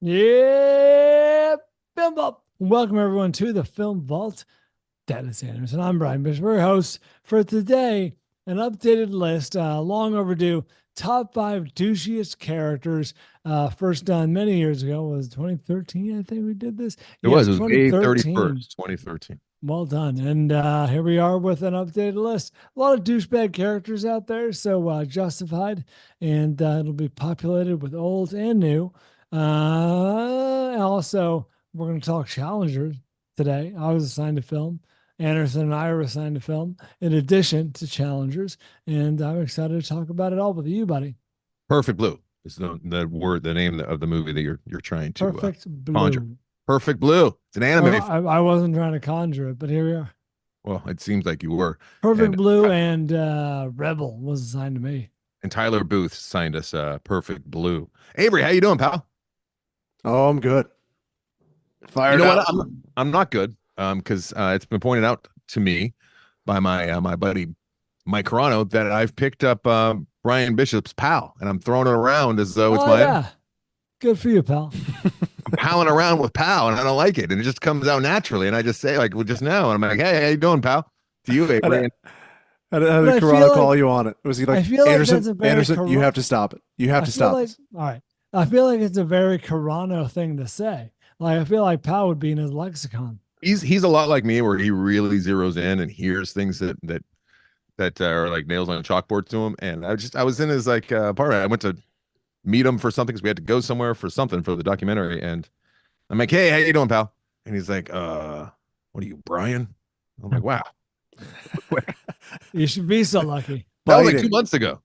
Yeah, Film Vault. Welcome everyone to the Film Vault. That is Anderson. I'm Brian Bishop, your host for today. An updated list, long overdue. Top five douchiest characters. First done many years ago. Was 2013? I think we did this. Yes, It was May 2013. 31st, 2013. Well done. And here we are with an updated list. A lot of douchebag characters out there, so justified. And it'll be populated with old and new. Also, we're going to talk challengers today. I was assigned to film. Anderson and I were assigned to film in addition to challengers. And I'm excited to talk about it all with you, buddy. Perfect Blue is the name of the movie that you're trying to Perfect conjure. Blue. Perfect Blue. It's an anime. I wasn't trying to conjure it, but here we are. Well, it seems like you were. Perfect And Blue and Rebel was assigned to me. and Tyler Booth signed us Perfect Blue. Avery, how you doing, pal? Oh, I'm good. Fired You know up. what? I'm not good. Because it's been pointed out to me by my buddy Mike Carano that I've picked up Brian Bishop's pal, and I'm throwing it around as though it's my Yeah. Good for you, pal. I'm palling around with pal, and I don't like it, and it just comes out naturally, and I just say like, well, just now, and I'm like, hey, how you doing, pal? To you, Avery. How But did I feel Corrado like- call you on it? Was he I like, feel like that's a Anderson, very Anderson, you have to stop it. You have I to feel stop like, this. all right. I feel like it's a very Carano thing to say. Like, I feel like pal would be in his lexicon. He's a lot like me, where he really zeroes in and hears things that are like nails on a chalkboard to him. And I was in his like apartment. I went to meet him for something because we had to go somewhere for something for the documentary, and I'm like, hey, how you doing, pal? And he's like, what are you, Brian? I'm like, wow. You should be so lucky. That was like Biting. 2 months ago.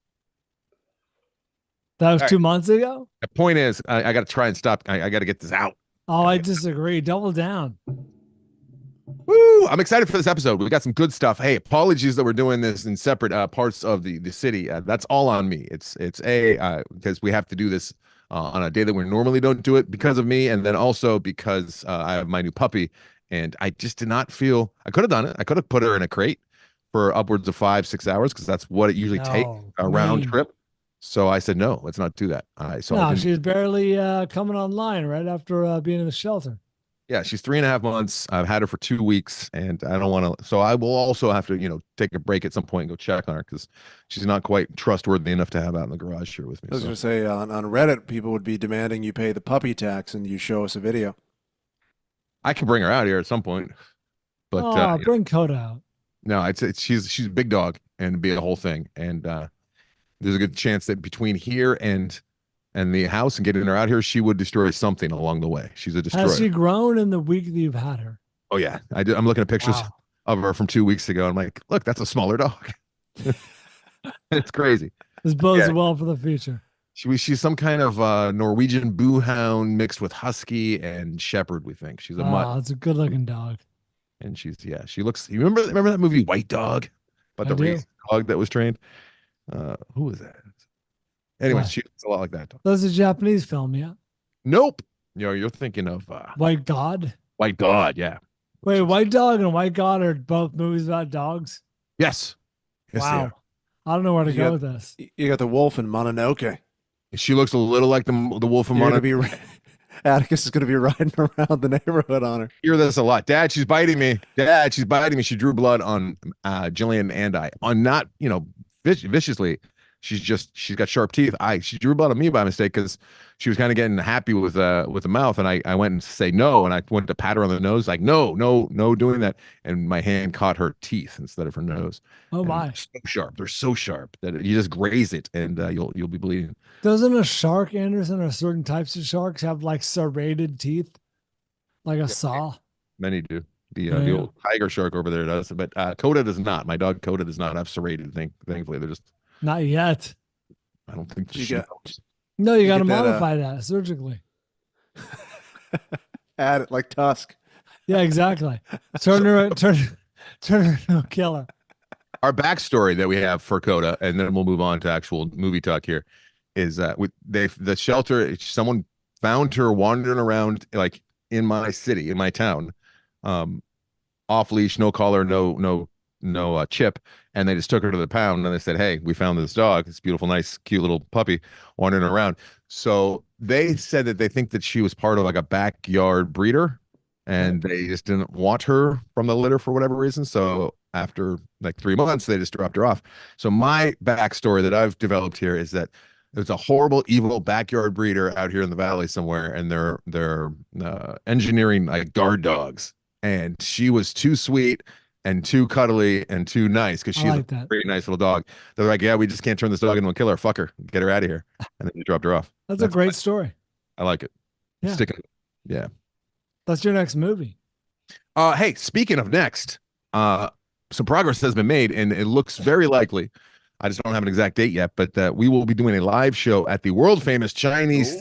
That was All right. 2 months ago? The point is, I got to try and stop. I got to get this out. Oh, I disagree. Double down. Woo! I'm excited for this episode. We got some good stuff. Hey, apologies that we're doing this in separate parts of the city. That's all on me. It's because we have to do this on a day that we normally don't do it because of me, and then also because I have my new puppy, and I just did not feel I could have done it. I could have put her in a crate for upwards of 5-6 hours because that's what it usually takes a round mean. trip. So I said no, let's not do that. I No, didn't. she's barely coming online right after being in the shelter. Yeah, she's 3.5 months. I've had her for 2 weeks, and I don't want to. So I will also have to, take a break at some point and go check on her because she's not quite trustworthy enough to have out in the garage here with me. I was So going to say on Reddit, people would be demanding you pay the puppy tax and you show us a video. I can bring her out here at some point, but Oh, bring Coda out. no, she's a big dog and it'd be a whole thing. And there's a good chance that between here and the house and getting her out here, she would destroy something along the way. She's a destroyer. Has she grown in the week that you've had her? Oh yeah, I'm looking at pictures Wow. of her from 2 weeks ago. I'm like, look, that's a smaller dog. It's crazy. This bodes Yeah. well for the future. She's some kind of Norwegian boo hound mixed with husky and shepherd. We think she's a mutt, Oh, it's a good looking dog. and she looks. You remember that movie White Dog, about I the do. race dog that was trained? Who was that? Anyway, What? she looks a lot like that dog. That's a Japanese film, yeah. Nope. You're thinking of White God. White God. Yeah. Wait, White Dog and White God are both movies about dogs? Yes. Yes, they Wow. are. I don't know where to You go got- with this. You got the wolf in Mononoke. She looks a little like the wolf of You're Monaco. going to be Atticus is going to be riding around the neighborhood on her. Hear this a lot. Dad, she's biting me. Dad, she's biting me. She drew blood on Jillian and I. On not, viciously. She's got sharp teeth. She drew blood on me by mistake because she was kind of getting happy with the mouth, and I went and say no, and I went to pat her on the nose, like no, doing that, and my hand caught her teeth instead of her nose. Oh And my. they're so sharp. They're so sharp that you just graze it, and you'll be bleeding. Doesn't a shark, Anderson, or certain types of sharks have like serrated teeth? Like a saw? Many do. The Yeah. old tiger shark over there does, but Coda does not. My dog Coda does not have serrated. Thankfully, they're just. Not yet. I don't think You she got- knows. No, you You got to get that, modify that surgically. Add it like Tusk. Yeah, exactly. Turn her into a killer. Our backstory that we have for Coda, and then we'll move on to actual movie talk here, is the shelter. Someone found her wandering around like in my city, in my town, off leash, no collar, no chip, and they just took her to the pound and they said, "Hey, we found this dog. It's beautiful, nice, cute little puppy wandering around." So they said that they think that she was part of like a backyard breeder, and they just didn't want her from the litter for whatever reason. So after like 3 months, they just dropped her off. So my backstory that I've developed here is that there's a horrible, evil backyard breeder out here in the valley somewhere, and they're engineering like guard dogs. And she was too sweet and too cuddly and too nice because she's like a that. very nice little dog. They're like, yeah, we just can't turn this dog into a killer. Fuck her, get her out of here, and then you dropped her off. That's a great story. I like it. Yeah. Sticking. Yeah. That's your next movie. Hey, speaking of next, some progress has been made, and it looks very likely. I just don't have an exact date yet, but we will be doing a live show at the world famous Chinese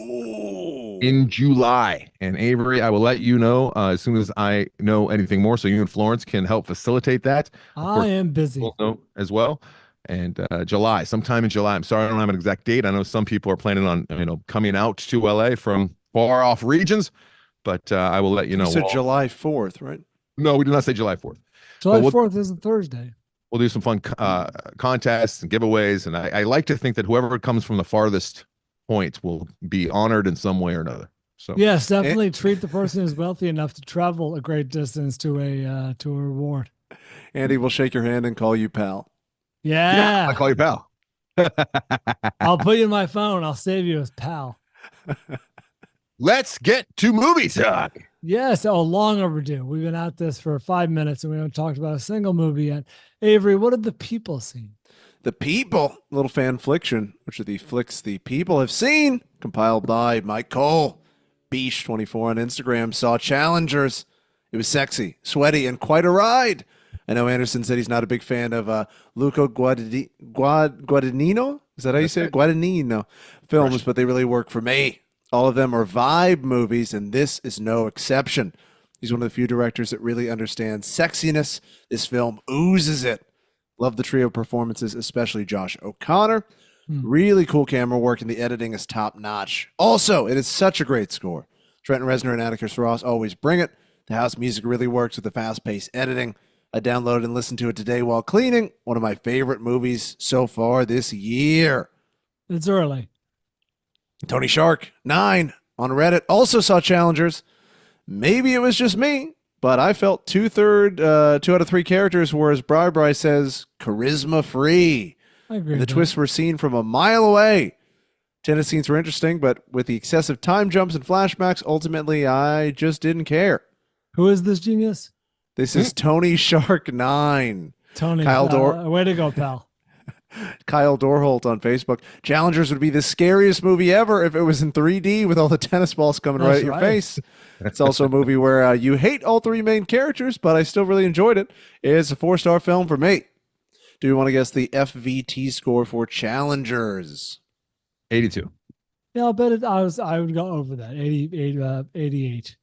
in July. And Avery, I will let you know as soon as I know anything more, so you and Florence can help facilitate that. I am busy. We'll know as well. And July, sometime in July. I'm sorry I don't have an exact date. I know some people are planning on coming out to LA from far off regions, but I will let you know. You said July 4th, right? No, we did not say July 4th. July 4th is a Thursday. We'll do some fun contests and giveaways, and I like to think that whoever comes from the farthest point will be honored in some way or another. So yes, definitely treat the person who's wealthy enough to travel a great distance to a reward. Andy will shake your hand and call you pal. Yeah. I'll call you pal. I'll put you in my phone. I'll save you as pal. Let's get to movie talk. Yes. Oh, long overdue. We've been at this for 5 minutes and we haven't talked about a single movie yet. Avery, what have the people seen? The People, little fanfliction, which are the flicks the people have seen, compiled by Mike Cole. Beach24 on Instagram saw Challengers. It was sexy, sweaty, and quite a ride. I know Anderson said he's not a big fan of Luca Guadagnino. Is that how you say it? Guadagnino films, but they really work for me. All of them are vibe movies, and this is no exception. He's one of the few directors that really understands sexiness. This film oozes it. Love the trio performances, especially Josh O'Connor. Really cool camera work, and the editing is top notch. Also, it is such a great score. Trenton Reznor and Atticus Ross always bring it. The house music really works with the fast-paced editing. I downloaded and listened to it today while cleaning. One of my favorite movies so far this year. It's early. Tony Shark, 9, on Reddit, also saw Challengers. Maybe it was just me, but I felt 2 out of 3 characters were, as Bri says, charisma-free. I agree. And the twists were seen from a mile away. Tennis scenes were interesting, but with the excessive time jumps and flashbacks, ultimately, I just didn't care. Who is this genius? This is Tony Shark 9. Tony. Kyle way to go, pal. Kyle Dorholt on Facebook. Challengers would be the scariest movie ever if it was in 3D with all the tennis balls coming right at your face. It's also a movie where you hate all 3 main characters, but I still really enjoyed it. It's a 4-star film for me. Do you want to guess the FVT score for Challengers? 82. Yeah, I'll bet it. I would go over that. 88.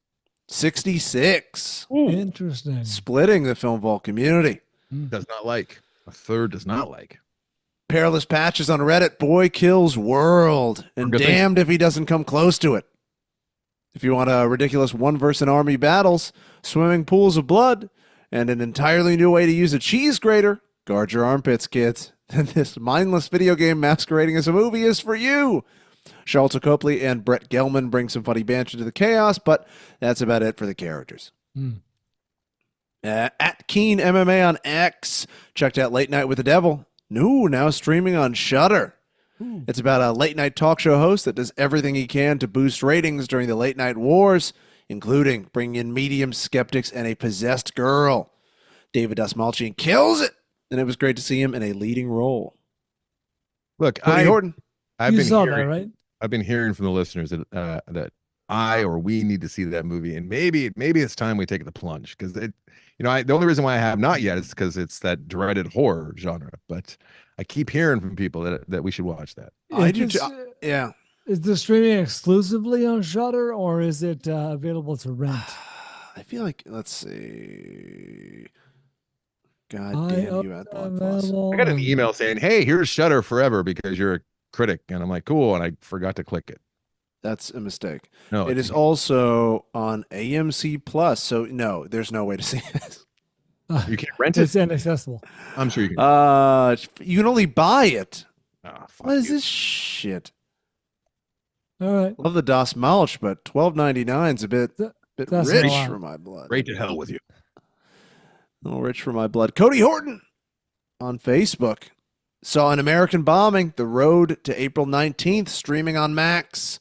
66. Interesting. Splitting the Film Vault community. Does not like. A third does not like. Perilous Patches on Reddit. Boy kills world. And damned if he doesn't come close to it. If you want a ridiculous one-verse-an-army battles, swimming pools of blood, and an entirely new way to use a cheese grater, guard your armpits, kids. Then this mindless video game masquerading as a movie is for you. Charlotte Copley and Brett Gelman bring some funny banter to the chaos, but that's about it for the characters. At Keen MMA on X, checked out Late Night with the Devil. No, now streaming on Shudder. It's about a late night talk show host that does everything he can to boost ratings during the late night wars, including bringing in medium skeptics and a possessed girl. David Dastmalchian kills it, and it was great to see him in a leading role. Look, Cody Horton. I've You been saw hearing, that, right? I've been hearing from the listeners that that I or we need to see that movie, and maybe it's time we take the plunge, because it, the only reason why I have not yet is because it's that dreaded horror genre. But I keep hearing from people that we should watch that. I do too. Yeah. Is the streaming exclusively on Shudder, or is it available to rent? I feel like, let's see. God damn you, Ad Plus. I got an email saying, "Hey, here's Shudder forever because you're a critic," and I'm like, "Cool," and I forgot to click it. That's a mistake. No, it is also on AMC Plus, so no, there's no way to see this. You can't rent it. It's inaccessible. I'm sure you can. You can only buy it. Oh, fuck What is you. this shit? All right. Love the Das Malch, but $12.99 is a bit That's a rich lot. for my blood. Right to hell with you. A little rich for my blood. Cody Horton on Facebook saw An American Bombing, The Road to April 19th, streaming on Max.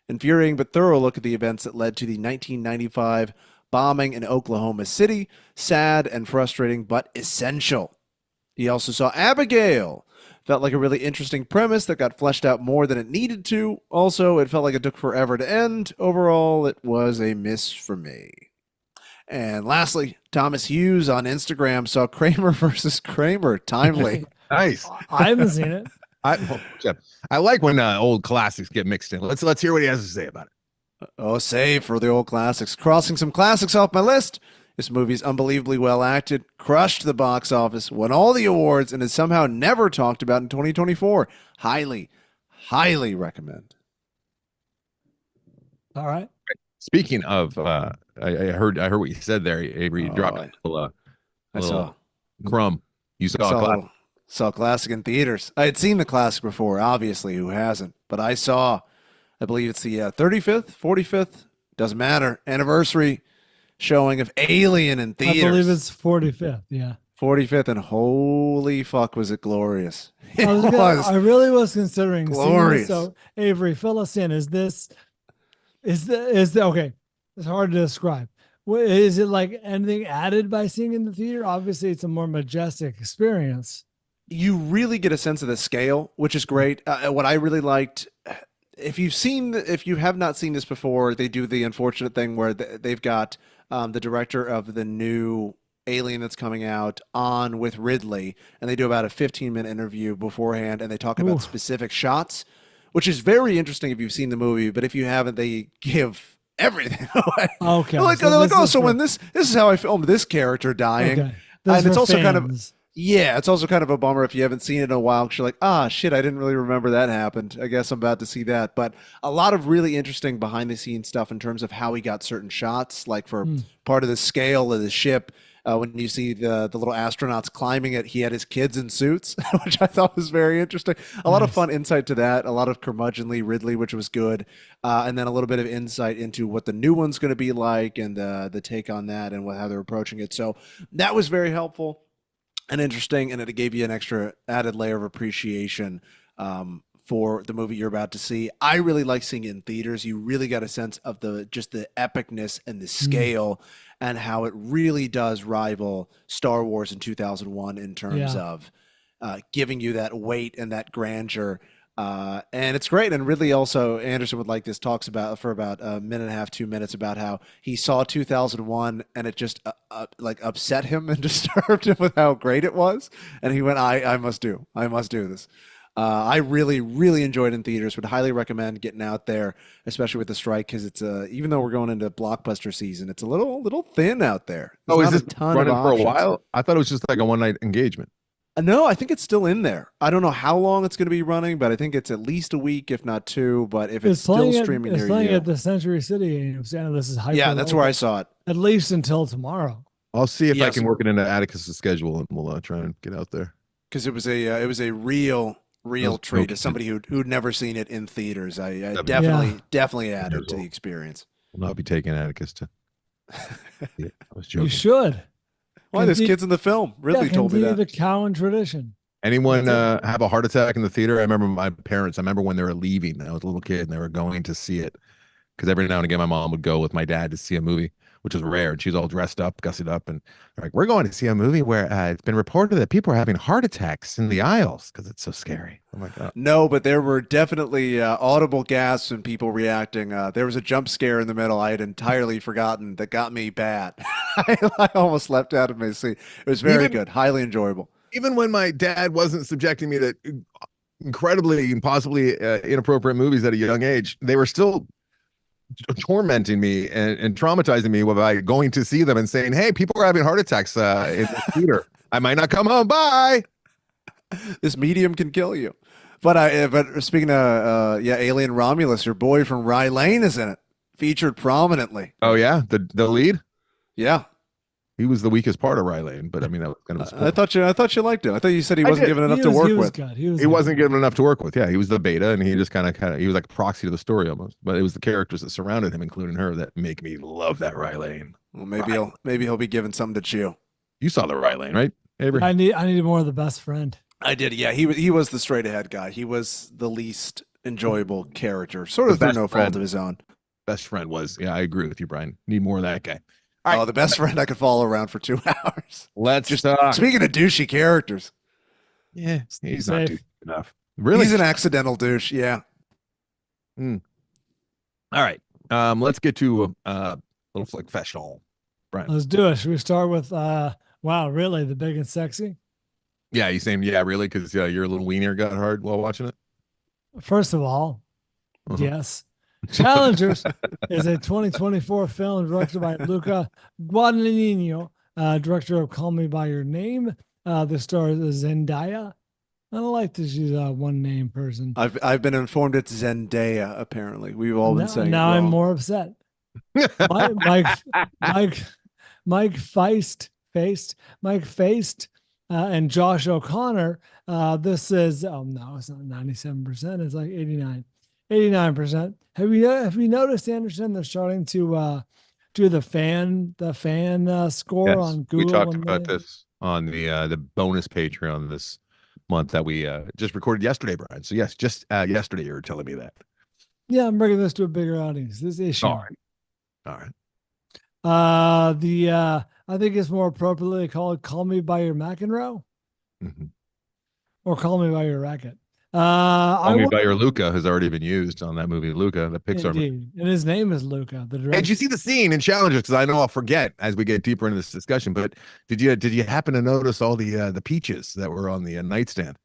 Infuriating but thorough look at the events that led to the 1995 bombing in Oklahoma City. Sad and frustrating, but essential. He also saw Abigail. Felt like a really interesting premise that got fleshed out more than it needed to. Also, it felt like it took forever to end. Overall, it was a miss for me. And lastly, Thomas Hughes on Instagram saw Kramer versus Kramer. Timely. Nice. I haven't seen it. I like when old classics get mixed in. Let's hear what he has to say about it. Oh, save for the old classics. Crossing some classics off my list. This movie's unbelievably well acted, crushed the box office, won all the awards, and is somehow never talked about in 2024. Highly, highly recommend. All right. Speaking of, I heard what you said there, Avery. You dropped a little crumb. You saw classic in theaters. I had seen the classic before, obviously. Who hasn't? But I believe it's the 35th, 45th, doesn't matter, anniversary showing of Alien in theaters. I believe it's 45th. Yeah. 45th, and holy fuck, was it glorious. I really was considering glorious. So Avery, fill us in. Is okay? It's hard to describe. Is it like anything added by seeing in the theater? Obviously, it's a more majestic experience. You really get a sense of the scale, which is great. What I really liked, if you have not seen this before, they do the unfortunate thing where they've got the director of the new Alien that's coming out on with Ridley, and they do about a 15-minute interview beforehand, and they talk about specific shots, which is very interesting if you've seen the movie. But if you haven't, they give everything away. Okay. They're like, so when this is how I filmed this character dying. Okay. And it's also kind of, it's also kind of a bummer if you haven't seen it in a while, because you're like, shit, I didn't really remember that happened. I guess I'm about to see that. But a lot of really interesting behind the scenes stuff in terms of how he got certain shots, like for part of the scale of the ship. When you see the little astronauts climbing it, he had his kids in suits, which I thought was very interesting. A lot of fun insight to that, a lot of curmudgeonly Ridley, which was good. And then a little bit of insight into what the new one's going to be like, and the take on that and how they're approaching it. So that was very helpful and interesting, and it gave you an extra added layer of appreciation for the movie you're about to see. I really like seeing it in theaters. You really got a sense of the epicness and the scale and how it really does rival Star Wars in 2001 in terms of giving you that weight and that grandeur. And it's great. And Ridley also, Anderson would like this, talks about for about a minute and a half, 2 minutes, about how he saw 2001 and it just like upset him and disturbed him with how great it was. And he went, I must do this. I really, really enjoyed it in theaters. Would highly recommend getting out there, especially with the strike, because it's even though we're going into blockbuster season, it's a little thin out there. Is this running for a while? I thought it was just like a one-night engagement. No, I think it's still in there. I don't know how long it's going to be running, but I think it's at least a week, if not two. But if it's still streaming near you, it's playing at the Century City. This is hyper. Yeah, that's where I saw it. At least until tomorrow. I'll see if I can work it into Atticus's schedule, and we'll try and get out there. Because it was a real treat as somebody who'd never seen it in theaters. I definitely added to the experience. I'll not be taking Atticus to. I was joking. You should. Why? There's kids in the film. Ridley told me that. The Cowan tradition. Anyone have a heart attack in the theater? I remember my parents. I remember when they were leaving. I was a little kid, and they were going to see it, because every now and again my mom would go with my dad to see a movie, which was rare. And she was all dressed up, gussied up, and they're like, "We're going to see a movie where it's been reported that people are having heart attacks in the aisles because it's so scary." I'm like, oh. No, but there were definitely audible gasps and people reacting. There was a jump scare in the middle I had entirely forgotten that got me bad. I almost leapt out of my seat. It was very good, highly enjoyable. Even when my dad wasn't subjecting me to incredibly and possibly inappropriate movies at a young age, they were still tormenting me and traumatizing me by going to see them and saying, "Hey, people are having heart attacks in the theater. I might not come home. Bye. This medium can kill you." But speaking of Alien Romulus, your boy from Rye Lane is in it, featured prominently. Oh yeah, the lead. Yeah, He was the weakest part of Rylane, but I mean that was kind of his I thought you liked him. I thought you said he I wasn't did. given enough He to was, work he was with. good. He wasn't given enough to work with. Yeah, he was the beta, and he just kind of he was like a proxy to the story almost. But it was the characters that surrounded him, including her, that make me love that Rylane. Well, maybe he'll be given something to chew. You saw the Rylane, right, Avery? I needed more of the best friend. I did. Yeah, he was the straight ahead guy. He was the least enjoyable character, sort of The through best no friend. fault of his own. Best friend was. Yeah, I agree with you, Brian. Need more of that guy. All Oh, right, the best friend I could follow around for 2 hours. let's Just talk. speaking of douchey characters, Yeah, he's not Safe. douchey enough. Really? he's an accidental douche. Yeah. All right. Let's get to little flick fashion. Brian. Let's do it. Should we start with wow, really, the big and sexy? Yeah, you saying yeah, really? Because your little wiener got hard while watching it. First of all, Uh-huh. yes. Challengers is a 2024 film directed by Luca Guadagnino, director of Call Me by Your Name. The star is Zendaya. I don't like to use a one name person. I've been informed it's Zendaya. Apparently, we've all been saying. Now it I'm wrong. more upset. Mike Feist, and Josh O'Connor. This is no, it's not 97%. It's like 89%. Have you noticed, Anderson? They're starting to do the fan score Yes, on Google. we talked about this on the bonus Patreon this month that we just recorded yesterday, Brian. So yes, just yesterday you were telling me that. Yeah, I'm bringing this to a bigger audience. This issue. All right. I think it's more appropriately called "Call Me by Your McEnroe" Mhm. or "Call Me by Your Racket." Call Me by Your Luca has already been used on that movie Luca, the Pixar movie. Indeed. And his name is Luca. The Hey, director. did you see the scene in Challengers? Because I know I'll forget as we get deeper into this discussion. But did you happen to notice all the peaches that were on the nightstand?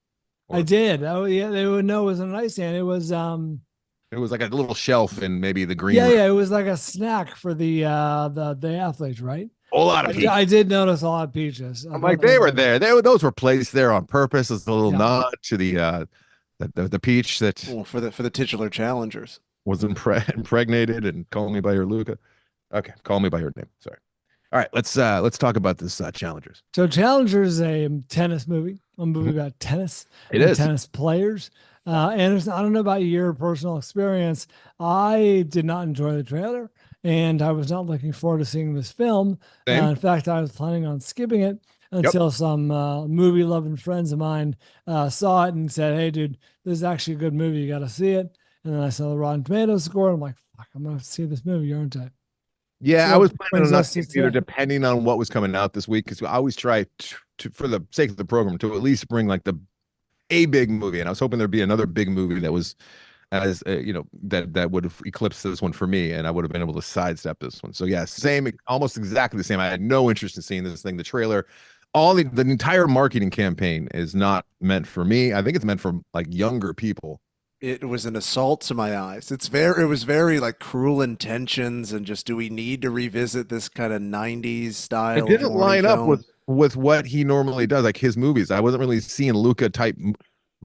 I did. Oh yeah, they would know it was a nightstand. It was It was like a little shelf in maybe the green yeah, room. yeah. It was like a snack for the athletes, right? A whole lot of peaches. I did notice a lot of peaches. I'm like, they were there. Those were placed there on purpose as a little Yeah. nod to the peach that Well, for the titular challengers. was impregnated and Call Me by Your Luca. Okay, Call Me by Your Name. Sorry. All right, let's talk about this Challengers. So Challengers is a tennis movie. A movie about tennis. It and is. tennis players. Anderson, I don't know about your personal experience. I did not enjoy the trailer, and I was not looking forward to seeing this film. Same. In fact, I was planning on skipping it until some movie-loving friends of mine saw it and said, "Hey, dude, this is actually a good movie. You got to see it." And then I saw the Rotten Tomatoes score, and I'm like, "Fuck, I'm gonna have to see this movie, aren't I?" Yeah, So I was it planning brings on not us to seeing theater today. depending on what was coming out this week because I always try to, for the sake of the program, to at least bring like a big movie, and I was hoping there'd be another big movie that was as that would have eclipsed this one for me, and I would have been able to sidestep this one. So yeah, same, almost exactly the same. I had no interest in seeing this thing. The trailer, the entire marketing campaign is not meant for me. I think it's meant for like younger people. It was an assault to my eyes. It was very like Cruel Intentions and just do we need to revisit this kind of 90s style? It didn't horny line up film? with what he normally does, like his movies. I wasn't really seeing Luca type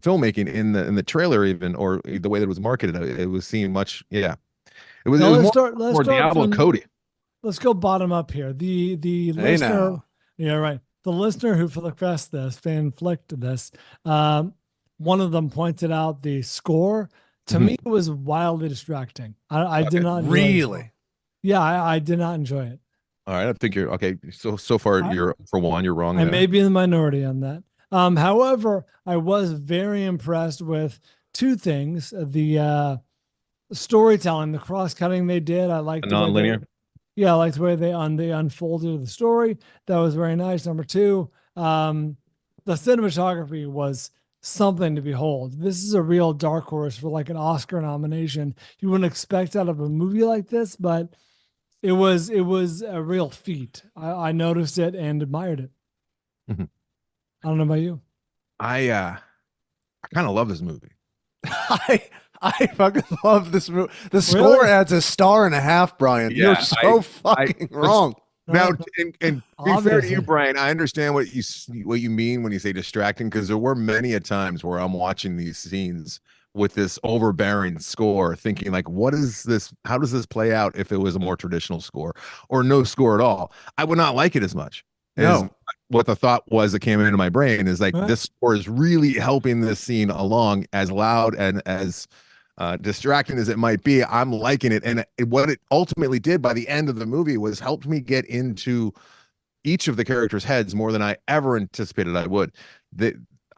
filmmaking in the trailer even, or the way that it was marketed. It was seeing much. Yeah, it was. Now, It was let's more start Diablo from- Cody. Let's go bottom up here. The Hey, listener, now. yeah, right. The listener who flickfest this, fanflicked this, one of them pointed out the score. To me, it was wildly distracting. I did not enjoy the Really? score. Yeah, I did not enjoy it. All right, I think you're okay. So far, you're wrong. I there. may be in the minority on that. However, I was very impressed with two things: the storytelling, the cross-cutting they did. I liked The nonlinear. I liked the way they unfolded the story. That was very nice. Number two, the cinematography was something to behold. This is a real dark horse for like an Oscar nomination. You wouldn't expect out of a movie like this, but it was a real feat. I noticed it and admired it. Mhm. I don't know about you. I kind of love this movie. I fucking love this movie. The score Really? adds a star and a half, Brian. Yeah, You're so fucking wrong. Now, Uh, and be fair to obviously. you, Brian, I understand what you mean when you say distracting, because there were many a times where I'm watching these scenes with this overbearing score, thinking like, what is this? How does this play out if it was a more traditional score or no score at all? I would not like it as much as No. what the thought was that came into my brain is like, Right. this score is really helping this scene along, as loud and as distracting as it might be. I'm liking it. And what it ultimately did by the end of the movie was helped me get into each of the characters' heads more than I ever anticipated I would.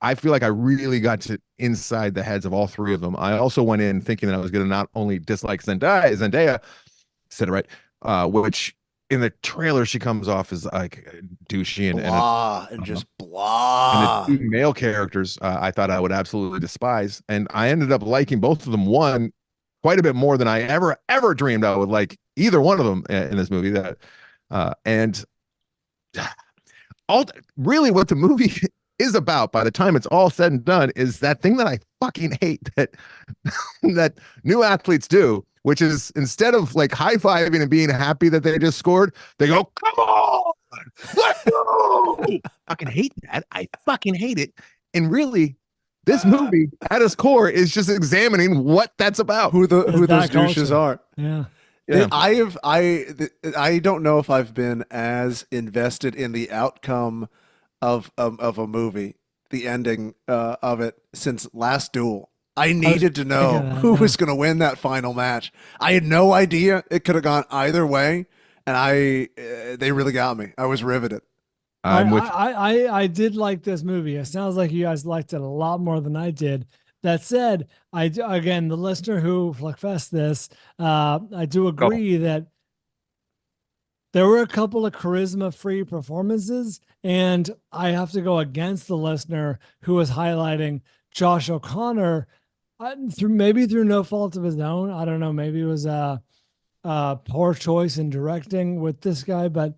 I feel like I really got to inside the heads of all three of them. I also went in thinking that I was going to not only dislike Zendaya, said it right, which in the trailer she comes off as like douchey and just blah. and the two male characters I thought I would absolutely despise, and I ended up liking both of them. One quite a bit more than I ever dreamed I would like either one of them in this movie. And all really what the movie is about by the time it's all said and done is that thing that I fucking hate that that new athletes do, which is instead of like high-fiving and being happy that they just scored, they go, come on, let's go. Fucking hate that. I fucking hate it. And really, this movie at its core is just examining what that's about. Who those that douches culture. are. Yeah. Yeah. I don't know if I've been as invested in the outcome of a movie, the ending of it, since Last Duel. I needed to know who was going to win that final match. I had no idea. It could have gone either way, and they really got me. I was riveted. I did like this movie. It sounds like you guys liked it a lot more than I did. That said, again, the listener who flickfest this, I do agree that there were a couple of charisma-free performances, and I have to go against the listener who was highlighting Josh O'Connor through no fault of his own. I don't know. Maybe it was a poor choice in directing with this guy, but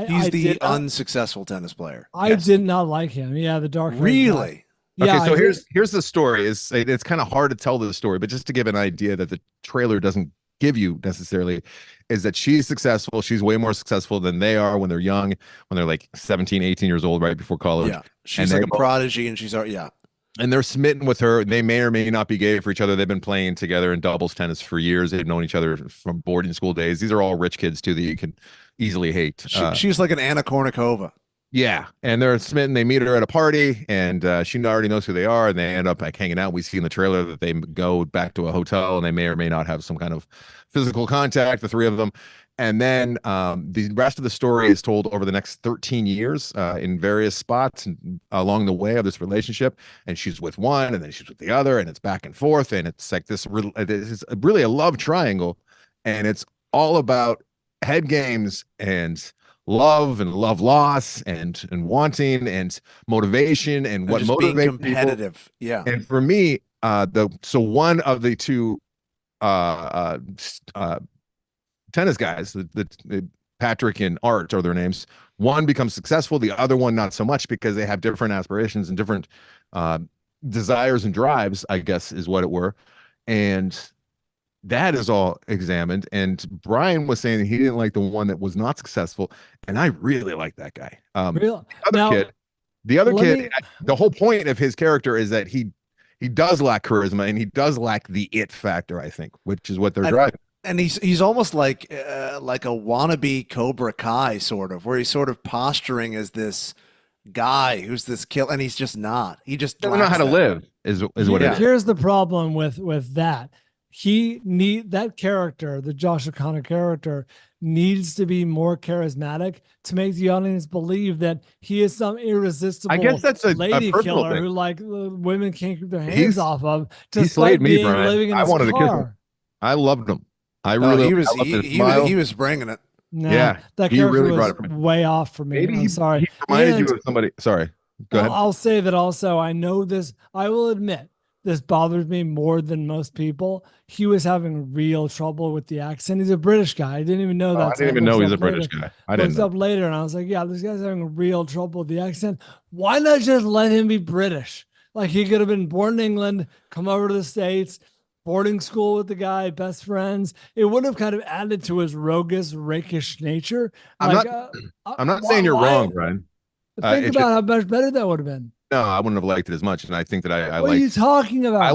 he's the unsuccessful tennis player. I did not like him. Yeah, the dark. Really? Yeah. Okay, so here's the story. It's kind of hard to tell the story, but just to give an idea that the trailer doesn't give you necessarily, is that she's successful. She's way more successful than they are when they're young, when they're like 17, 18 years old, right before college. Yeah, she's like a prodigy, and she's and they're smitten with her. They may or may not be gay for each other. They've been playing together in doubles tennis for years. They've known each other from boarding school days. These are all rich kids too that you can easily hate. She's like an Anna Kournikova. Yeah, and they're smitten. They meet her at a party, and she already knows who they are, and they end up like hanging out. We see in the trailer that they go back to a hotel, and they may or may not have some kind of physical contact, the three of them. And then the rest of the story is told over the next 13 years in various spots and along the way of this relationship. And she's with one, and then she's with the other, and it's back and forth, and it's like this is really a love triangle, and it's all about head games and love loss and wanting and motivation and what motivates being competitive people. Yeah. And for me, so one of the two tennis guys, the Patrick and Art are their names, one becomes successful, the other one not so much, because they have different aspirations and different desires and drives, I guess is what it were. And that is all examined. And Brian was saying he didn't like the one that was not successful, and I really like that guy. The other kid, the whole point of his character is that he does lack charisma, and he does lack the it factor, I think, which is what they're driving. And he's almost like a wannabe Cobra Kai, sort of, where he's sort of posturing as this guy who's this kill, and he's just not. He just doesn't know how to live. Is what it is. Here's the problem with that. That character, the Josh O'Connor character, needs to be more charismatic to make the audience believe that he is some irresistible, I guess that's a lady killer thing. Who like women can't keep their hands off of. He slayed me, Brian. Living in I wanted to kiss him. I loved him. I really he was bringing it. No, yeah, that character was way off for me. Maybe I'm sorry. He reminded you of somebody. Sorry. Go ahead. I'll say that also. I know this. I will admit this bothers me more than most people. He was having real trouble with the accent. He's a British guy. I didn't even know that. I didn't even know he's a British guy. I didn't know. Up later, and I was like, yeah, this guy's having real trouble with the accent. Why not just let him be British? Like, he could have been born in England, come over to the States, boarding school with the guy, best friends. It would have kind of added to his roguish, rakish nature. I'm not saying you're wrong, Brian. Think about how much better that would have been. No, I wouldn't have liked it as much. And I think that I What are you liked talking about? I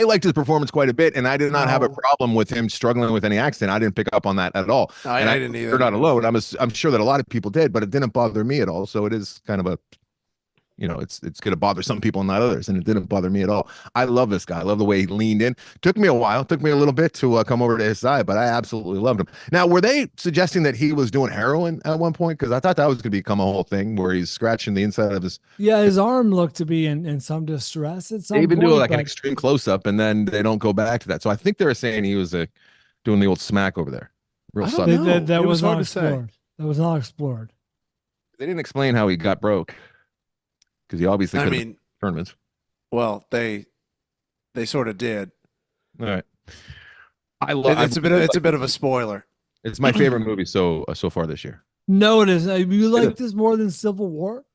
liked his performance quite a bit, and I did not have a No. problem with him struggling with any accent. I didn't pick up on that at all. And I didn't either. You're not alone. I'm sure that a lot of people did, but it didn't bother me at all. So it is kind of a, it's going to bother some people and not others, and it didn't bother me at all. I love this guy. I love the way he leaned in. Took me a while. Took me a little bit to come over to his side, but I absolutely loved him. Now, were they suggesting that he was doing heroin at one point? Because I thought that was going to become a whole thing where he's scratching the inside of his. Yeah, his arm looked to be in some distress at some They even point. do like an extreme close up, and then they don't go back to that. So I think they were saying he was doing the old smack over there. Real subtle. That was hard not to say. explored. That was not explored. They didn't explain how he got broke because he obviously I couldn't mean, tournaments. well, they sort of did. All right. I love. It's a bit of a spoiler. It's my favorite movie so far this year. No, it is. You like this more than Civil War?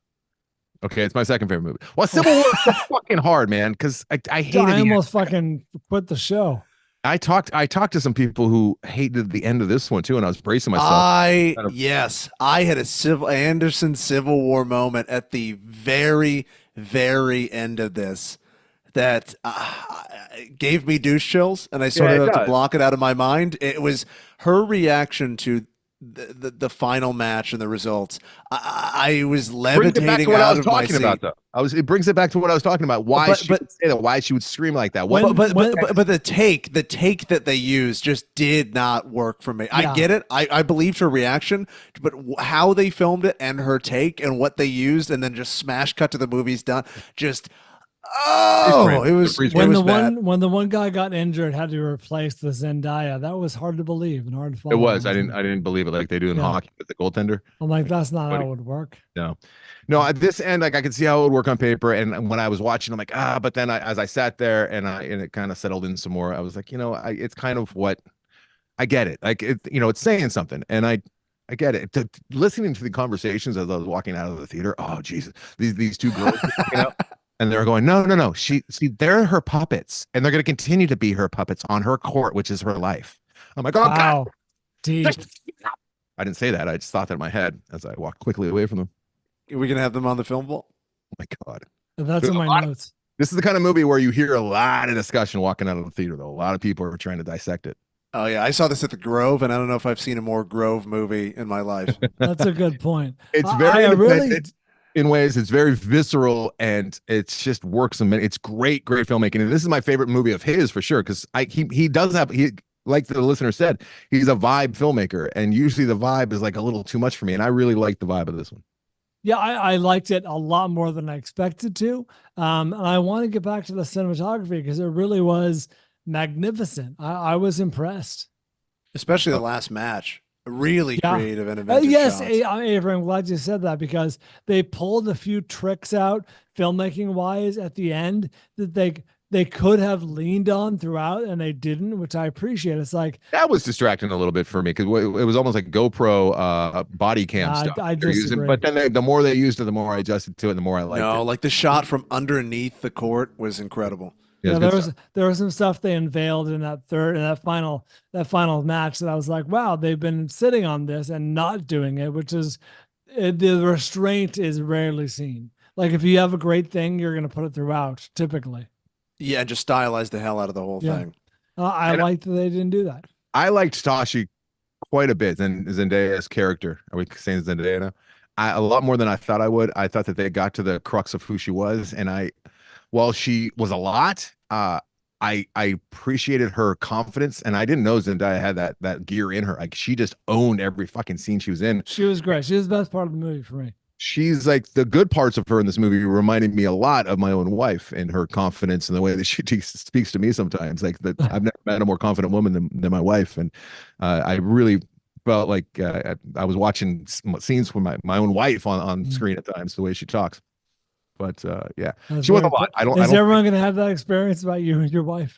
Okay, it's my second favorite movie. Well, Civil War is so fucking hard, man, because I hated. I almost fucking quit the show. I talked to some people who hated the end of this one too, and I was bracing myself. Yes, I had a Anderson Civil War moment at the very, very end of this that gave me douche chills, and I sort of had to block it out of my mind. It was her reaction to the final match and the results. I was levitating out of my seat. It brings it back to what I was talking about. Why she would say that? Why she would scream like that? But the take that they used just did not work for me. Yeah. I get it. I believed her reaction, but how they filmed it and her take and what they used, and then just smash cut to the movie's done. Just. Oh, it was when the one guy got injured, had to replace the Zendaya. That was hard to believe and hard to follow. It was. I didn't believe it like they do in hockey with the goaltender. I'm like, that's not how it would work. No. At this end, like I could see how it would work on paper, and when I was watching, I'm like, but then as I sat there and it kind of settled in some more, I was like, it's kind of what I get it. Like it's saying something, and I get it. Listening to the conversations as I was walking out of the theater, oh Jesus, these two girls, And they're going, no. They're her puppets, and they're going to continue to be her puppets on her court, which is her life. I'm like, oh, wow. God. Deep. I didn't say that. I just thought that in my head as I walked quickly away from them. Are we going to have them on the film vault? Oh, my God. That's in my notes. This is the kind of movie where you hear a lot of discussion walking out of the theater, though. A lot of people are trying to dissect it. Oh, yeah. I saw this at the Grove, and I don't know if I've seen a more Grove movie in my life. That's a good point. It's very in ways. It's very visceral, and it's just works. It's great filmmaking. And this is my favorite movie of his for sure, because he does have, like the listener said, he's a vibe filmmaker, and usually the vibe is like a little too much for me, and I really like the vibe of this one. Yeah, I liked it a lot more than I expected to. And I want to get back to the cinematography because it really was magnificent. I was impressed. Especially the last match. Really creative and inventive yes, shots. Avery, I'm glad you said that because they pulled a few tricks out filmmaking wise at the end that they could have leaned on throughout and they didn't, which I appreciate. It's like that was distracting a little bit for me because it was almost like GoPro body cam stuff. I disagree. But then the more they used it, the more I adjusted to it, and the more I liked it. No, like the shot from underneath the court was incredible. Yeah, there was some stuff they unveiled in that final match that I was like, wow, they've been sitting on this and not doing it, which is the restraint is rarely seen. Like if you have a great thing, you're going to put it throughout typically. Yeah, and just stylize the hell out of the whole thing. I liked that they didn't do that. I liked Tashi quite a bit, and Zendaya's character. Are we saying Zendaya now? A lot more than I thought I would. I thought that they got to the crux of who she was, and while she was a lot, I appreciated her confidence, and I didn't know Zendaya had that gear in her. Like she just owned every fucking scene she was in. She was great. She was the best part of the movie for me. She's like the good parts of her in this movie reminded me a lot of my own wife and her confidence and the way that she speaks to me sometimes. Like that, I've never met a more confident woman than my wife, and I really felt like I was watching scenes from my own wife on screen at times, the way she talks. But yeah, she was a lot. Is everyone going to have that experience about you and your wife?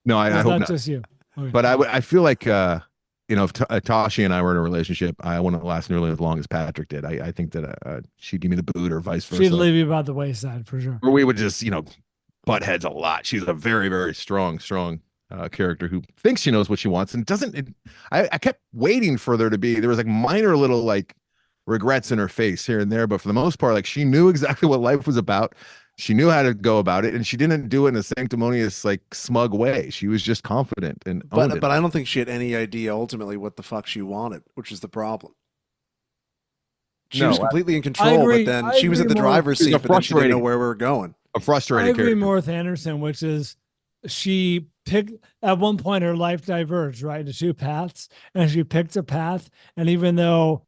No, I hope not. Just you. Okay. But I feel like if Tashi and I were in a relationship, I wouldn't last nearly as long as Patrick did. I think that she'd give me the boot or vice versa. She'd leave you by the wayside for sure. Or we would just butt heads a lot. She's a very, very strong character who thinks she knows what she wants and doesn't. I kept waiting for there to be. There was like minor little like regrets in her face here and there, but for the most part, like she knew exactly what life was about. She knew how to go about it, and she didn't do it in a sanctimonious, like smug way. She was just confident and owned it. But I don't think she had any idea ultimately what the fuck she wanted, which is the problem. She was completely in control, but then she was in the driver's seat, but then she didn't know where we were going. A frustrating I agree character. more with Anderson, which is she picked at one point her life diverged right into two paths, and she picked a path, and even though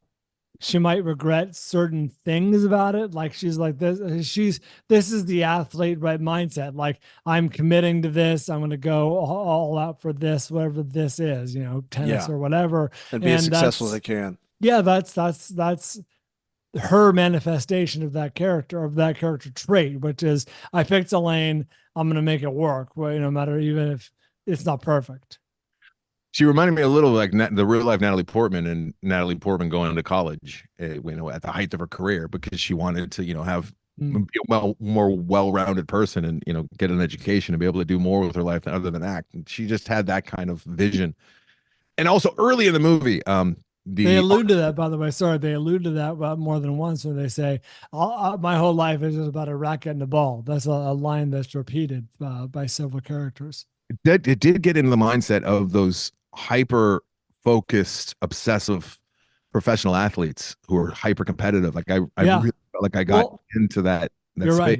she might regret certain things about it, like she's like this is the athlete right mindset, like I'm committing to this, I'm going to go all out for this, whatever this is, tennis or whatever, and be as successful as I can. Yeah, that's her manifestation of that character trait, which is I picked a lane, I'm going to make it work, no matter, even if it's not perfect. She reminded me a little like the real life Natalie Portman, and Natalie Portman going to college, at the height of her career, because she wanted to, have be a more well-rounded person and, get an education and be able to do more with her life other than act. And she just had that kind of vision. And also early in the movie, they allude to that, by the way. Sorry, they allude to that more than once when they say, my whole life is just about a racket and a ball. That's a line that's repeated by several characters. It did get into the mindset of those hyper focused, obsessive professional athletes who are hyper competitive. Like I really felt like I got into that you're space.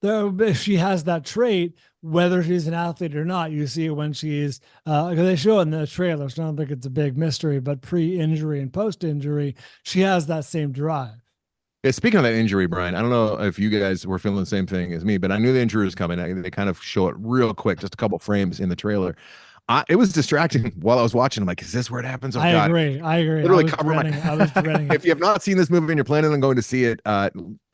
Right. She has that trait, whether she's an athlete or not. You see it when she's, because they show it in the trailers. I don't think it's a big mystery, but pre-injury and post-injury, she has that same drive. Yeah, speaking of that injury, Brian, I don't know if you guys were feeling the same thing as me, but I knew the injury was coming. They kind of show it real quick, just a couple frames in the trailer. It was distracting while I was watching. I'm like, is this where it happens? Oh, I agree. Literally I was dreading it. If you have not seen this movie and you're planning on going to see it,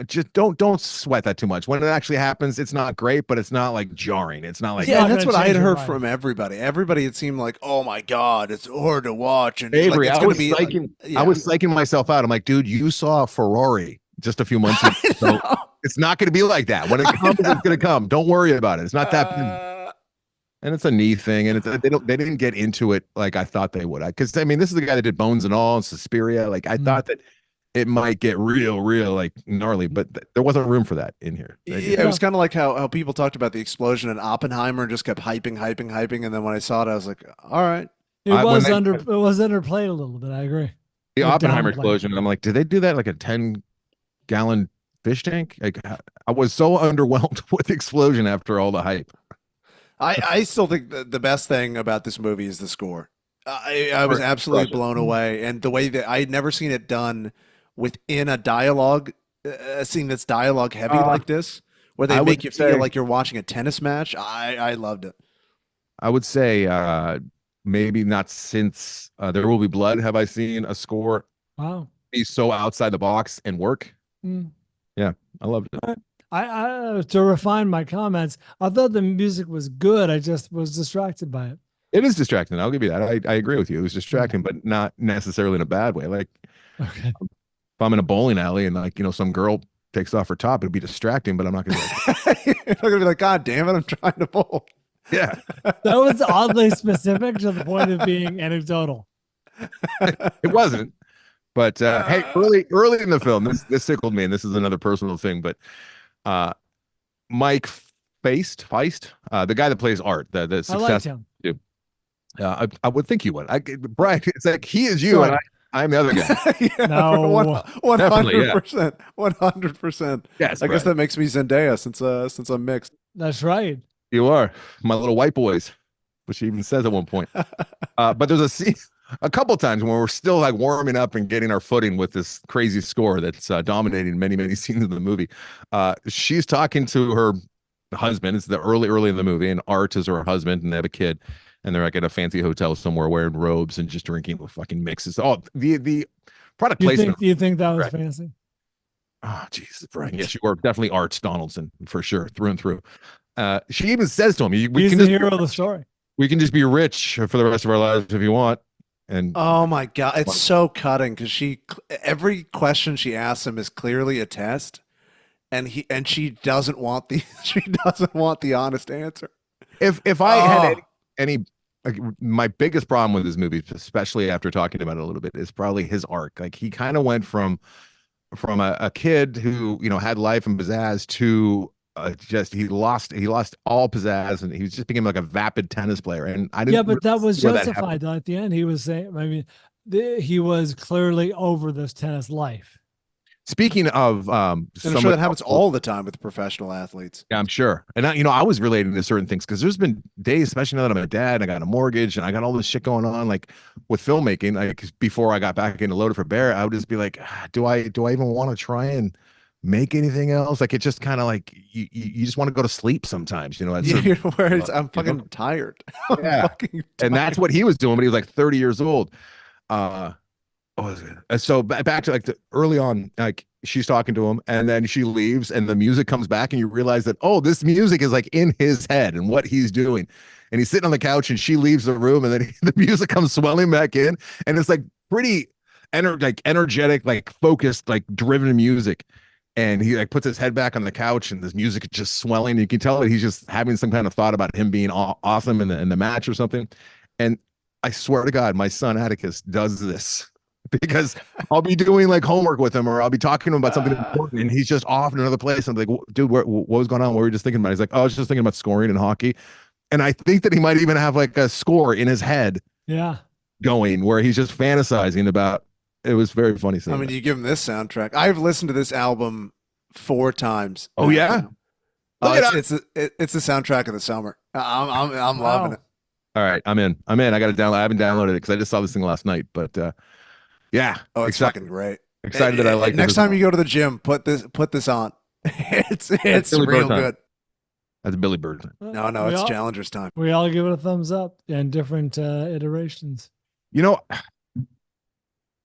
just don't sweat that too much. When it actually happens, it's not great, but it's not like jarring. It's not like that's what I had heard from everybody. Everybody, it seemed like, oh my god, it's hard to watch. And Avery, like, I was psyching myself out. I'm like, dude, you saw Ferrari just a few months ago. So it's not going to be like that. When it comes, it's going to come. Don't worry about it. It's not that. And it's a knee thing, and they didn't get into it like I thought they would. Because I mean, this is the guy that did Bones and All and Suspiria. Like I thought that it might get real like gnarly, but there wasn't room for that in here. It was kind of like how people talked about the explosion in Oppenheimer and just kept hyping, and then when I saw it, I was like, all right. It was underplayed a little bit. I agree. The Oppenheimer explosion. I'm like, did they do that like a 10-gallon fish tank? Like I was so underwhelmed with the explosion after all the hype. I still think the best thing about this movie is the score. I was absolutely blown away, and the way that I had never seen it done within a dialogue, a scene that's dialogue heavy like this, where they make you feel like you're watching a tennis match. I loved it. I would say maybe not since There Will Be Blood have I seen a score be so outside the box and work. Yeah, I loved it. I to refine my comments, I thought the music was good. I just was distracted by it. It is distracting. I'll give you that. I agree with you. It was distracting, but not necessarily in a bad way. Like if I'm in a bowling alley and like, some girl takes off her top, it'd be distracting, but I'm not going to you're not going to be like, God damn it, I'm trying to bowl. Yeah. That was oddly specific to the point of being anecdotal. It wasn't. But hey, early in the film, this tickled me, and this is another personal thing, but Mike Feist, the guy that plays Art, the success dude. I would think you would. Brian, it's like he is you, and I'm the other guy. No, 100%, 100%. Yes, I guess that makes me Zendaya since I'm mixed. That's right. You are my little white boys, which she even says at one point. But there's a scene a couple times when we're still like warming up and getting our footing with this crazy score that's dominating many scenes of the movie. She's talking to her husband. It's the early in the movie, and Art is her husband, and they have a kid, and they're like at a fancy hotel somewhere wearing robes and just drinking with fucking mixes. Oh, the product placement. Do you think that was fancy? Oh, Jesus, Brian. Yes, you are definitely Art Donaldson for sure, through and through. She even says to him, "He's the hero of the story. We can just be rich for the rest of our lives if you want." And oh my God, it's so cutting because every question she asks him is clearly a test, and she doesn't want the honest answer. If I had any like, my biggest problem with this movie, especially after talking about it a little bit, is probably his arc. Like he kind of went from a kid who had life and pizzazz to just he lost all pizzazz and he just became like a vapid tennis player. And I didn't. Yeah, but that was see where that justified though. At the end, he was saying, I mean, he was clearly over this tennis life. Speaking of, And I'm sure somewhat- that happens all the time with professional athletes. Yeah, I'm sure. And I was relating to certain things because there's been days, especially now that I'm a dad, I got a mortgage and I got all this shit going on, like with filmmaking. Like before I got back into Loaded for Bear, I would just be like, do I even want to try and make anything else? Like, it just kind of like you just want to go to sleep sometimes, at certain- I'm fucking tired. I'm Yeah. fucking and that's what he was doing, but he was like 30 years old. What was it? So back to like early on, like she's talking to him and then she leaves and the music comes back and you realize that, oh, this music is like in his head and what he's doing. And he's sitting on the couch and she leaves the room and then the music comes swelling back in and it's like pretty energetic, like focused, like driven music. And he like puts his head back on the couch and this music is just swelling. You can tell that he's just having some kind of thought about him being awesome in the match or something. And I swear to God, my son Atticus does this. Because I'll be doing like homework with him or I'll be talking to him about something important and he's just off in another place. I'm like, dude, what was going on? What were you just thinking about? He's like, oh, I was just thinking about scoring in hockey. And I think that he might even have like a score in his head going where he's just fantasizing about. It was very funny. I mean, you give him this soundtrack. I've listened to this album 4 times. Oh, yeah? It's the soundtrack of the summer. I'm loving it. All right, I'm in. I got to download. I haven't downloaded it because I just saw this thing last night. But yeah. Oh, it's fucking great. Excited that I like it. Next time you go to the gym, put this on. It's real good. That's Billy Bird. No, it's Challengers time. We all give it a thumbs up and different iterations.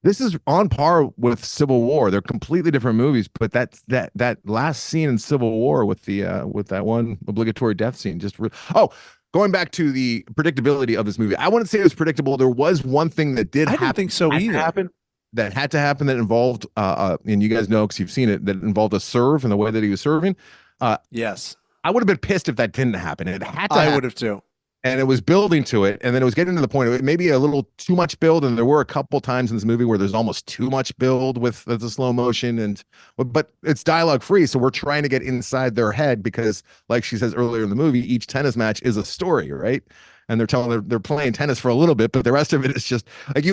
This is on par with Civil War. They're completely different movies, but that last scene in Civil War with that one obligatory death scene going back to the predictability of this movie, I wouldn't say it was predictable. There was one thing that did happen. I didn't think so either. That had to happen that involved, and you guys know because you've seen it, that involved a serve and the way that he was serving. Yes. I would have been pissed if that didn't happen. It had to I happen. would have too. And it was building to it, and then it was getting to the point of it maybe a little too much build, and there were a couple times in this movie where there's almost too much build with the slow motion, but it's dialogue free, so we're trying to get inside their head because, like she says earlier in the movie, each tennis match is a story, right? And they're playing tennis for a little bit, but the rest of it is just like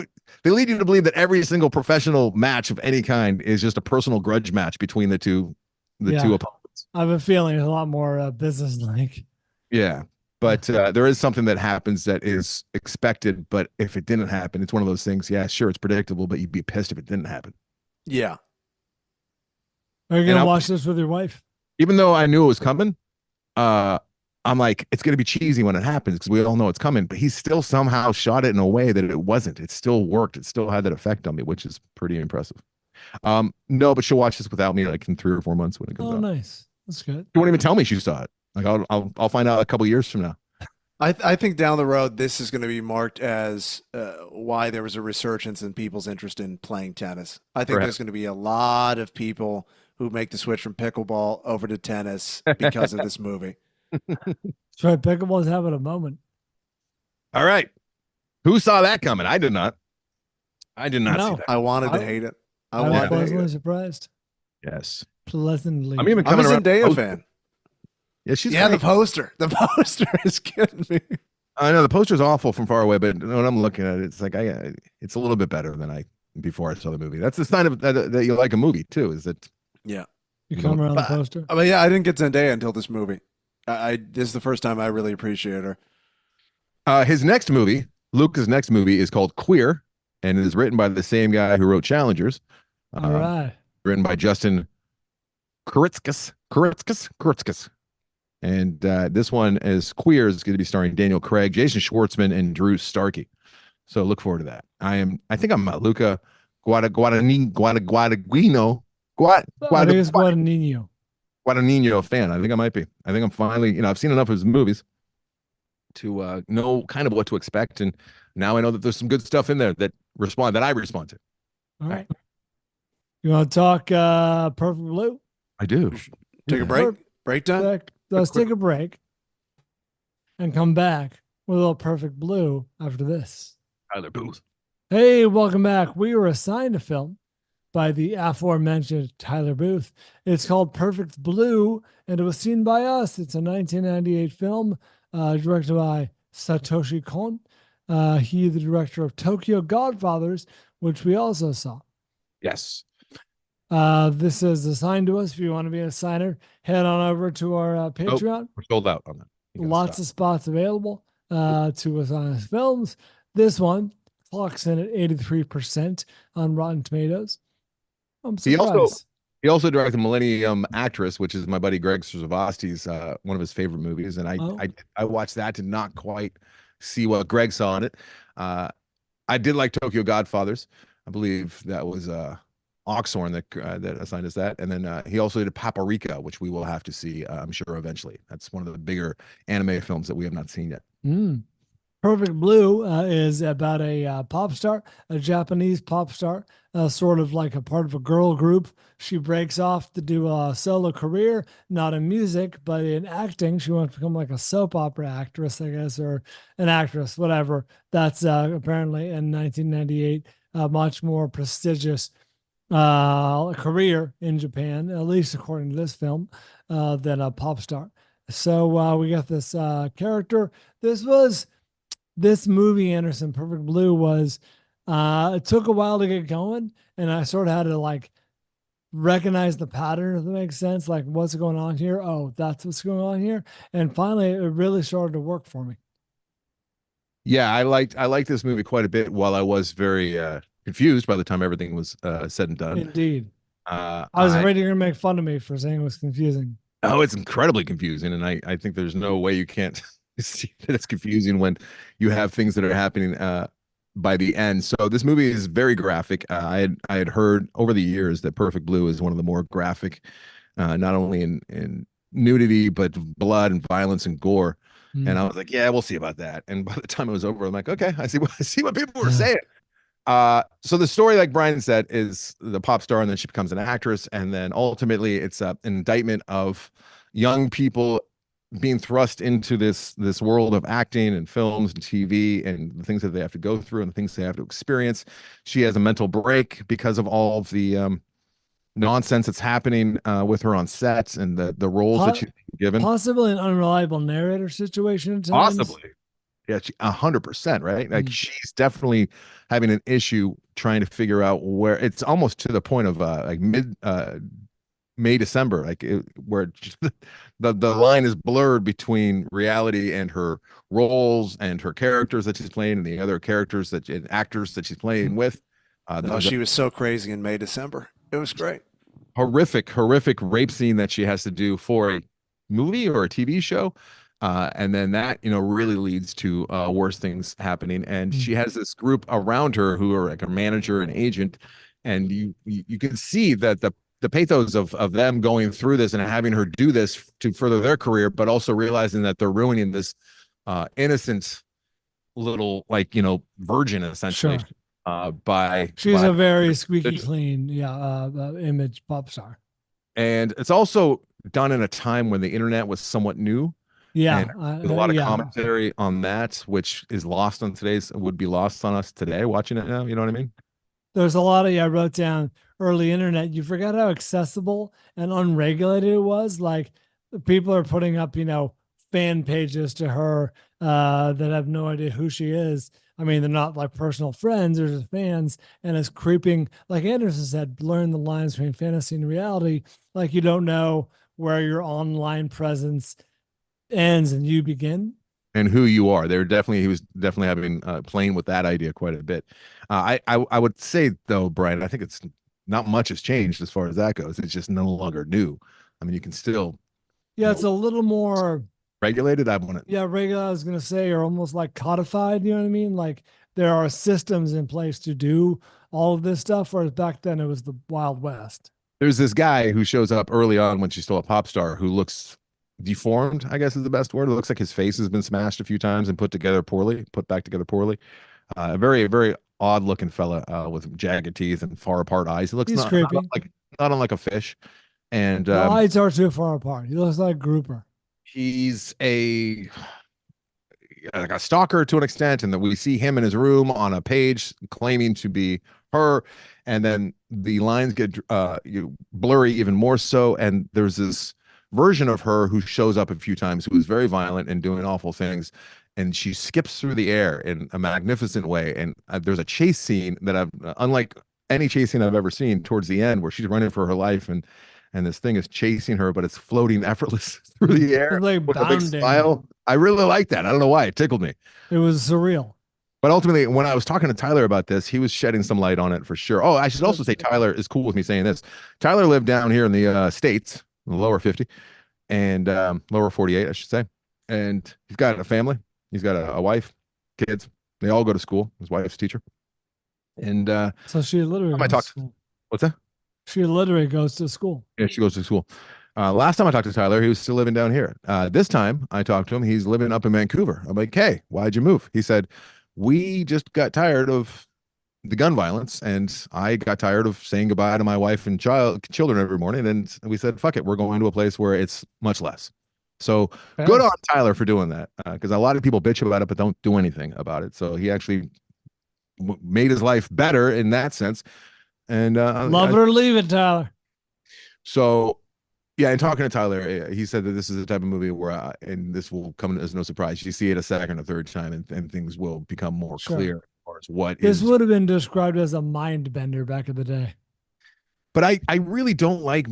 they lead you to believe that every single professional match of any kind is just a personal grudge match between the two opponents. I have a feeling it's a lot more business-like. Yeah. But there is something that happens that is expected. But if it didn't happen, it's one of those things. Yeah, sure, it's predictable, but you'd be pissed if it didn't happen. Yeah. Are you going to watch this with your wife? Even though I knew it was coming, I'm like, it's going to be cheesy when it happens because we all know it's coming. But he still somehow shot it in a way that it wasn't. It still worked. It still had that effect on me, which is pretty impressive. No, but she'll watch this without me like in 3 or 4 months when it comes out. Oh, nice. That's good. She won't even tell me she saw it. Like I'll find out a couple years from now. I think down the road this is going to be marked as why there was a resurgence in people's interest in playing tennis. I think there's going to be a lot of people who make the switch from pickleball over to tennis because of this movie. That's right. Pickleball's having a moment. All right. Who saw that coming? I did not. I did not see that. I wanted to hate it. I was pleasantly surprised. Yes. Pleasantly. I'm even coming around. I'm a Zendaya fan. Yeah, she's the poster. The poster is kidding me. I know the poster's awful from far away, but when I'm looking at it, it's like it's a little bit better than before I saw the movie. That's the sign of that you like a movie too. Is that you come around the poster? I mean, yeah, I didn't get Zendaya until this movie. This is the first time I really appreciate her. His next movie, Luca's next movie, is called Queer, and it is written by the same guy who wrote Challengers. All right. Written by Justin Kuritzkis. And this one is Queer is going to be starring Daniel Craig, Jason Schwartzman, and Drew Starkey. So look forward to that. I think I'm Luca Guadagnino. Guadagnino fan. I think I might be. I think I'm finally, I've seen enough of his movies to know kind of what to expect. And now I know that there's some good stuff in there that I respond to. All right. You want to talk Perfect Blue? I do. Take a break. Break time. Let's take a break and come back with a little Perfect Blue after this. Tyler Booth. Hey, welcome back. We were assigned a film by the aforementioned Tyler Booth. It's called Perfect Blue, and it was seen by us. It's a 1998 film directed by Satoshi Kon. He, the director of Tokyo Godfathers, which we also saw. Yes. This is assigned to us. If you want to be a signer, head on over to our Patreon. We're sold out on that. Lots of spots available to assign us films. This one clocks in at 83% on Rotten Tomatoes. I'm surprised. He also directed Millennium Actress, which is my buddy Greg Sravosti's one of his favorite movies, and I watched that, did not quite see what Greg saw in it. I did like Tokyo Godfathers. I believe that was Oxhorn that assigned us that, and then he also did Paprika, which we will have to see, I'm sure, eventually. That's one of the bigger anime films that we have not seen yet. Perfect Blue is about a pop star, a Japanese pop star, sort of like a part of a girl group. She breaks off to do a solo career, not in music, but in acting. She wants to become like a soap opera actress, I guess, or an actress, whatever. That's apparently in 1998, a much more prestigious career in Japan, at least according to this film, than a pop star. So we got this character. This movie, Anderson, Perfect Blue, was it took a while to get going, and I sort of had to like recognize the pattern, if that makes sense. Like, what's going on here? Oh, that's what's going on here. And finally, it really started to work for me. Yeah, I liked this movie quite a bit while I was very confused by the time everything was said and done. Indeed. I was afraid you're going to make fun of me for saying it was confusing. Oh, it's incredibly confusing, and I think there's no way you can't see that it's confusing when you have things that are happening by the end. So this movie is very graphic. I had heard over the years that Perfect Blue is one of the more graphic, not only in nudity but blood and violence and gore. And I was like, yeah, we'll see about that. And by the time it was over, I'm like, okay, I see what people were saying. So the story, like Bryan said, is the pop star, and then she becomes an actress, and then ultimately it's an indictment of young people being thrust into this world of acting and films and TV and the things that they have to go through and the things they have to experience. She has a mental break because of all of the nonsense that's happening with her on sets and the roles that she's given. Possibly an unreliable narrator situation at times. Possibly. Yeah, 100%, right? Like she's definitely having an issue trying to figure out where it's almost to the point of like mid May, December, like where the line is blurred between reality and her roles and her characters that she's playing and the other characters and actors that she's playing with. She was so crazy in May, December. It was great. Horrific rape scene that she has to do for a movie or a TV show. And then that, really leads to worse things happening. And she has this group around her who are like a manager and agent. And you can see that the pathos of them going through this and having her do this to further their career, but also realizing that they're ruining this innocent little, virgin, essentially. Sure. She's a very squeaky clean, image pop star. And it's also done in a time when the internet was somewhat new. Yeah, there's a lot of commentary on that, which is would be lost on us today watching it now. You know what I mean? There's a lot of, I wrote down early internet. You forgot how accessible and unregulated it was. Like people are putting up, fan pages to her that have no idea who she is. I mean, they're not like personal friends, they're just fans. And it's creeping, like Anderson said, blurring the lines between fantasy and reality. Like you don't know where your online presence ends and you begin, and who you are. He was definitely having playing with that idea quite a bit. I would say though, Bryan, I think it's not much has changed as far as that goes. It's just no longer new. I mean, you can still it's a little more regulated. Regular, I was gonna say, or almost like codified, you know what I mean? Like there are systems in place to do all of this stuff, whereas back then it was the Wild West. There's this guy who shows up early on when she's still a pop star who looks deformed, I guess is the best word. It looks like his face has been smashed a few times and put back together poorly. A very, very odd looking fella with jagged teeth and far apart eyes. He looks creepy. Not unlike a fish. And the eyes are too far apart. He looks like a grouper. He's like a stalker to an extent, and that we see him in his room on a page claiming to be her, and then the lines get blurry even more so, and there's this version of her who shows up a few times who is very violent and doing awful things, and she skips through the air in a magnificent way, and there's a chase scene that I've unlike any chase scene I've ever seen towards the end, where she's running for her life, and this thing is chasing her, but it's floating effortless through the air like with a big bounding. smile. I really like that. I don't know why it tickled me. It was surreal. But ultimately, when I was talking to Tyler about this, he was shedding some light on it for sure. Oh, I should also say Tyler is cool with me saying this. Tyler lived down here in the States, the lower 50, and lower 48, I should say. And he's got a family. He's got a wife, kids. They all go to school. His wife's a teacher. And so she literally I talked. What's that? She literally goes to school. Yeah, she goes to school. Last time I talked to Tyler, he was still living down here. This time I talked to him, he's living up in Vancouver. I'm like, hey, why'd you move? He said, we just got tired of the gun violence, and I got tired of saying goodbye to my wife and children every morning. And we said, fuck it, we're going to a place where it's much less. So good on Tyler for doing that, because a lot of people bitch about it but don't do anything about it. So he actually made his life better in that sense. And love it or leave it, Tyler. So yeah, and talking to Tyler, he said that this is the type of movie where and this will come as no surprise, you see it a second or third time, and things will become more clear as far as what this would have been described as a mind bender back in the day. But I really don't like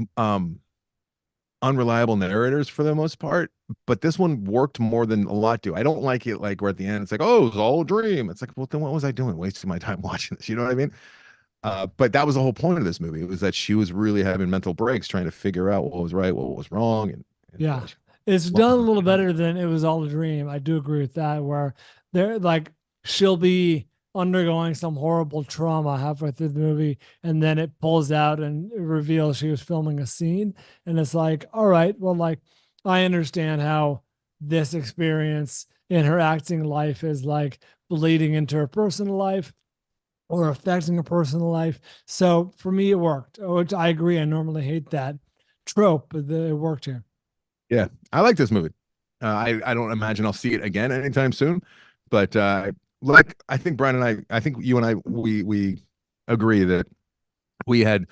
unreliable narrators for the most part, but this one worked more than a lot do. I don't like it like where at the end it's like, oh, it was all a dream. It's like, well, then what was I doing wasting my time watching this? You know what I mean? But that was the whole point of this movie. It was that she was really having mental breaks trying to figure out what was right, what was wrong. And yeah, it's done a little better than It Was All a Dream. I do agree with that, where they're like, she'll be undergoing some horrible trauma halfway through the movie, and then it pulls out and it reveals she was filming a scene. And it's like, all right, well, like, I understand how this experience in her acting life is like bleeding into her personal life or affecting a personal life. So for me, it worked, which I agree. I normally hate that trope, but it worked here. Yeah, I like this movie. I don't imagine I'll see it again anytime soon, but like I think Bryan and I think you and I, we agree that we had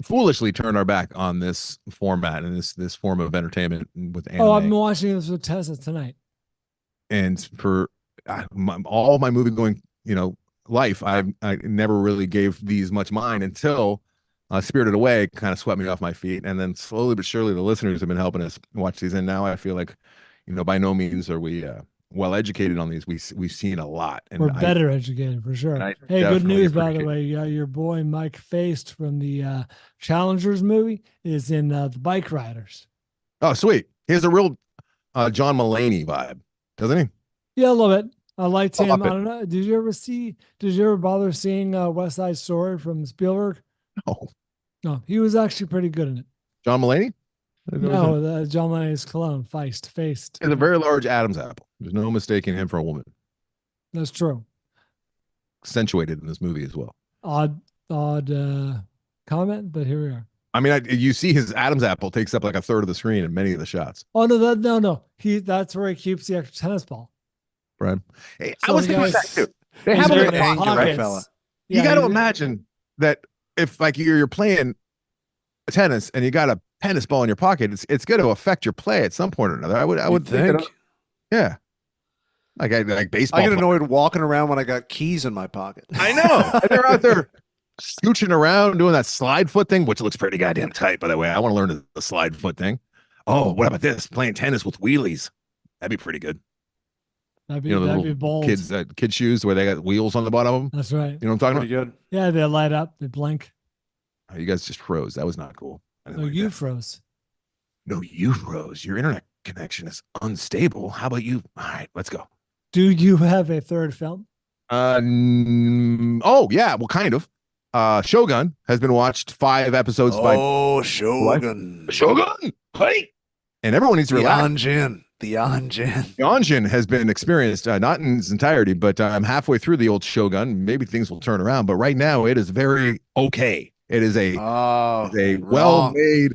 foolishly turned our back on this format and this form of entertainment with anime. Oh, I've been watching this with Tessa tonight. And for all my movie going, life, I never really gave these much mind until Spirited Away kind of swept me off my feet, and then slowly but surely the listeners have been helping us watch these, and now I feel like, by no means are we well educated on these. We've seen a lot, and we're better educated for sure. Hey, good news, by the way. Your boy Mike Feist from the Challengers movie is in the Bike Riders. Oh, sweet. He has a real John Mulaney vibe, doesn't he? Yeah, a little bit. I liked him. I don't know. Did you ever bother seeing West Side Story from Spielberg? No, he was actually pretty good in it. John Mulaney? No, John Mulaney's clone, Feist. He's a very large Adam's apple. There's no mistaking him for a woman. That's true. Accentuated in this movie as well. Odd comment, but here we are. I mean, you see his Adam's apple takes up like a third of the screen in many of the shots. Oh no. That's where he keeps the extra tennis ball. Right. Hey, So I was thinking that too. They have very a angry, right, fella? You got to imagine that if like you're playing tennis and you got a tennis ball in your pocket, it's going to affect your play at some point or another. I would think. Yeah. Like baseball. I get annoyed walking around when I got keys in my pocket. I know. And they're out there scooching around doing that slide foot thing, which looks pretty goddamn tight, by the way. I want to learn the slide foot thing. Oh, what about this? Playing tennis with wheelies. That'd be pretty good. That'd be bold. Kids shoes where they got wheels on the bottom of them. That's right. You know what I'm talking Pretty about? good. Yeah, they light up, they blink. Oh, you guys just froze. That was not cool. No, you froze. No, you froze. Your internet connection is unstable. How about you? All right, let's go. Do you have a third film? Oh yeah, well, kind of. Shogun has been watched 5 episodes by Shogun. Shogun. Hey, and everyone needs to relax. The Anjin has been experienced, not in its entirety, but I'm halfway through the old Shogun. Maybe things will turn around, but right now it is very okay. It is a well-made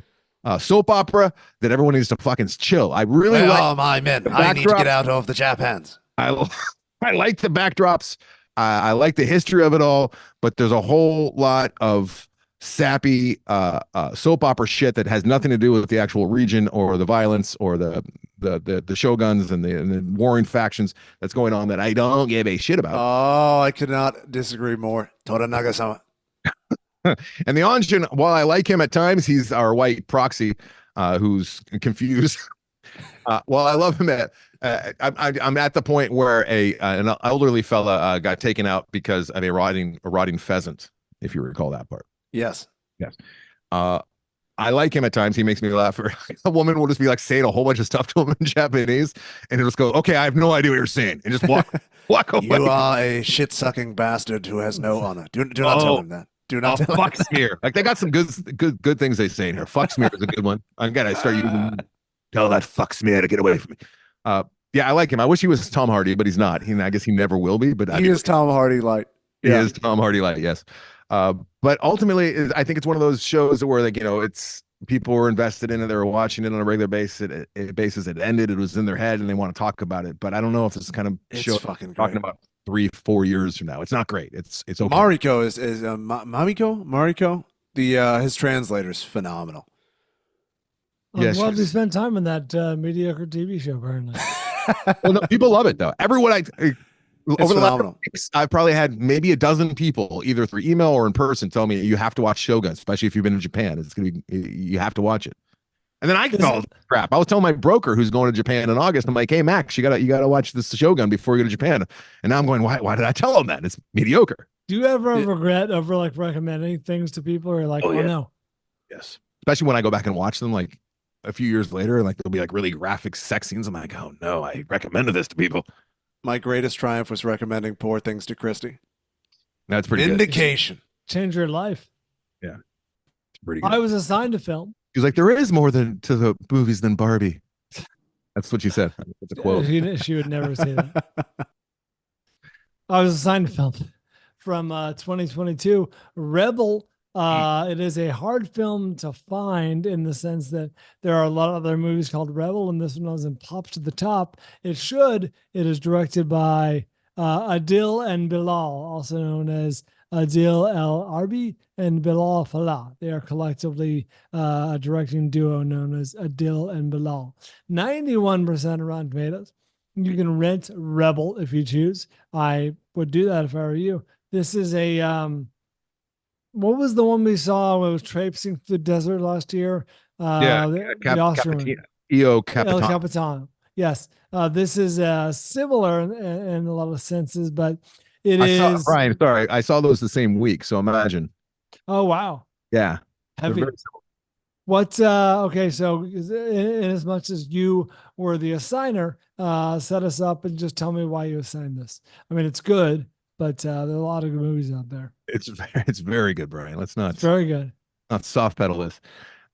soap opera that everyone needs to fucking chill. I really Where like are my men? the I need to backdrop. get out of the Japans. I I like the backdrops. I like the history of it all, but there's a whole lot of sappy soap opera shit that has nothing to do with the actual region or the violence or the shoguns and the warring factions that's going on that I don't give a shit about. Oh, I could not disagree more. Toranaga-sama. And the Anjin, while I like him at times, he's our white proxy who's confused. Well, I love him at. I'm at the point where an elderly fella got taken out because of a rotting pheasant, if you recall that part. Yes. Yes. I like him at times. He makes me laugh. A woman will just be like saying a whole bunch of stuff to him in Japanese, and he'll just go, "Okay, I have no idea what you're saying," and just walk away. You are a shit-sucking bastard who has no honor. Do not tell him that. Do not tell fuck him. smear. Like they got some good things they say in here. Fuck smear is a good one. Again, I start using tell that fuck smear to get away from me. Yeah, I like him. I wish he was Tom Hardy, but he's not. I guess he never will be. But He is Tom Hardy light. He is Tom Hardy light. Yes. But ultimately, I think it's one of those shows where it's people were invested in it. They were watching it on a regular basis. It ended. It was in their head, and they want to talk about it. But I don't know if this is kind of show fucking talking great. about 3-4 years from now. It's not great. It's okay. Mariko is Mariko. The his translator is phenomenal. I'm Yes, glad we yes. spent time on that mediocre TV show, apparently. Well, no, people love it though. Everyone over the last phenomenal. weeks, I've probably had maybe a dozen people, either through email or in person, tell me you have to watch Shogun, especially if you've been in Japan. It's gonna be you have to watch it. And then I felt crap. I was telling my broker who's going to Japan in August. I'm like, hey Max, you gotta watch this Shogun before you go to Japan. And now I'm going, why did I tell him that? It's mediocre. Do you ever regret over like recommending things to people or like, oh no? Yes. Especially when I go back and watch them like a few years later, and like there'll be like really graphic sex scenes. I'm like, oh no, I recommended this to people. My greatest triumph was recommending Poor Things to Christy. That's pretty good. Vindication. Change your life. It's pretty good. I was assigned to film. She's like, there is more to the movies than Barbie. That's what she said. It's a quote. She would never say that. I was assigned to film from 2022 Rebel. It is a hard film to find in the sense that there are a lot of other movies called Rebel, and this one doesn't pop to the top. It should. It is directed by Adil and Bilal, also known as Adil El Arbi and Bilal Falah. They are collectively a directing duo known as Adil and Bilal. 91% Rotten Tomatoes. You can rent Rebel if you choose. I would do that if I were you. This is a what was the one we saw when it was traipsing through the desert last year? The Austrian EO El Capitan. Capitano. Yes, this is similar in a lot of senses, but Brian, sorry, I saw those the same week. So imagine. Oh wow! Yeah, Heavy. What? Okay, so in as much as you were the assigner, set us up and just tell me why you assigned this. I mean, it's good, but there are a lot of good movies out there. It's very good, Brian. Let's not. It's very good. Not soft pedal this.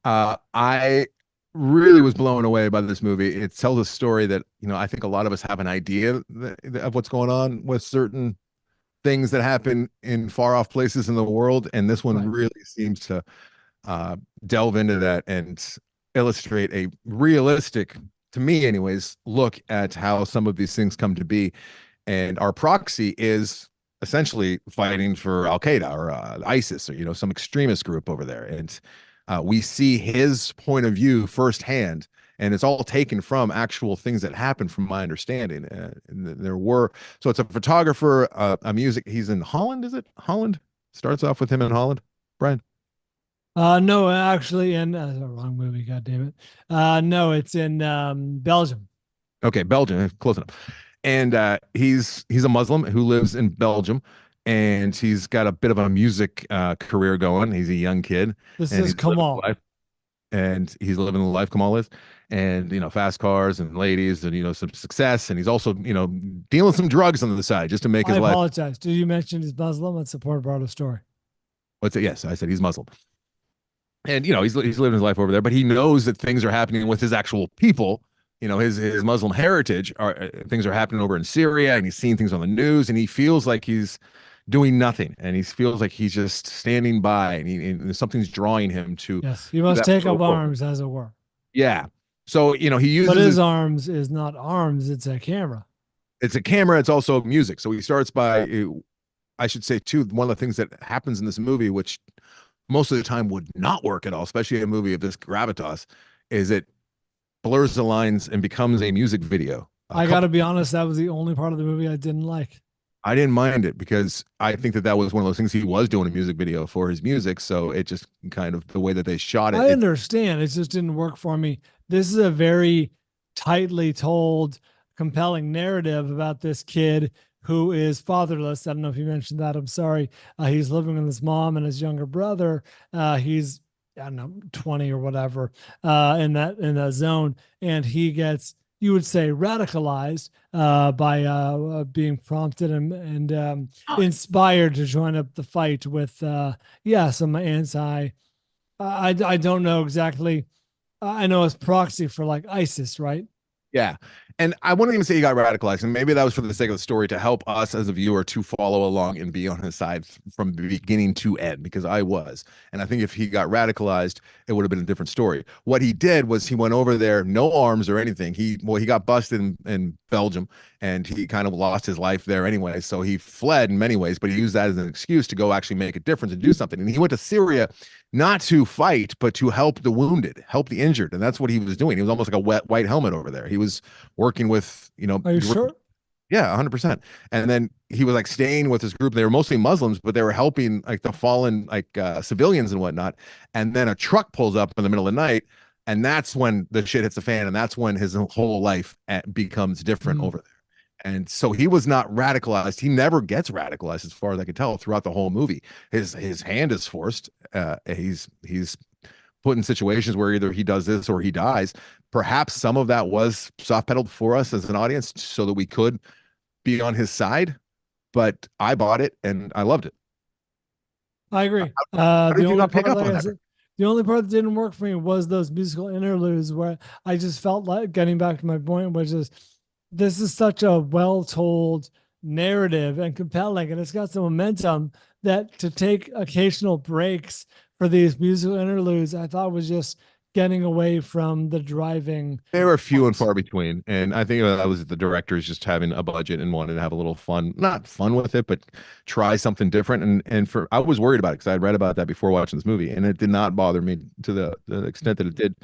I really was blown away by this movie. It tells a story that I think a lot of us have an idea of what's going on with certain things that happen in far off places in the world, and this one really seems to delve into that and illustrate a realistic, to me anyways, look at how some of these things come to be. And our proxy is essentially fighting for Al Qaeda or ISIS or some extremist group over there, and we see his point of view firsthand, and it's all taken from actual things that happened, from my understanding. So it's a photographer, a music. He's in Holland. Is it Holland? Starts off with him in Holland, Brian. No, actually, in wrong movie. God damn it. No, it's in Belgium. Okay, Belgium, close enough. And he's a Muslim who lives in Belgium, and he's got a bit of a music career going. He's a young kid. This is Kamal. And he's living the life Kamal is, and fast cars and ladies and some success. And he's also dealing some drugs on the side just to make his life. I apologize. Did you mention he's Muslim? That's a part of the story. What's it? Yes, I said he's Muslim. And he's living his life over there, but he knows that things are happening with his actual people. His Muslim heritage things are happening over in Syria, and he's seeing things on the news, and he feels like he's doing nothing, and he feels like he's just standing by, and something's drawing him to Yes, he must that take up role. arms, as it were. Yeah. So, he But uses his arms is not arms; it's a camera. it's a camera. It's also music. So he starts by, I should say too, one of the things that happens in this movie, which most of the time would not work at all, especially a movie of this gravitas, is it blurs the lines and becomes a music video. I got to be honest, that was the only part of the movie I didn't like. I didn't mind it because I think that was one of those things. He was doing a music video for his music, so it just kind of the way that they shot it. I understand. It just didn't work for me. This is a very tightly told, compelling narrative about this kid who is fatherless. I don't know if you mentioned that. I'm sorry. He's living with his mom and his younger brother. He's, I don't know, 20 or whatever, in that zone, and he gets, you would say, radicalized by being prompted and inspired to join up the fight with some anti. I don't know exactly. I know it's proxy for like ISIS, right? Yeah. And I wouldn't even say he got radicalized. And maybe that was for the sake of the story to help us as a viewer to follow along and be on his side from the beginning to end, because I was. And I think if he got radicalized, it would have been a different story. What he did was he went over there, no arms or anything. He got busted in Belgium, and he kind of lost his life there anyway. So he fled in many ways, but he used that as an excuse to go actually make a difference and do something. And he went to Syria not to fight, but to help the wounded, help the injured. And that's what he was doing. He was almost like a white helmet over there. He was working with, Are you sure? Yeah, 100%. And then he was like staying with his group. They were mostly Muslims, but they were helping like the fallen civilians and whatnot. And then a truck pulls up in the middle of the night, and that's when the shit hits the fan, and that's when his whole life becomes different over there. And so he was not radicalized. He never gets radicalized, as far as I could tell, throughout the whole movie. His hand is forced. He's put in situations where either he does this or he dies. Perhaps some of that was soft pedaled for us as an audience so that we could be on his side, but I bought it and I loved it. I agree. How did you not pick up on that? The only part that didn't work for me was those musical interludes where I just felt like, getting back to my point, which is this is such a well-told narrative and compelling, and it's got some momentum, that to take occasional breaks for these musical interludes, I thought was just getting away from the driving. They were few and far between, and I think that was the directors just having a budget and wanted to have a little fun, not fun with it, but try something different. And I was worried about it because I had read about that before watching this movie, and it did not bother me to the extent that it did.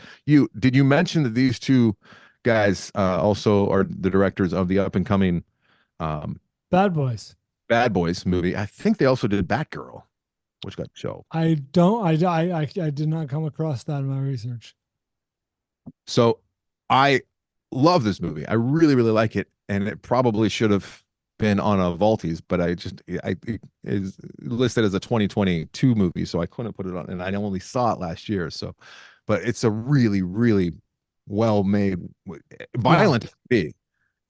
Did you mention that these two guys also are the directors of the up and coming Bad Boys movie? I think they also did Batgirl, which got shelved. I did not come across that in my research. So I love this movie. I really, really like it. And it probably should have been on a Vaulties, but it is listed as a 2022 movie. So I couldn't put it on, and I only saw it last year. So, but it's a really, really well-made, violent movie.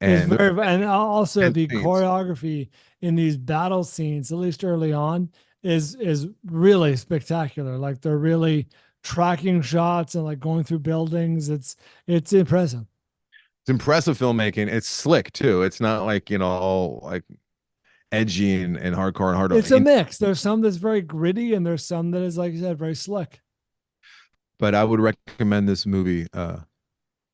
And also the choreography in these battle scenes, at least early on, is really spectacular. Like they're really tracking shots and like going through buildings. It's impressive. It's impressive filmmaking. It's slick too. It's not like, all like edgy and hardcore and hard. It's a mix. There's some that's very gritty, and there's some that is, like you said, very slick. But I would recommend this movie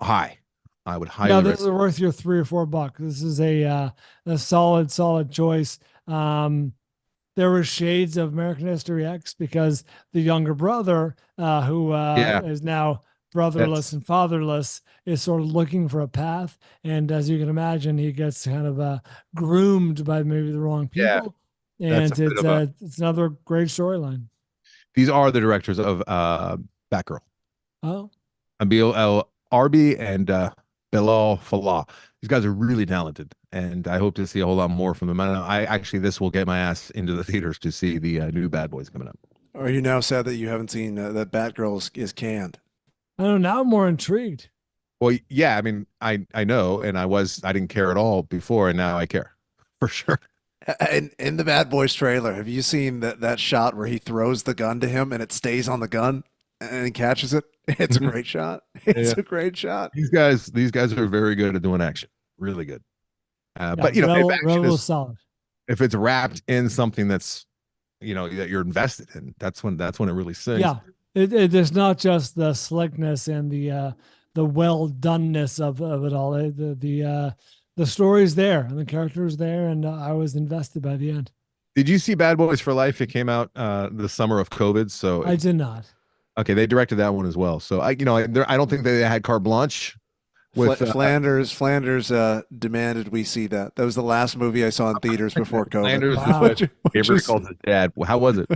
high. I would highly. Yeah, this is worth your $3 or $4. This is a solid choice. There were shades of American History X because the younger brother, who is now brotherless and fatherless, is sort of looking for a path. And as you can imagine, he gets kind of groomed by maybe the wrong people. Yeah, and it's another great storyline. These are the directors of Batgirl. Oh. Abil El Arbi and Bilal Falah. These guys are really talented, and I hope to see a whole lot more from them. This will get my ass into the theaters to see the new Bad Boys coming up. Are you now sad that you haven't seen that Batgirl is canned? I don't know. Now I'm more intrigued. Well, yeah, I mean, I know, and I didn't care at all before, and now I care for sure. In the Bad Boys trailer, have you seen that shot where he throws the gun to him and it stays on the gun and he catches it? It's a great shot. It's a great shot. These guys are very good at doing action. Really good. But Rebel is solid. if it's wrapped in something that's, that you're invested in, that's when it really sings. Yeah, it's not just the slickness and the well doneness of it all. The story's there and the character's there, and I was invested by the end. Did you see Bad Boys for Life? It came out the summer of COVID, so I did not. okay, they directed that one as well. So I don't think they had carte blanche. With Flanders demanded we see that. That was the last movie I saw in theaters before COVID. Flanders Wow. Gabriel called his dad. How was it?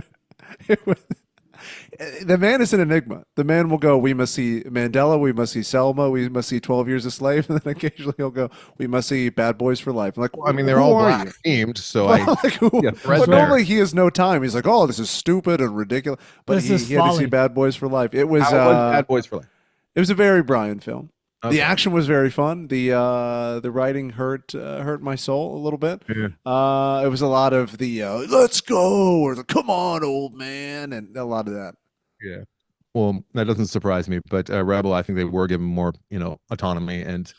The man is an enigma. The man will go, we must see Mandela, we must see Selma, we must see 12 Years a Slave, and then occasionally he'll go, we must see Bad Boys for Life. I'm like, well, I mean, they're all black themed, so but normally he has no time. He's like, oh, this is stupid and ridiculous. But he had to see Bad Boys for Life. It was Bad Boys for Life. It was a very Bryan film. Okay. The action was very fun. The writing hurt my soul a little bit. Yeah. It was a lot of the let's go or the come on old man and a lot of that. Yeah. Well, that doesn't surprise me, but Rebel, I think they were given more, autonomy, and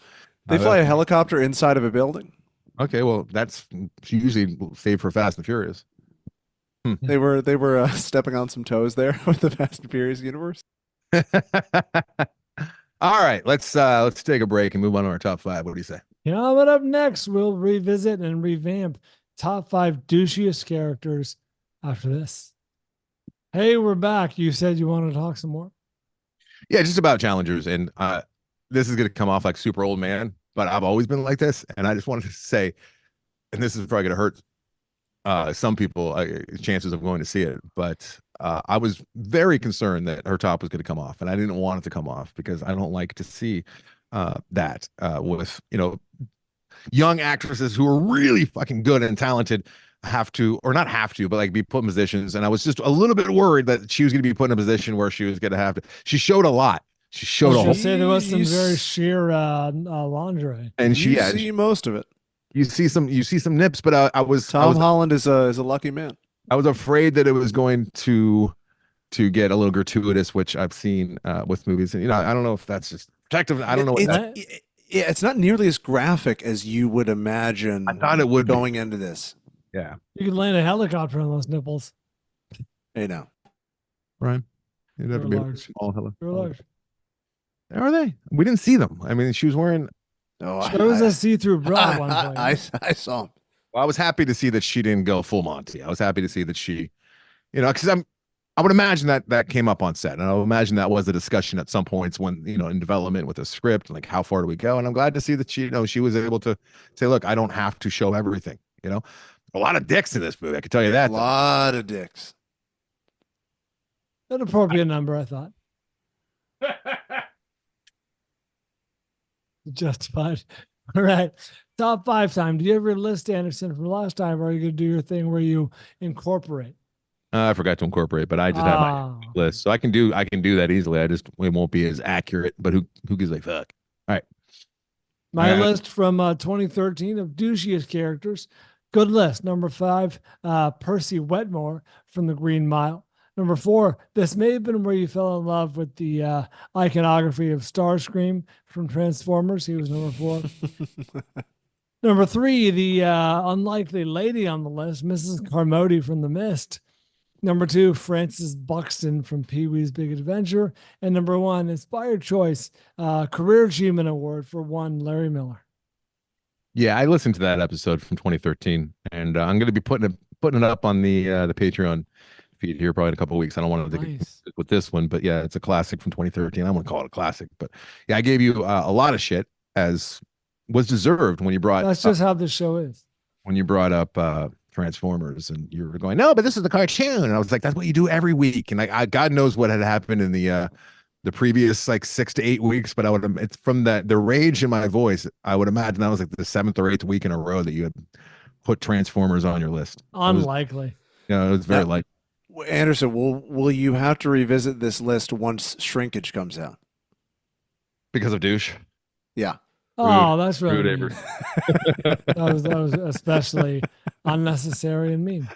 they fly a helicopter inside of a building. Okay, well, that's usually saved for Fast and Furious. They were stepping on some toes there with the Fast and Furious universe. All right, let's take a break and move on to our top 5. What do you say? Coming up next, we'll revisit and revamp top 5 douchiest characters after this. Hey, we're back. You said you wanted to talk some more? Yeah, just about challengers. And this is going to come off like super old man, but I've always been like this. And I just wanted to say, and this is probably going to hurt some people, chances of going to see it. But I was very concerned that her top was going to come off. And I didn't want it to come off because I don't like to see that with, young actresses who are really fucking good and talented have to, or not have to, but like be put in positions. And I was just a little bit worried that she was going to be put in a position where she was going to have to. She showed a lot. She showed a whole. Say there was some very sheer lingerie, and you see most of it. You see some nips, but I was Tom Holland is a lucky man. I was afraid that it was going to get a little gratuitous, which I've seen with movies, and I don't know if that's just protective. I don't know. Yeah, it's not nearly as graphic as you would imagine. I thought it would going into this. Yeah, you could land a helicopter on those nipples. Hey now, Ryan, you'd never be large. small. Hello, They're large. Are they? We didn't see them. I mean, she was wearing. Oh, there was a see-through bra at one point. I saw him. Well, I was happy to see that she didn't go full Monty. I was happy to see that she, because I would imagine that came up on set, and I would imagine that was a discussion at some points when in development with a script, like how far do we go? And I'm glad to see that she was able to say, look, I don't have to show everything. A lot of dicks in this movie. I can tell you that. A lot of dicks. An appropriate number, I thought. Justified. All right. Top 5 time. Do you have your list, Anderson, from last time, or are you going to do your thing where you incorporate? I forgot to incorporate, but I just have my list, so I can do that easily. It won't be as accurate, but who gives a fuck? All right. My list from 2013 of douchiest characters. Good list. Number 5, Percy Wetmore from The Green Mile. Number 4, this may have been where you fell in love with the iconography of Starscream from Transformers. He was number 4. Number 3, the unlikely lady on the list, Mrs. Carmody from The Mist. Number 2, Frances Buxton from Pee-wee's Big Adventure. And number 1, inspired choice, Career Achievement Award for one, Larry Miller. Yeah, I listened to that episode from 2013, and I'm going to be putting it up on the Patreon feed here probably in a couple of weeks. I don't want to take it with this one, but yeah, it's a classic from 2013. I want to call it a classic, but yeah, I gave you a lot of shit as was deserved when you brought. That's just how this show is. When you brought up Transformers, and you were going, no, but this is the cartoon, and I was like, that's what you do every week, and like God knows what had happened in the previous like 6 to 8 weeks, but it's from the rage in my voice. I would imagine that was like the 7th or 8th week in a row that you had put Transformers on your list. Unlikely. It was very likely. Anderson, will you have to revisit this list once Shrinkage comes out? Because of douche? Yeah. Oh, that's really rude, mean. that was especially unnecessary and mean.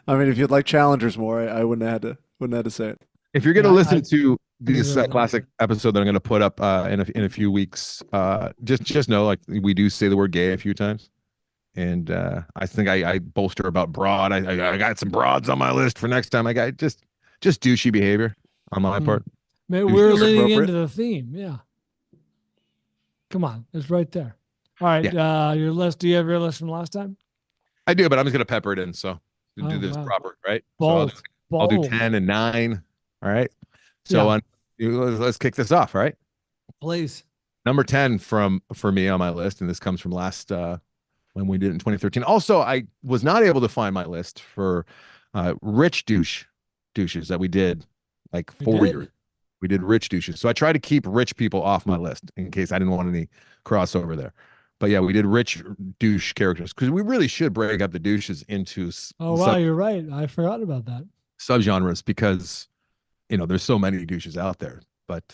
I mean, if you'd like challengers more, I wouldn't have had to say it. If you're going to listen to this classic episode that I'm going to put up in a few weeks, just know, like, we do say the word gay a few times, And I think I bolster about broad. I got some broads on my list for next time. I got just douchey behavior on my part. Maybe we're Douche leaning appropriate. into the theme. Yeah. Come on, it's right there. All right, your list. Do you have your list from last time? I do, but I'm just gonna pepper it in. So Oh, do this wow. proper, right? Bold. So I'll do Bold. 10 and 9. All right. So Yeah. let's kick this off, right? Please. Number 10 for me on my list, and this comes from last when we did it in 2013. Also, I was not able to find my list for rich douches that we did like 4 years. We did rich douches. So I try to keep rich people off my list in case I didn't want any crossover there. But yeah, we did rich douche characters because we really should break up the douches into Oh wow, you're right. I forgot about that. subgenres because there's so many douches out there. But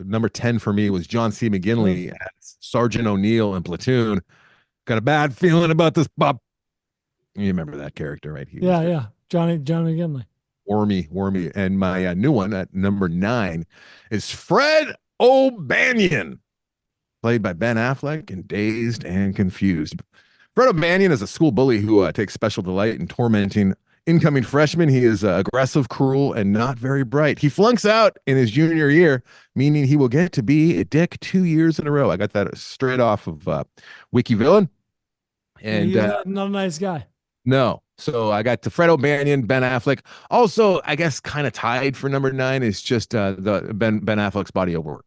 number 10 for me was John C. McGinley as Sergeant O'Neill in Platoon. Got a bad feeling about this, Bob. You remember that character, right? Yeah. Johnny McGinley. Wormy. And my new one at number 9 is Fred O'Banion, played by Ben Affleck in Dazed and Confused. Fred O'Banion is a school bully who takes special delight in tormenting incoming freshmen. He is aggressive, cruel, and not very bright. He flunks out in his junior year, meaning he will get to be a dick 2 years in a row. I got that straight off of WikiVillain. And he's not a nice guy. No. So I got to Fred O'Banion, Ben Affleck. Also, I guess kind of tied for number 9 is just the Ben Affleck's body of work.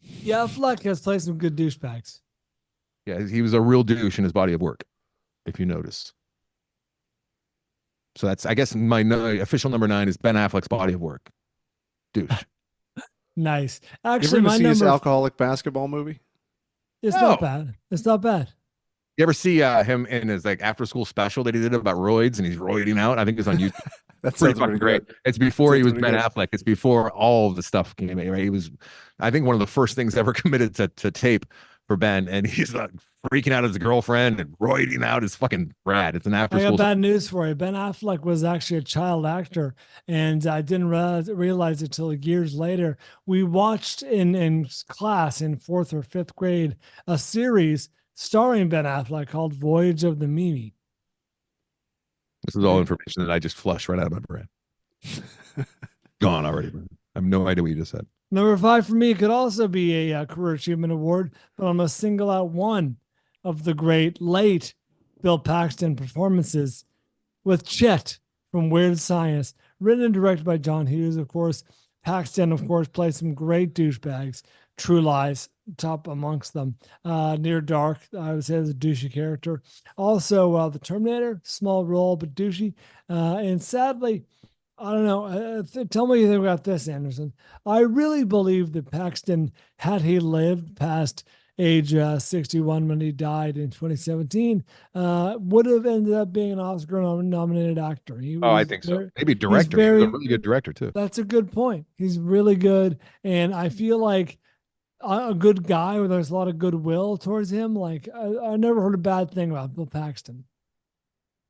Yeah, Affleck has played some good douchebags. Yeah, he was a real douche in his body of work, if you notice. So that's, I guess, my official number 9 is Ben Affleck's body of work. Douche. Nice. You Actually, ever my see his number. alcoholic basketball movie? It's No. not bad. It's not bad. You ever see him in his like after school special that he did about roids and he's roiding out? I think it's on YouTube. That's Pretty fucking great. good. It's before he was Sounds Ben pretty Affleck. It's before all of the stuff came out, right? He was, I think, one of the first things ever committed to tape for Ben, and he's like freaking out his girlfriend and roiding out his fucking rad. It's an after I school. got bad news for you. Ben Affleck was actually a child actor, and I didn't realize it till years later. We watched in class in 4th or 5th grade a series starring Ben Affleck called Voyage of the Mimi. This is all information that I just flushed right out of my brain. Gone already. I have no idea what you just said. Number 5 for me could also be a career achievement award, but I'm going to single out one of the great late Bill Paxton performances with Chet from Weird Science, written and directed by John Hughes, of course. Paxton, of course, plays some great douchebags. True Lies, top amongst them. Near Dark, I would say, is a douchey character. Also, The Terminator, small role, but douchey. And sadly, I don't know. Tell me you think about this, Anderson. I really believe that Paxton, had he lived past age 61 when he died in 2017, would have ended up being an Oscar-nominated actor. I think so. Maybe director. He's a really good director, too. That's a good point. He's really good. And I feel like a good guy where there's a lot of goodwill towards him. Like, I never heard a bad thing about Bill Paxton.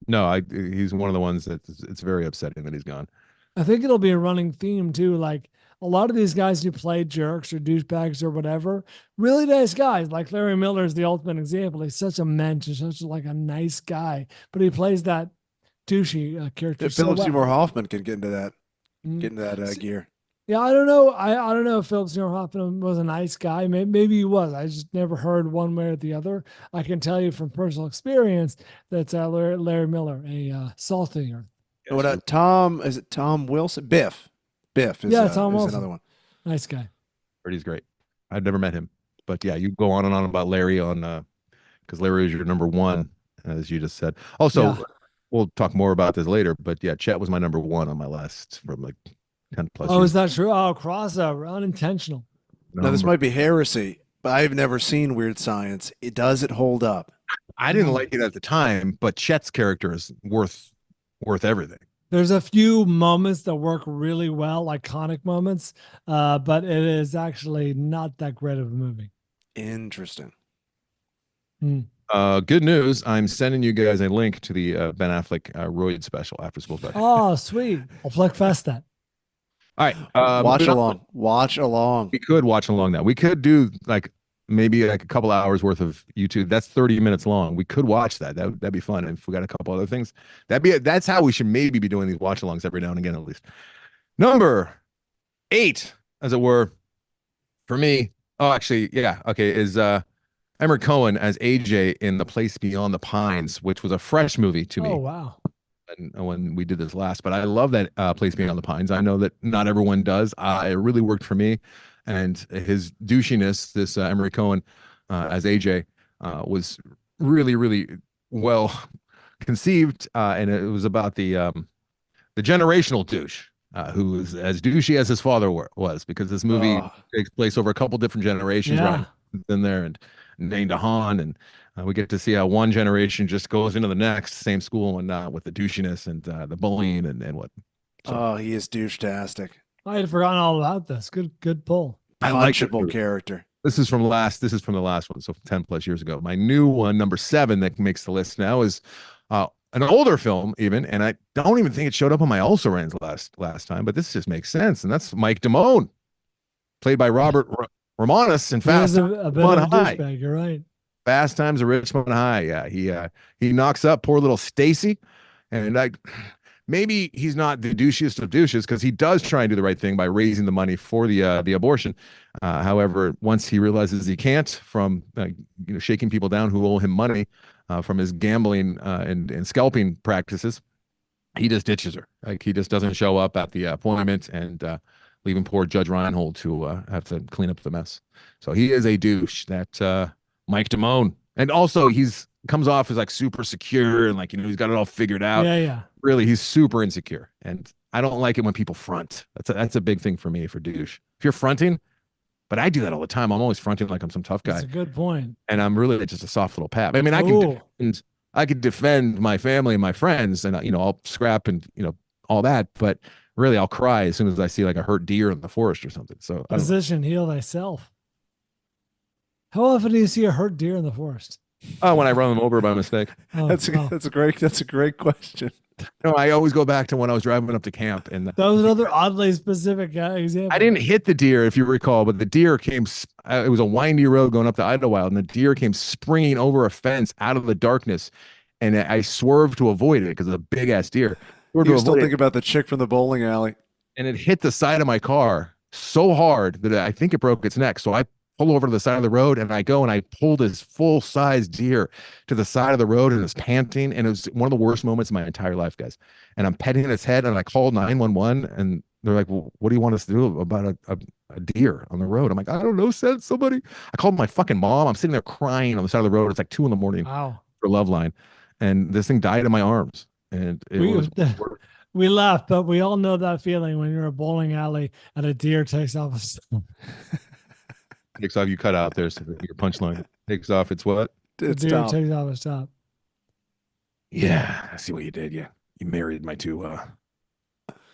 No, he's one of the ones that it's very upsetting that he's gone. I think it'll be a running theme too. Like a lot of these guys who play jerks or douchebags or whatever, really nice guys. Like Larry Miller is the ultimate example. He's such a mensch and such like a nice guy, but he plays that douchey character. Philip Seymour Hoffman can get into that, gear. Yeah, I don't know. I don't know if Philip Seymour Hoffman was a nice guy. Maybe he was. I just never heard one way or the other. I can tell you from personal experience that Larry Miller, a saltier. What Tom? Is it Tom Wilson? Biff is, Tom Wilson. Another one. Nice guy. Heard he's great. I've never met him, but yeah, you go on and on about Larry because Larry is your number 1, as you just said. Also, we'll talk more about this later, but yeah, Chet was my number 1 on my list from like 10 plus. Oh, is that true? Oh, crossover, unintentional. Now this might be heresy, but I've never seen Weird Science. Does it hold up? I didn't like it at the time, but Chet's character is worth everything. There's a few moments that work really well, iconic moments, but it is actually not that great of a movie. Interesting. Good news. I'm sending you guys a link to the Ben Affleck Royd special, after school special. Oh, sweet. I'll flex fest that. All right. Watch along. We could watch along that. We could do like maybe like a couple hours worth of YouTube. That's 30 minutes long. We could watch that. That'd be fun. If we got a couple other things, that's how we should maybe be doing these watch alongs every now and again, at least. Number 8, as it were, for me. Oh, actually, yeah. Okay. Is Emmer Cohen as AJ in The Place Beyond the Pines, which was a fresh movie to me. Oh, wow. And when we did this last, but I love that Place Beyond the Pines. I know that not everyone does. It really worked for me, and his douchiness, this Emery Cohen as AJ, was really, really well conceived, and it was about the generational douche, who is as douchey as his father was, because this movie takes place over a couple different generations. Yeah. Right in there, and Dane DeHaan, and we get to see how one generation just goes into the next, same school and with the douchiness and the bullying and what. So, Oh, he is douche-tastic. I had forgotten all about this. Good pull. I like Punchable character. This is from the last one, so 10 plus years ago. My new one, number 7, that makes the list now is an older film even, and I don't even think it showed up on my also rans last time, but this just makes sense, and that's Mike Damone, played by Robert Romanus in Fast He was a bit of a douchebag. You're right. Fast Times at Richmond High. Yeah, he knocks up poor little Stacy, and maybe he's not the douchiest of douches, because he does try and do the right thing by raising the money for the abortion. However, once he realizes he can't, from shaking people down who owe him money from his gambling and scalping practices, he just ditches her. Like, he just doesn't show up at the appointment, and leaving poor Judge Reinhold to have to clean up the mess. So he is a douche, that Mike Damone. And also comes off as like super secure and he's got it all figured out. Yeah. Really, he's super insecure. And I don't like it when people front. That's a big thing for me, for douche. If you're fronting, but I do that all the time. I'm always fronting like I'm some tough guy. That's a good point. And I'm really just a soft little pap. I mean, I could defend my family and my friends, and I'll scrap and all that, but really I'll cry as soon as I see like a hurt deer in the forest or something. So Position, heal thyself. How often do you see a hurt deer in the forest? Oh, when I run them over by mistake. That's a great question. No, I always go back to when I was driving up to camp, and that was another oddly specific example. I didn't hit the deer, if you recall, but the deer came. It was a windy road going up to Idlewild, and the deer came springing over a fence out of the darkness, and I swerved to avoid it because it's a big ass deer. You still think about the chick from the bowling alley, and it hit the side of my car so hard that I think it broke its neck. So I pull over to the side of the road, and I pull this full size deer to the side of the road, and it's panting. And it was one of the worst moments of my entire life, guys. And I'm petting its head, and I called 911, and they're like, well, what do you want us to do about a deer on the road? I'm like, I don't know, send somebody. I called my fucking mom. I'm sitting there crying on the side of the road. It's like 2 a.m. Wow. For Love Line. And this thing died in my arms. And we laugh, but we all know that feeling when you're in a bowling alley and a deer takes off a stone. Takes off, you cut out there, so your punchline takes off. It's what? It's the deer top. takes off a stop. Yeah, I see what you did. Yeah, you married my two.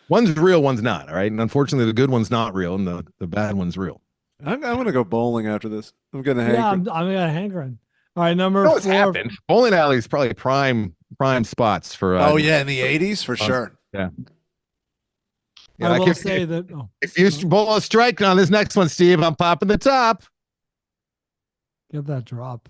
One's real, one's not. All right, and unfortunately, the good one's not real, and the bad one's real. I'm gonna go bowling after this. I'm gonna hang. Yeah, I'm gonna hankering. All right, number 4. Happened. Bowling alley is probably prime spots for. Oh yeah, in the '80s for sure. Yeah. I will say that if you bowl a strike on this next one, Steve, I'm popping the top. Get that drop.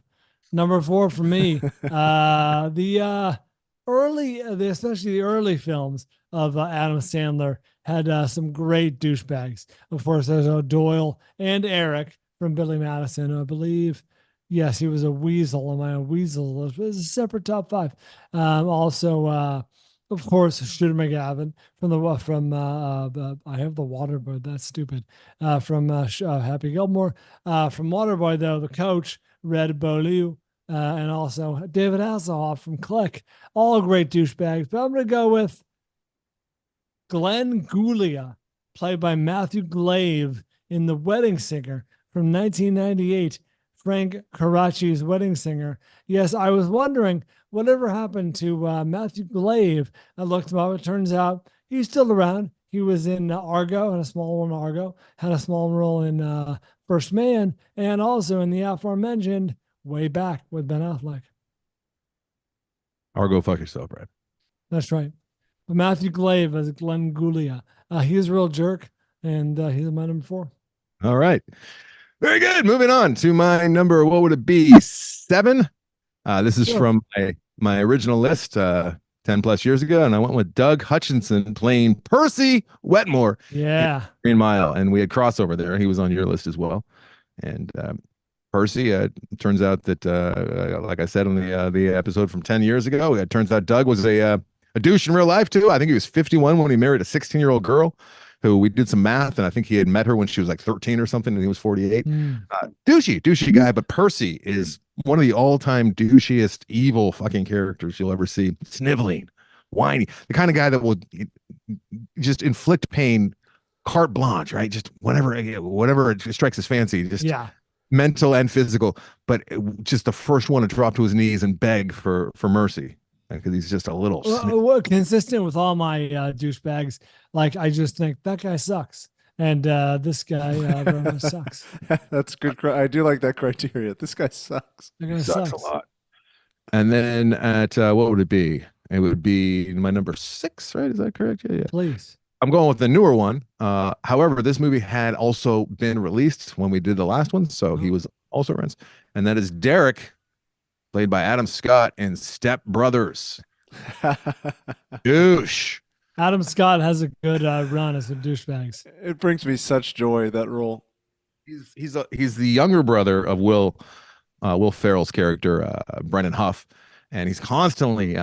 Number 4 for me. The especially the early films of Adam Sandler had some great douchebags. Of course, there's Doyle and Eric from Billy Madison. I believe, yes, he was a weasel on my weasel list. It was a separate top 5. Also, of course, Shooter McGavin from I have the Waterboy. That's stupid. From Happy Gilmore. From Waterboy, though, the coach, Red Beaulieu, and also David Hasselhoff from Click. All great douchebags. But I'm going to go with Glenn Guglia, played by Matthew Glave in The Wedding Singer from 1998. Frank Karachi's Wedding Singer. Yes, I was wondering whatever happened to Matthew Glave. I looked him up. It turns out he's still around. He was in Argo, and a small role in Argo, had a small role in First Man, and also in the aforementioned Way Back with Ben Affleck. Or go fuck yourself, Brad. That's right. But Matthew Glave as Glenn Guglia. He's a real jerk, and he's my number 4. All right. Very good. Moving on to my number. What would it be? 7. This is Sure. from my original list 10 plus years ago, and I went with Doug Hutchinson playing Percy Wetmore in Yeah. Green Mile, and we had crossover there. He was on your list as well, and Percy. Turns out that, like I said on the episode from 10 years ago, it turns out Doug was a douche in real life too. I think he was 51 when he married a 16-year-old girl, who we did some math, and I think he had met her when she was like 13 or something, and he was 48. Douchey guy, but Percy is one of the all-time douchiest, evil fucking characters you'll ever see. Sniveling, whiny, the kind of guy that will just inflict pain, carte blanche, right? Just whatever it strikes his fancy, just mental and physical. But just the first one to drop to his knees and beg for mercy, because he's just a little consistent with all my douchebags. Like, I just think that guy sucks, and this guy sucks. That's good. I do like that criteria. This guy sucks. That guy sucks a lot. And then at what would it be? It would be my number 6, right? Is that correct? Yeah. Please. I'm going with the newer one. However, this movie had also been released when we did the last one, so he was also rents, and that is Derek, played by Adam Scott in Step Brothers. Douche. Adam Scott has a good run as a douchebags. It brings me such joy, that role. He's the younger brother of Will Ferrell's character, Brennan Huff, and he's constantly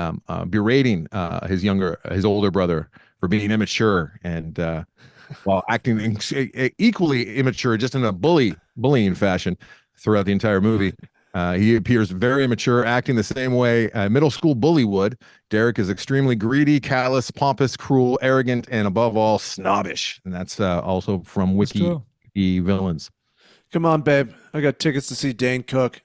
berating his older brother for being immature, and while acting equally immature, just in a bullying fashion throughout the entire movie. He appears very immature, acting the same way middle school bully would. Derek is extremely greedy, callous, pompous, cruel, arrogant, and above all, snobbish. And that's also from Wiki Villains. Come on, babe. I got tickets to see Dane Cook.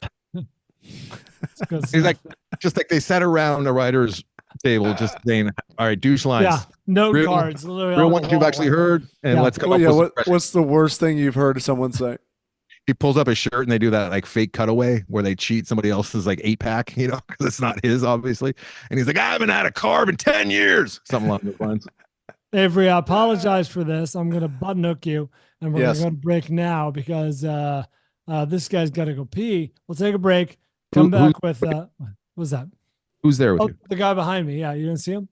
He's like, just like they sat around the writer's table, just saying, "All right, douche lines." Yeah, note cards. Real ones you've actually heard, and let's come up with what's the worst thing you've heard someone say? He pulls up his shirt and they do that like fake cutaway where they cheat somebody else's like 8-pack, because it's not his, obviously. And he's like, I haven't had a carb in 10 years. Something along those lines. Avery, I apologize for this. I'm going to button hook you, and we're going to go to break now because this guy's got to go pee. We'll take a break. Come back with what's that? Who's there with you? The guy behind me. Yeah, you didn't see him?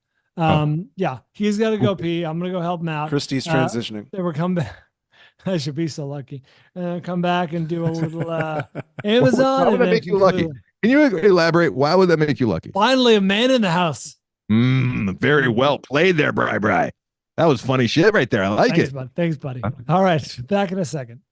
Yeah, he's got to go pee. I'm going to go help him out. Christy's transitioning. They were coming back. I should be so lucky. Come back and do a little Amazon. Why would that make you lucky? Can you elaborate? Why would that make you lucky? Finally, a man in the house. Very well played there, Bri. That was funny shit right there. I like it. Thanks, buddy. All right, back in a second.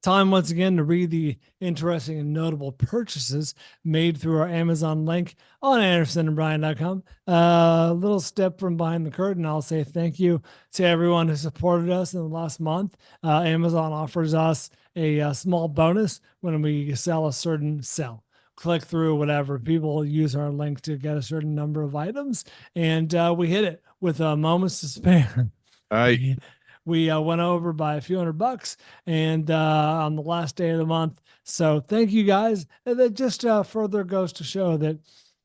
Time once again to read the interesting and notable purchases made through our Amazon link on AndersonandBryan.com. A little step from behind the curtain. I'll say thank you to everyone who supported us in the last month. Amazon offers us a small bonus when we sell a certain sell. Click through whatever. People use our link to get a certain number of items, and we hit it with moments to spare. All right. We went over by a few $100 and on the last day of the month. So thank you guys. And that just further goes to show that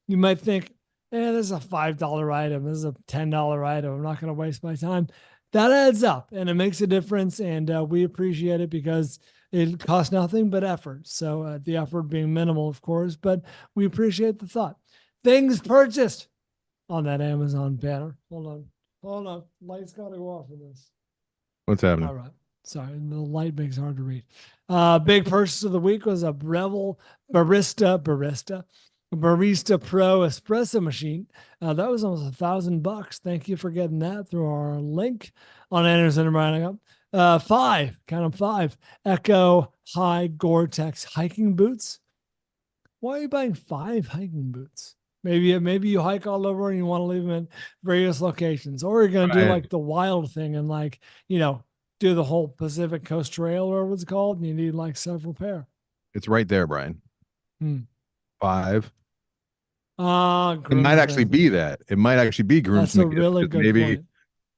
you might think, this is a $5 item. This is a $10 item. I'm not going to waste my time. That adds up and it makes a difference. And we appreciate it because it costs nothing but effort. So the effort being minimal, of course, but we appreciate the thought. Things purchased on that Amazon banner. Hold on. Light's got to go off of this. What's happening? All right. Sorry, the light makes it hard to read. Big purchase of the week was a Breville Barista Pro espresso machine. That was almost $1,000. Thank you for getting that through our link on Anderson and Bryan. 5 Echo High Gore-Tex hiking boots. Why are you buying 5 hiking boots? Maybe you hike all over and you want to leave them in various locations, or you're going to do like the wild thing and do the whole Pacific Coast Trail or what's it called. And you need like several pair. It's right there, Brian. 5. It might actually be that. It might actually be groomsmen. That's a really good point.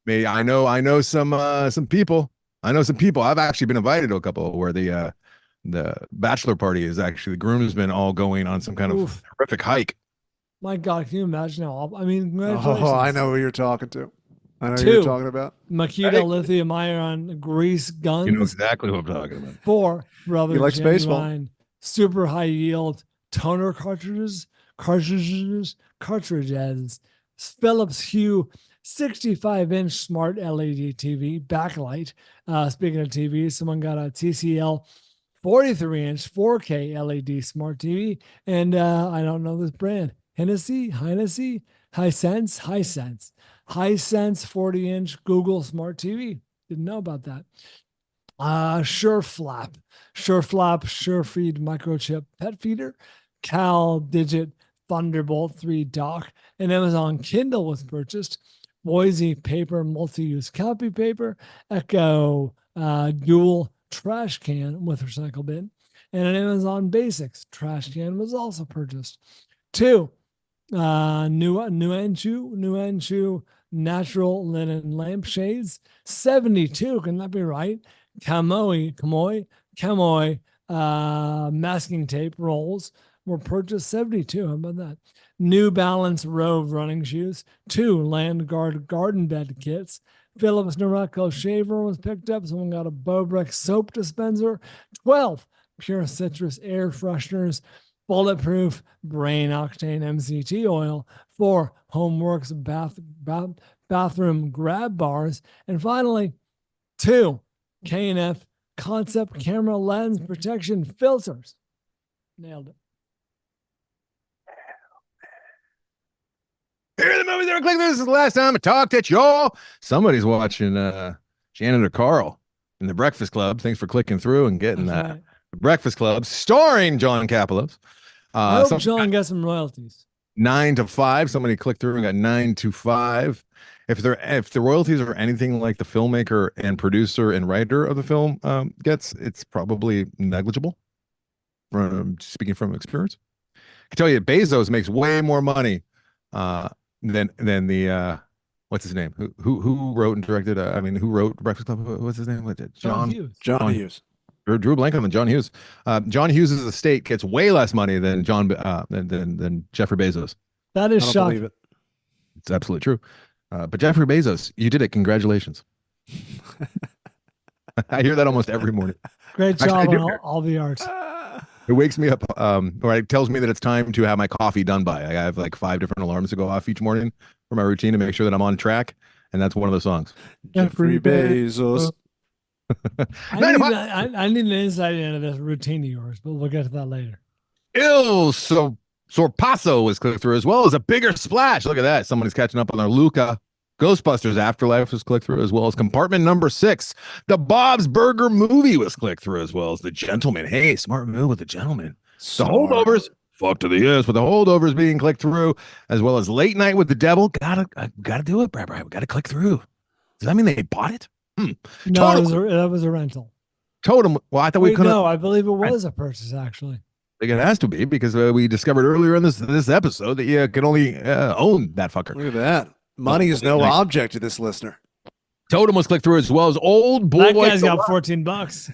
Maybe I know some people. I know some people. I've actually been invited to a couple where the bachelor party is actually the groomsmen all going on some kind of horrific hike. My God, can you imagine how? Oh, I know who you're talking to. I know who 2, you're talking about. Makita lithium ion grease guns. You know exactly what I'm talking about. 4, Brother He likes baseball. Genuine super high yield toner cartridges. Philips Hue 65-inch smart LED TV backlight. Speaking of TV, someone got a TCL 43-inch 4K LED smart TV, and I don't know this brand. Hisense 40-inch Google Smart TV. Didn't know about that. SureFlap, SureFeed microchip pet feeder, Cal Digit Thunderbolt 3 dock, and Amazon Kindle was purchased. Boise paper multi-use copy paper, Echo dual trash can with recycle bin, and an Amazon Basics trash can was also purchased. 2, Nuanchu natural linen lampshades, 72, can that be right? Kamoi masking tape rolls were purchased, 72. How about that? New Balance Rove running shoes, 2 Landguard garden bed kits. Philips Norelco shaver was picked up. Someone got a Bobrek soap dispenser. 12 Pure Citrus air fresheners. Bulletproof Brain Octane MCT oil. 4 Homeworks bathroom grab bars. And finally, 2 K&F concept camera lens protection filters. Nailed it. Here are the movies that were clicked through. This is the last time I talked at y'all. Somebody's watching Janitor Carl in the Breakfast Club. Thanks for clicking through and getting that. Right. Breakfast Club, starring John Kapelos. I hope John got some royalties. 9 to 5. Somebody clicked through and got 9 to 5. If the royalties are anything like the filmmaker and producer and writer of the film gets, it's probably negligible. Speaking from experience, I can tell you Bezos makes way more money than the what's his name? Who wrote and directed? Who wrote Breakfast Club? What's his name? John Hughes. Drew blank on John Hughes. John Hughes' estate gets way less money than than Jeffrey Bezos. That is shocking. It's absolutely true. But Jeffrey Bezos, you did it. Congratulations. I hear that almost every morning. Great job on all the art. It wakes me up, or it tells me that it's time to have my coffee done by. I have like 5 different alarms to go off each morning for my routine to make sure that I'm on track. And that's one of the songs. Jeffrey Bezos. I need an insight into this routine of yours, but we'll get to that later. Sorpasso was clicked through, as well as A Bigger Splash. Look at that. Somebody's catching up on their Luca. Ghostbusters Afterlife was clicked through, as well as Compartment Number 6. The Bob's Burger Movie was clicked through, as well as The Gentleman. Hey, smart move with The Gentleman. The Holdovers. Fuck to the yes, with The Holdovers being clicked through, as well as Late Night with the Devil. Gotta do it, Brad. We gotta click through. Does that mean they bought it? No, that was a rental. Totem. Well, I thought we couldn't. No, I believe it was a purchase, actually. I think it has to be, because we discovered earlier in this episode that you can only own that fucker. Look at that. Money is no object to this listener. Totem was clicked through, as well as Old Boy. That guy's got $14.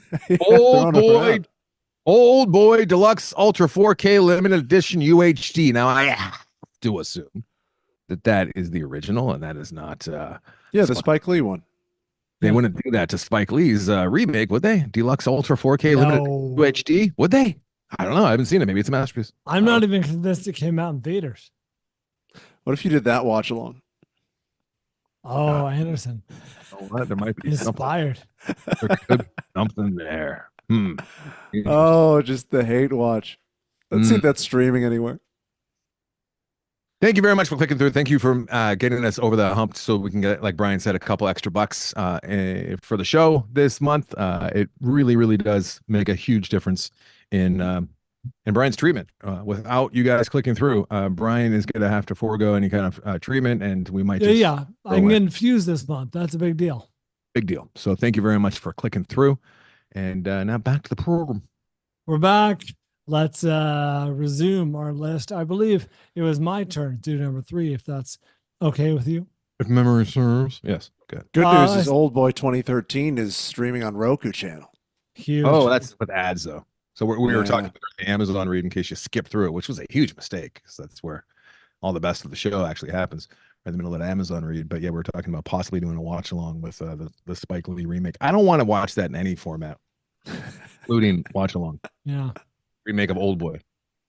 Old Boy Deluxe Ultra 4K Limited Edition UHD. Now I have to assume that is the original, and that is not. The Spike Lee one. They wouldn't do that to Spike Lee's remake, would they? Deluxe Ultra 4K Limited UHD? Would they? I don't know. I haven't seen it. Maybe it's a masterpiece. I'm not even convinced it came out in theaters. What if you did that watch along? Oh, Anderson. There might be inspired. There could be something there. Oh, just the hate watch. Let's see if that's streaming anywhere. Thank you very much for clicking through. Thank you for getting us over the hump so we can get, like Brian said, a couple extra bucks for the show this month. It really, really does make a huge difference in Brian's treatment. Without you guys clicking through, Brian is going to have to forego any kind of treatment, and we might just... Yeah, I can get infused this month. That's a big deal. Big deal. So thank you very much for clicking through. And now back to the program. We're back. Let's resume our list. I believe it was my turn to do number 3, if that's okay with you. If memory serves. Yes. Good. Good news is Old Boy 2013 is streaming on Roku channel. Huge. Oh, that's with ads, though. So we were talking about the Amazon read in case you skip through it, which was a huge mistake, because that's where all the best of the show actually happens. in the middle of that Amazon read. But yeah, we're talking about possibly doing a watch along with the Spike Lee remake. I don't want to watch that in any format, including watch along Yeah. remake of Old Boy.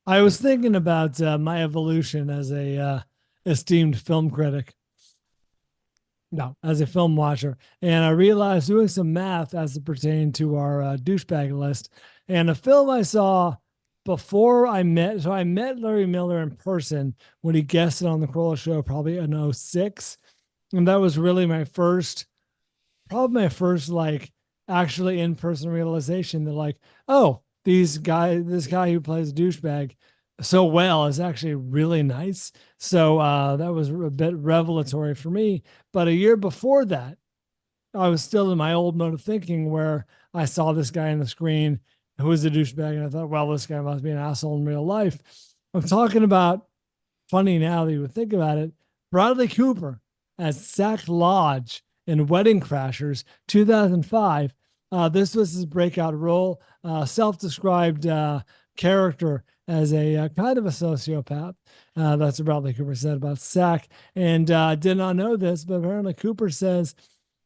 I was thinking about my evolution as a esteemed film critic. No, as a film watcher. And I realized doing some math as it pertained to our douchebag list. And a film I saw before I met Larry Miller in person when he guested on the Corolla show, probably in 06. And that was really probably my first like actually in-person realization that like, oh, this guy who plays douchebag so well is actually really nice. So that was a bit revelatory for me. But a year before that, I was still in my old mode of thinking where I saw this guy on the screen who was a douchebag, and I thought, well, this guy must be an asshole in real life. I'm talking about, funny now that you would think about it, Bradley Cooper as Zach Lodge in Wedding Crashers, 2005. This was his breakout role, self-described character as a kind of a sociopath. That's what Bradley Cooper said about Zach. And did not know this, but apparently Cooper says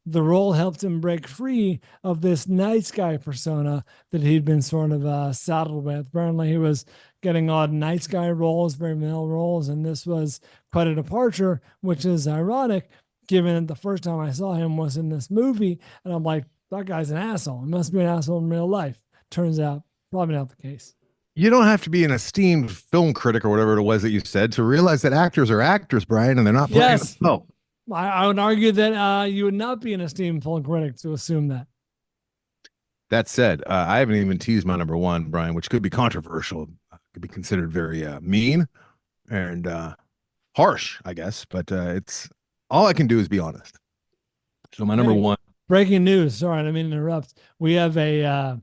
the role helped him break free of this nice guy persona that he'd been sort of saddled with. Apparently he was getting odd nice guy roles, very male roles, and this was quite a departure, which is ironic given that the first time I saw him was in this movie. And I'm like, that guy's an asshole. He must be an asshole in real life. Turns out, probably not the case. You don't have to be an esteemed film critic or whatever it was that you said to realize that actors are actors, Brian, and they're not playing. Yes. No. I would argue that you would not be an esteemed film critic to assume that. That said, I haven't even teased my number one, Brian, which could be controversial, could be considered very mean and harsh, I guess. But it's all I can do is be honest. So my number one. Breaking news. Sorry, I didn't mean to interrupt. We have a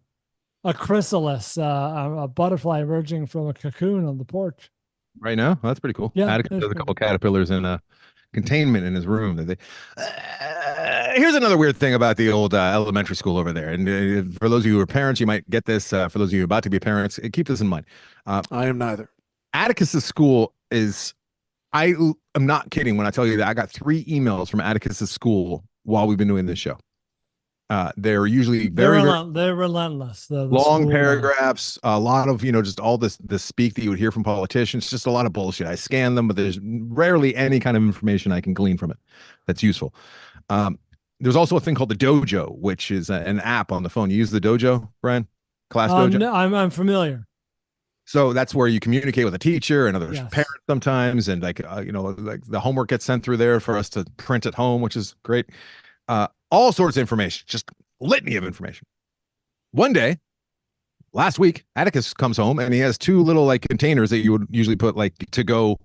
chrysalis, a butterfly emerging from a cocoon on the porch. Right now? Well, that's pretty cool. Yeah, Atticus has a couple caterpillars in containment in his room. That here's another weird thing about the old elementary school over there. And for those of you who are parents, you might get this. For those of you who are about to be parents, keep this in mind. I am neither. Atticus's school is, I am not kidding when I tell you that I got 3 emails from Atticus's school while we've been doing this show. They're usually they're relentless. The long paragraphs, a lot of, just all this speak that you would hear from politicians, just a lot of bullshit. I scan them, but there's rarely any kind of information I can glean from it that's useful. There's also a thing called the Dojo, which is an app on the phone. You use the Dojo, Brian? Class Dojo? No, I'm familiar. So that's where you communicate with a teacher and other parents sometimes. And like the homework gets sent through there for us to print at home, which is great. All sorts of information, just litany of information. One day, last week, Atticus comes home and he has 2 little like containers that you would usually put like to go.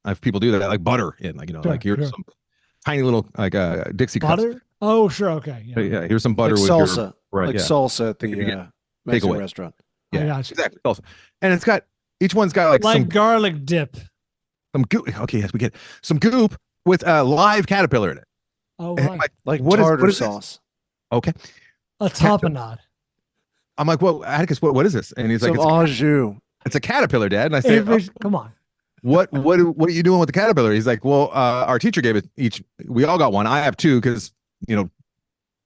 If people do that, like butter in, like, Sure, like here's some tiny little like Dixie cups. Butter? Oh, sure. Okay. Yeah. Here's some butter like with salsa, right, salsa at the Mexican restaurant. I Yeah, got you. exactly. Salsa. And it's got, each one's got like some garlic dip. some goop. Okay, yes, we get some goop with a live caterpillar in it. Oh, Like what tartar is sauce. Okay. a tapenade. I'm like, well, Atticus, what is this? And he's like, Some au jus. it's a caterpillar, Dad. And I say, Come on. what are you doing with the caterpillar? He's like, well, our teacher gave it each. We all got one. I have 2 because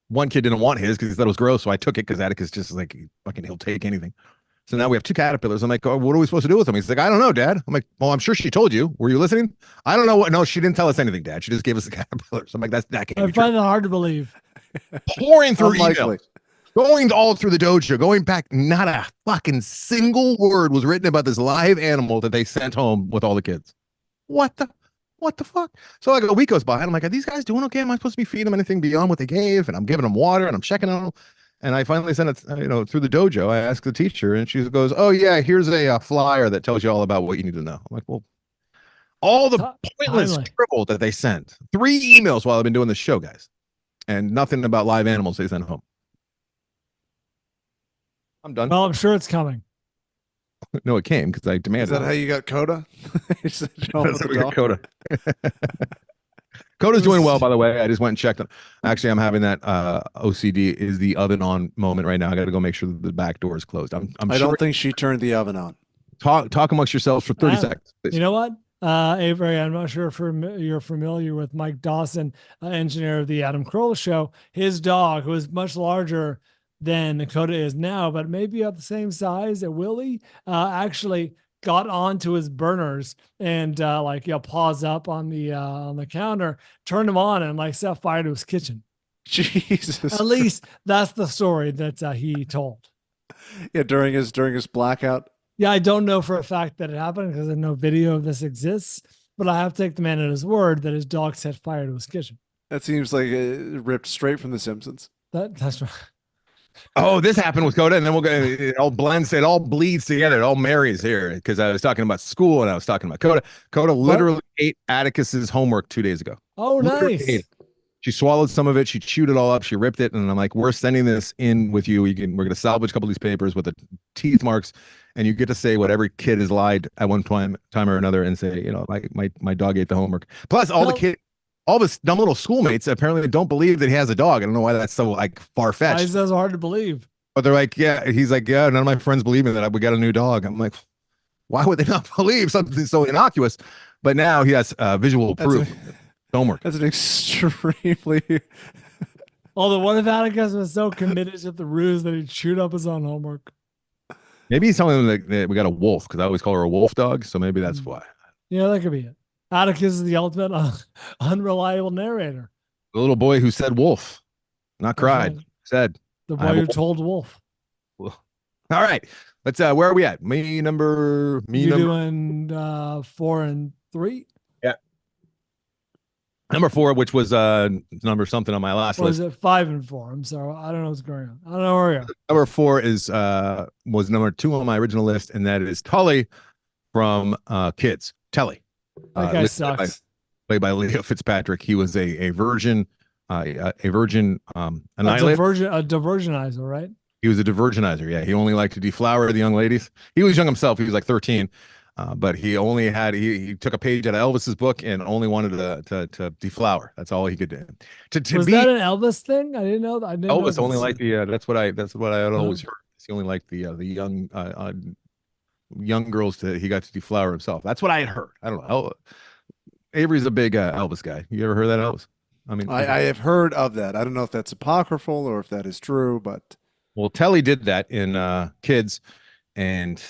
one kid didn't want his because he thought it was gross, so I took it because Atticus just like fucking he'll take anything. So now we have 2 caterpillars. I'm like, oh, what are we supposed to do with them? He's like, I don't know, Dad. I'm like, well, I'm sure she told you. Were you listening? I don't know what. No, she didn't tell us anything, Dad. She just gave us the caterpillars. I'm like, that can't I be find true. it hard to believe. Pouring through Unlikely. emails, going all through the dojo, going back. Not a fucking single word was written about this live animal that they sent home with all the kids. What the fuck? So like a week goes by, and I'm like, are these guys doing okay? Am I supposed to be feeding them anything beyond what they gave? And I'm giving them water, and I'm checking on them. And I finally sent it, through the dojo. I asked the teacher, and she goes, "Oh yeah, here's a flyer that tells you all about what you need to know." I'm like, "Well, all the pointless scribble that they sent, 3 emails while I've been doing this show, guys, and nothing about live animals they sent home." I'm done. Well, I'm sure it's coming. No, it came because I demanded. Is that how you got Coda? That's how we got Coda. Coda's doing well, by the way. I just went and checked. Actually, I'm having that OCD is the oven on moment right now. I got to go make sure that the back door is closed. I don't think she turned the oven on. Talk amongst yourselves for 30 seconds. Please. You know what? Avery, I'm not sure if you're familiar with Mike Dawson, engineer of the Adam Carolla show. His dog, who is much larger than Dakota is now, but maybe about the same size as Willie, actually got onto his burners and paws up on the counter, turned them on, and like set fire to his kitchen. Jesus. At least that's the story that he told. Yeah, during his blackout. Yeah, I don't know for a fact that it happened because no video of this exists, but I have to take the man at his word that his dog set fire to his kitchen. That seems like it ripped straight from The Simpsons. That's right. Oh, this happened with Coda, and then we'll go. It all blends. It all bleeds together. It all marries here because I was talking about school and I was talking about Coda. Coda literally ate Atticus's homework 2 days ago. Oh, nice. She swallowed some of it. She chewed it all up. She ripped it, and I'm like, "We're sending this in with you. We're going to salvage a couple of these papers with the teeth marks, and you get to say what every kid has lied at one time or another, and say, you know, my dog ate the homework. Plus, all of his dumb little schoolmates apparently don't believe that he has a dog. I don't know why that's so like far fetched. Why is that so hard to believe? But they're like, yeah. He's like, yeah. None of my friends believe me that we got a new dog. I'm like, why would they not believe something so innocuous? But now he has visual proof. Homework. That's an extremely. Although, what if Atticus was so committed to the ruse that he chewed up his own homework? Maybe he's telling them that we got a wolf because I always call her a wolf dog. So maybe that's why. Yeah, that could be it. Atticus is the ultimate unreliable narrator. The little boy who said wolf, not cried, said. The boy who told wolf. All right. Let's where are we at? You're doing 4 and 3? Yeah. Number 4, which was number something on my last list. Was it 5 and 4? I'm sorry. I don't know what's going on. I don't know where we are. Number 4 is was number 2 on my original list, and that is Tully from Kids. Tully. That guy sucks. Played by Leo Fitzpatrick. He was a virgin annihilator. A divergenizer, right? He was a divergenizer. Yeah, he only liked to deflower the young ladies. He was young himself. He was like 13, but he only had he took a page out of Elvis's book and only wanted to deflower. That's all he could do. Was that an Elvis thing? I didn't know that. Elvis only liked the. That's what I had always heard. He only liked the young girls. He got to deflower himself. That's what I had heard. I don't know. Avery's a big Elvis guy. You ever heard that, Elvis? I mean, I have heard of that. I don't know if that's apocryphal or if that is true, but Telly did that in Kids, and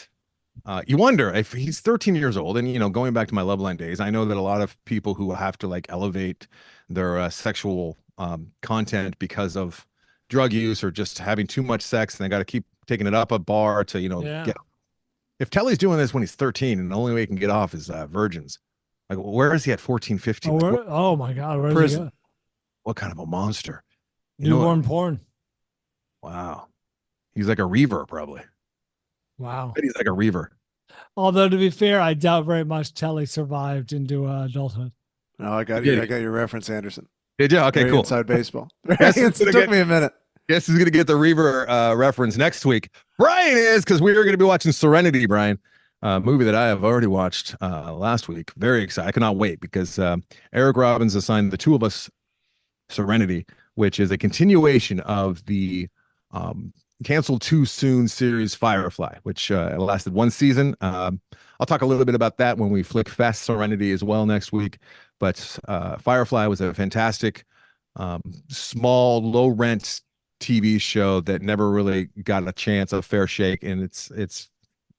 you wonder if he's 13 years old. And going back to my Loveline days, I know that a lot of people who have to like elevate their sexual content because of drug use or just having too much sex, and they got to keep taking it up a bar to get. If Telly's doing this when he's 13, and the only way he can get off is virgins. Like, where is he at 14, 15? Oh my God, where's he go? What kind of a monster? Newborn porn. Wow. He's like a reaver, probably. Wow. He's like a reaver. Although, to be fair, I doubt very much Telly survived into adulthood. No, I got you. I got your reference, Anderson. Did you? Okay, Very cool. Inside baseball. It took me a minute. Guess who's going to get the reaver reference next week? Brian is, because we are going to be watching Serenity, Brian. Movie that I have already watched last week. Very excited. I cannot wait because Eric Robbins assigned the two of us Serenity, which is a continuation of the canceled too soon series Firefly, which lasted one season. I'll talk a little bit about that when we flick fast Serenity as well next week. But Firefly was a fantastic, small, low rent TV show that never really got a chance, a fair shake, and it's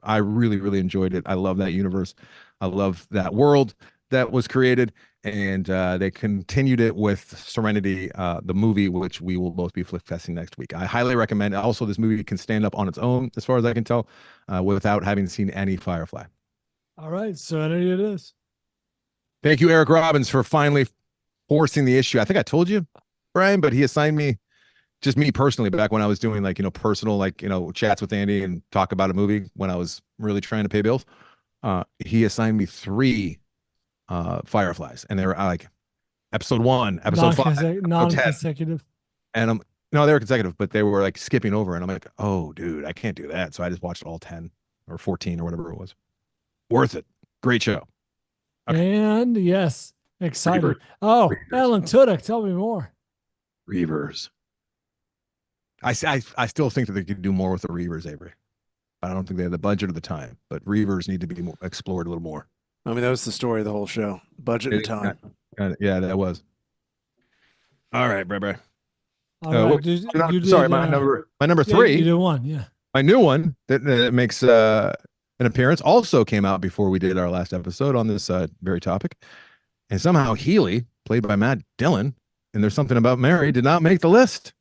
I really, really enjoyed it. I love that universe. I love that world that was created, and they continued it with Serenity, the movie, which we will both be flick testing next week. I highly recommend. Also, this movie can stand up on its own, as far as I can tell, without having seen any Firefly. All right, Serenity it is. Thank you, Eric Robbins, for finally forcing the issue. I think I told you, Brian, but he assigned me, just me personally, back when I was doing personal, chats with Andy and talk about a movie when I was really trying to pay bills. He assigned me 3 Fireflies, and they were like episode 1, episode 5, non-consecutive. And no, they were consecutive, but they were like skipping over, and I'm like, oh, dude, I can't do that. So I just watched all 10 or 14 or whatever it was. Worth it. Great show. Okay. And yes, excited. Oh, Reavers. Alan Tudyk, tell me more. Reavers. I still think that they could do more with the Reavers, Avery. I don't think they have the budget or the time, but Reavers need to be explored a little more. I mean, that was the story of the whole show. Budget and time. Yeah, that was. All right, bye. All right, you did. Sorry, my number Yeah, three. you did one. Yeah. My new one that makes an appearance also came out before we did our last episode on this very topic. And somehow Healy, played by Matt Dillon, and There's Something About Mary, did not make the list.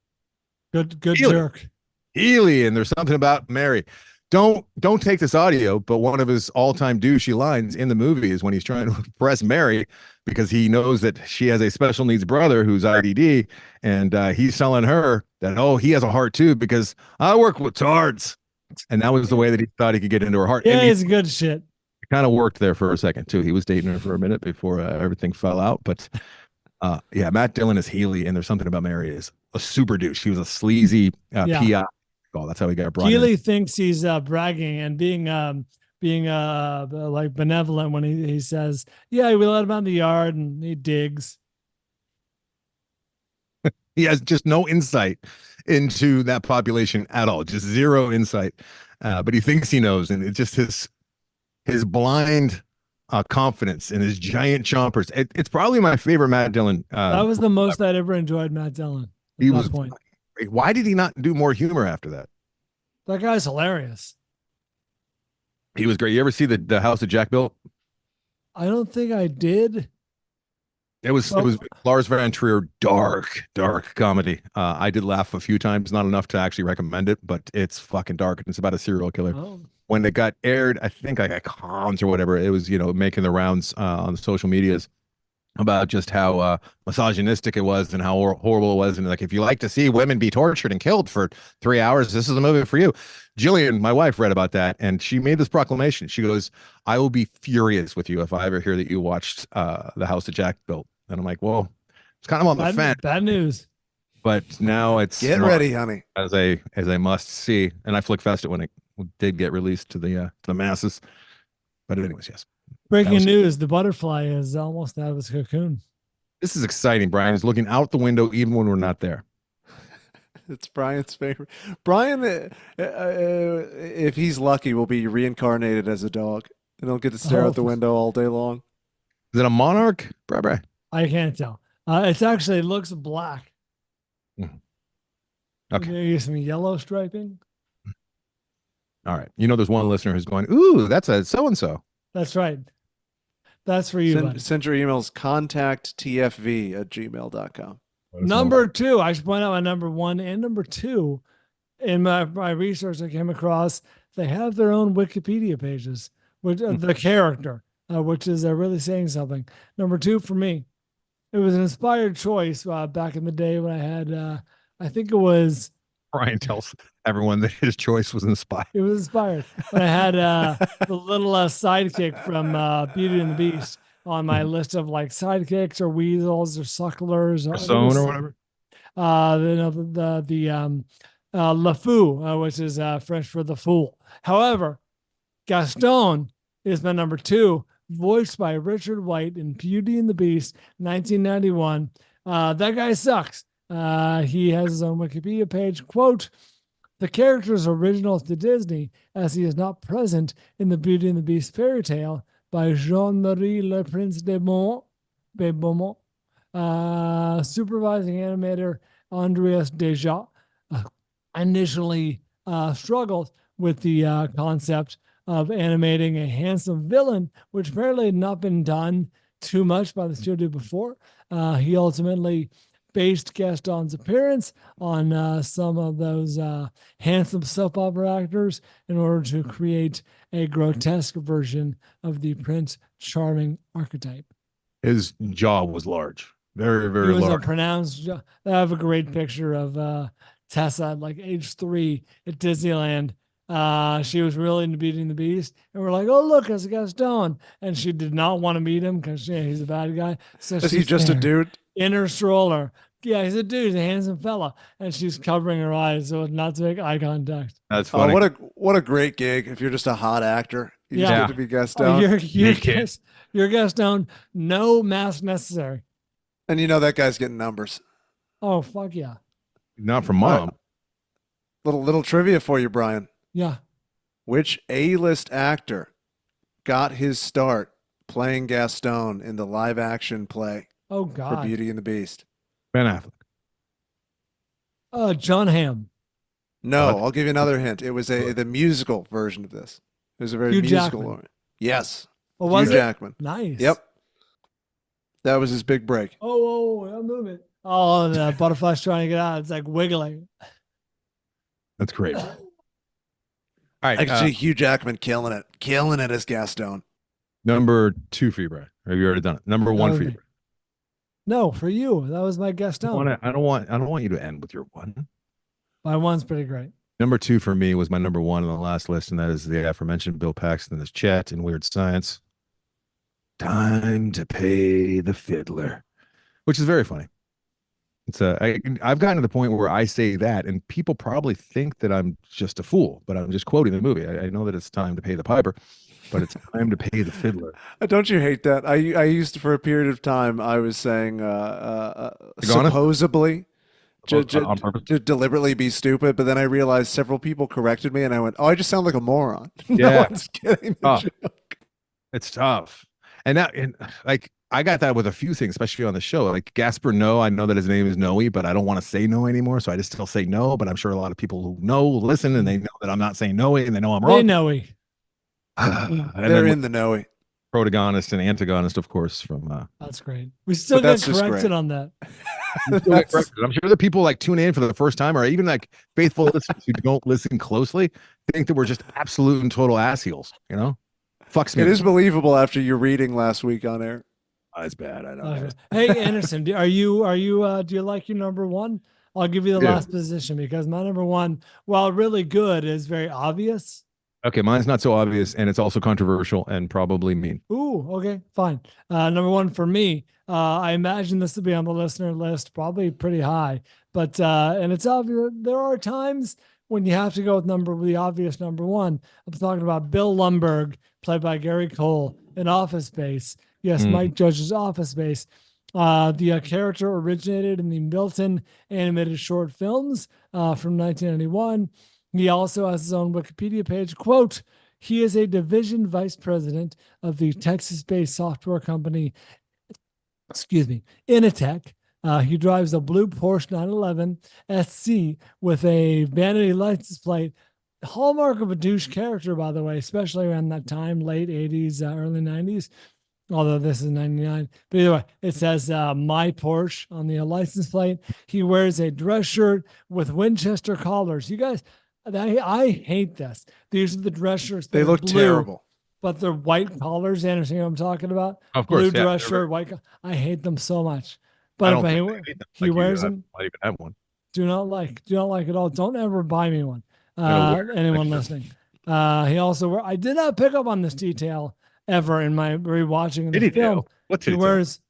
Good Healy. jerk. Healy, and There's Something About Mary. Don't take this audio, but one of his all-time douchey lines in the movie is when he's trying to impress Mary because he knows that she has a special needs brother who's IDD, and he's telling her that, oh, he has a heart too because I work with tards. And that was the way that he thought he could get into her heart. Yeah, and it's good shit. It kind of worked there for a second too. He was dating her for a minute before everything fell out. But yeah, Matt Dillon is Healy, and There's Something About Mary is a super douche. He was a sleazy PI. Oh, that's how he got brought Healy in. thinks he's bragging and being like benevolent when he says, yeah, we let him out in the yard and he digs. He has just no insight into that population at all, just zero insight. But he thinks he knows, and it's just his blind confidence and his giant chompers. It's probably my favorite Matt Dillon. That was the most I'd ever enjoyed Matt Dillon. He was point. Why did he not do more humor after that? That guy's hilarious. He was great. You ever see the House of Jack built? I don't think I did. It was Lars Van Trier, dark comedy. I did laugh a few times, not enough to actually recommend it, but it's fucking dark. It's about a serial killer. Oh. When it got aired, I think like cons or whatever, it was, making the rounds on the social medias about just how misogynistic it was and how horrible it was. And like, if you like to see women be tortured and killed for 3 hours, this is a movie for you. Jillian, my wife, read about that, and she made this proclamation. She goes, I will be furious with you if I ever hear that you watched The House that Jack Built. And I'm like, well, it's kind of on the fence. Bad news. But now it's get ready, honey, as a must see. And I flick fest it when it did get released to the masses. But anyways, yes. Breaking news: the butterfly is almost out of its cocoon. This is exciting. Brian is looking out the window even when we're not there. It's Brian's favorite. Brian, if he's lucky, will be reincarnated as a dog, and he'll get to stare out the window all day long. Is it a monarch? Bye. I can't tell. It actually looks black. Okay. Maybe some yellow striping. All right. There's one listener who's going, ooh, that's a so-and-so. That's right. That's for you. Send your emails contacttfv@gmail.com. Number two, I should point out my number one and number two in my research I came across, they have their own Wikipedia pages, which the character, which is really saying something. Number two for me, it was an inspired choice back in the day when I had, I think it was. Brian tells everyone that his choice was inspired. It was inspired. When I had the little sidekick from Beauty and the Beast on my list of like sidekicks or weasels or sucklers or whatever. The Le Fou, which is French for the fool. However, Gaston is my number two, voiced by Richard White in Beauty and the Beast, 1991. That guy sucks. He has his own Wikipedia page. Quote, the character is original to Disney as he is not present in the Beauty and the Beast fairy tale by Jean-Marie Le Prince de Beaumont. Supervising animator Andreas Deja initially struggled with the concept of animating a handsome villain, which apparently had not been done too much by the studio before. He ultimately based Gaston's appearance on some of those handsome soap opera actors in order to create a grotesque version of the Prince Charming archetype. His jaw was large. Very, very large. It was a pronounced jaw. I have a great picture of Tessa at like age 3 at Disneyland. She was really into Beauty and the Beast, and we're like, "Oh, look, it's Gaston," and she did not want to meet him because he's a bad guy. So is he just a dude in her stroller? Yeah, he's a dude, he's a handsome fella, and she's covering her eyes so as not to make eye contact. That's funny. Oh, what a great gig! If you're just a hot actor, you just get to be Gaston. Oh, you're Gaston. No mask necessary. And that guy's getting numbers. Oh, fuck yeah! Not from Mom. Little trivia for you, Brian. Yeah. Which A-list actor got his start playing Gaston in the live action play Oh for God. Beauty and the Beast? Ben Affleck. John Hamm. No, What? I'll give you another hint. It was the musical version of this. It was a very Hugh musical Jackman. one. Yes. Oh, was Hugh it? Jackman. Nice. Yep. That was his big break. Oh, I'm moving. Oh, the butterfly's trying to get out. It's like wiggling. That's great. All right. I can see Hugh Jackman killing it as Gaston. Number 2 for you, Brad. Have you already done it? Number 1 for you. No, for you. That was my guest down. I don't want you to end with your 1. My 1's pretty great. Number 2 for me was my number 1 on the last list, and that is the aforementioned Bill Paxton as Chet in Weird Science. Time to pay the fiddler, which is very funny. It's I've gotten to the point where I say that, and people probably think that I'm just a fool, but I'm just quoting the movie. I know that it's time to pay the piper, but it's time to pay the fiddler. Don't you hate that? I used to, for a period of time, I was saying supposedly to deliberately be stupid, but then I realized several people corrected me, and I went, "Oh, I just sound like a moron." No Yeah. one's getting the joke. It's tough. And now, like, I got that with a few things, especially on the show. Like Gasper Noe, I know that his name is Noe, but I don't want to say no anymore, so I just still say no. But I'm sure a lot of people who know listen, and they know that I'm not saying Noe, and they know I'm wrong. They know he. They're in the Noe. Protagonist and antagonist, of course, from That's great. We still get corrected on that. I'm sure that people like tune in for the first time, or even like faithful listeners who don't listen closely, think that we're just absolute and total assholes. You know, fucks me. It is believable after your reading last week on air. Oh, it's bad. I know. Okay. Hey, Anderson, do you like your number 1? I'll give you the last position because my number 1, while really good, is very obvious. Okay, mine's not so obvious, and it's also controversial and probably mean. Ooh, okay, fine. Number 1 for me. I imagine this to be on the listener list, probably pretty high. But and it's obvious there are times when you have to go with the obvious number 1. I'm talking about Bill Lumbergh, played by Gary Cole, in Office Space. Yes, Mike Judge's Office Space. The character originated in the Milton animated short films from 1991. He also has his own Wikipedia page. Quote, he is a division vice president of the Texas-based software company, Initech. He drives a blue Porsche 911 SC with a vanity license plate. Hallmark of a douche character, by the way, especially around that time, late 80s, early 90s. Although this is 99. But either way, it says my Porsche on the license plate. He wears a dress shirt with Winchester collars. You guys, I hate this. These are the dress shirts. They look blue, terrible. But they're white collars. You understand what I'm talking about? Of course. Blue dress shirt, white. I hate them so much. But if he wears them, I even have one. Do not like at all. Don't ever buy me one. Anyone listening. He also I did not pick up on this detail ever in my rewatching the film. What he wears?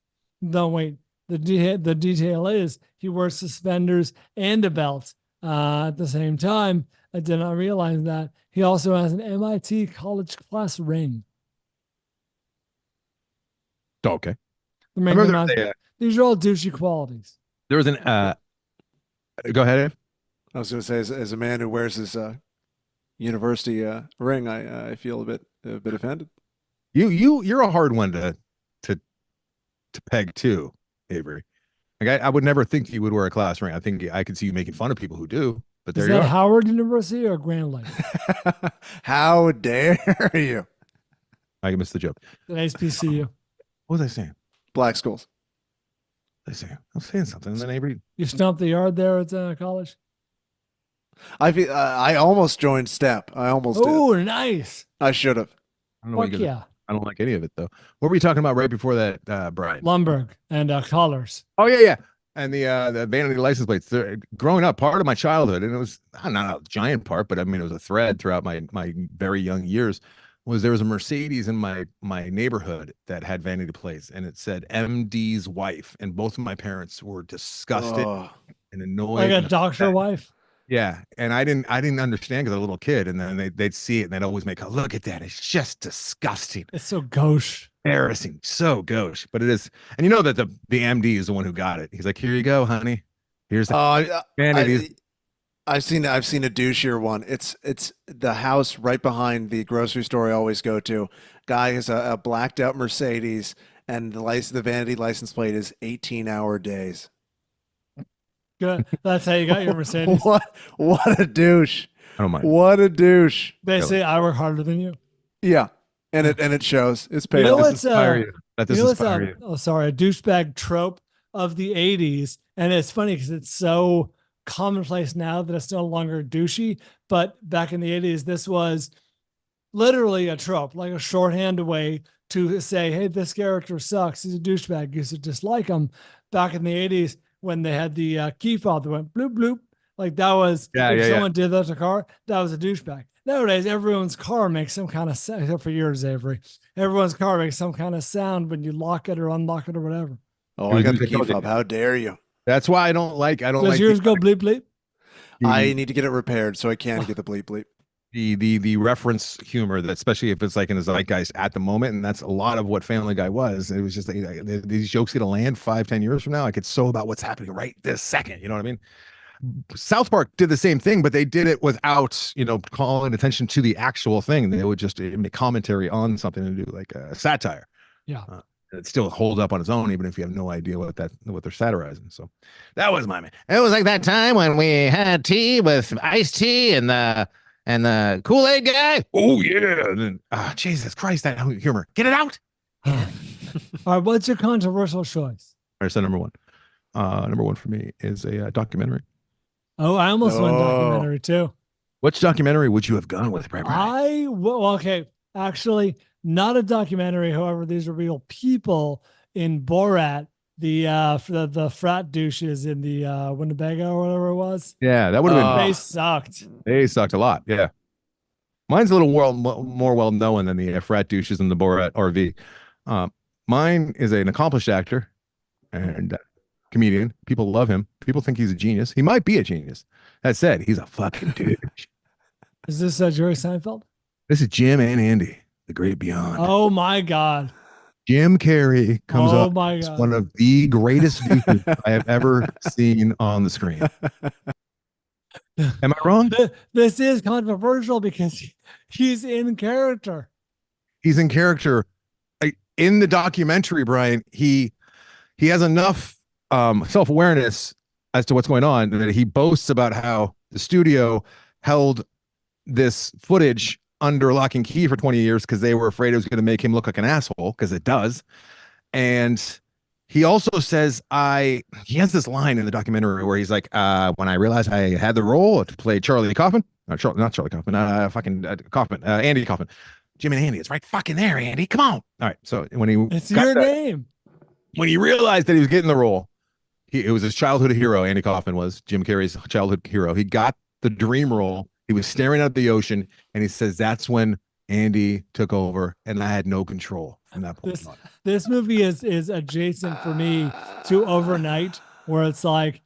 No, wait. The detail is he wears suspenders and a belt at the same time. I did not realize that. He also has an MIT college class ring. Okay. These are all douchey qualities. There was an go ahead, Ed. I was going to say, as a man who wears his university ring, I feel a bit offended. You're a hard one to peg too, Avery. Like I would never think you would wear a class ring. I think I could see you making fun of people who do. But there is that Howard University or Grand Lake? How dare you? I missed the joke. At HBCU. What was I saying? Black schools. I was saying something, and then Avery. You stumped the yard there at college. I almost joined STEP. I almost did. Oh, nice. I should have. I don't know. I don't like any of it though. What were you talking about right before that, Bryan? Lumbergh and collars. Oh yeah. And the vanity license plates. Growing up, part of my childhood, and it was not a giant part, but I mean, it was a thread throughout my very young years. There was a Mercedes in my neighborhood that had vanity plates, and it said MD's wife, and both of my parents were disgusted and annoyed. Like a doctor wife. Yeah, and I didn't understand because I was a little kid, and then they'd see it, and they'd always make a look at that. It's just disgusting. It's so gauche. Embarrassing, so gauche, but it is. And you know that the MD is the one who got it. He's like, "Here you go, honey. Here's the vanities." I've seen a douchier one. It's the house right behind the grocery store I always go to. Guy has a blacked out Mercedes, and the vanity license plate is 18-hour days. Good. That's how you got your Mercedes. What a douche. I don't mind. What a douche. They say I work harder than you. Yeah. And it shows. It's You paid know off. what's That you know what's inspire you. oh sorry, a douchebag trope of the 80s, and it's funny because it's so commonplace now that it's no longer douchey. But back in the 80s, this was literally a trope, like a shorthand way to say, hey, this character sucks. He's a douchebag. You should dislike him. Back in the 80s, when they had the key fob that went bloop, bloop, like that was, if someone did that to a car, that was a douchebag. Nowadays, everyone's car makes some kind of sound, except for yours, Avery. Everyone's car makes some kind of sound when you lock it or unlock it or whatever. Oh, I got the key fob. How dare you? That's why I don't like. Does yours go bleep bleep? I need to get it repaired so I can get the bleep bleep. The reference humor, that especially if it's like in the zeitgeist at the moment, and that's a lot of what Family Guy was. It was just these jokes gonna land 5-10 years from now. Like, it's so about what's happening right this second. You know what I mean? South Park did the same thing, but they did it without, calling attention to the actual thing. They would just make commentary on something and do like a satire. Yeah. It still holds up on its own, even if you have no idea what they're satirizing. So that was my man. It was like that time when we had tea with iced tea and the Kool-Aid guy. Oh yeah. And then, Jesus Christ, that humor. Get it out. All right. What's your controversial choice? All right, so number one for me is a documentary. Oh, I almost went documentary too. Which documentary would you have gone with, Brian? Okay, actually, not a documentary. However, these are real people in Borat. The frat douches in the Winnebago or whatever it was. Yeah, that would have been. They sucked. They sucked a lot. Yeah, mine's a little more well known than the frat douches in the Borat RV. Mine is an accomplished actor and comedian. People love him. People think he's a genius. He might be a genius. That said, he's a fucking douche. Is this Jerry Seinfeld? This is Jim and Andy, the great beyond. Oh my God. Jim Carrey comes up as one of the greatest douches I have ever seen on the screen. Am I wrong? This is controversial because he's in character. He's in character. In the documentary, Brian, he has enough self-awareness as to what's going on that he boasts about how the studio held this footage under lock and key for 20 years because they were afraid it was going to make him look like an asshole, because it does. And he also says, he has this line in the documentary where he's like, when I realized I had the role to play Charlie Kaufman, not Charlie Kaufman, Kaufman, Andy Kaufman, Jim and Andy, it's right fucking there, Andy. Come on. All right. So it's your name. When he realized that he was getting the role, it was his childhood hero. Andy Kaufman was Jim Carrey's childhood hero. He got the dream role. He was staring at the ocean, and he says, that's when Andy took over, and I had no control from that point on. This movie is adjacent for me to Overnight, where it's like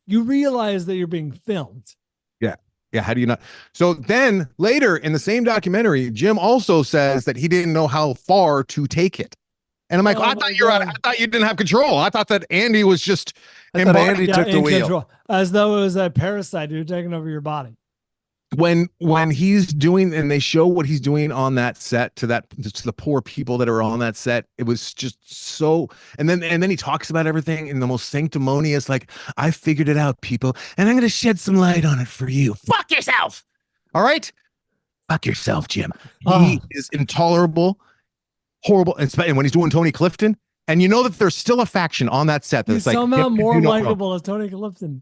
you realize that you're being filmed. Yeah, how do you not? So then later in the same documentary, Jim also says that he didn't know how far to take it. And I'm like, I thought you didn't have control. I thought that Andy was just Andy took the wheel. Control, as though it was a parasite who taking over your body. When he's doing, and they show what he's doing on that set to the poor people that are on that set, it was just so. And then he talks about everything in the most sanctimonious, like, I figured it out, people, and I'm going to shed some light on it for you. Fuck yourself. All right. Fuck yourself, Jim. He is intolerable, horrible. And when he's doing Tony Clifton, and you know that there's still a faction on that set that's he's somehow more likable as Tony Clifton.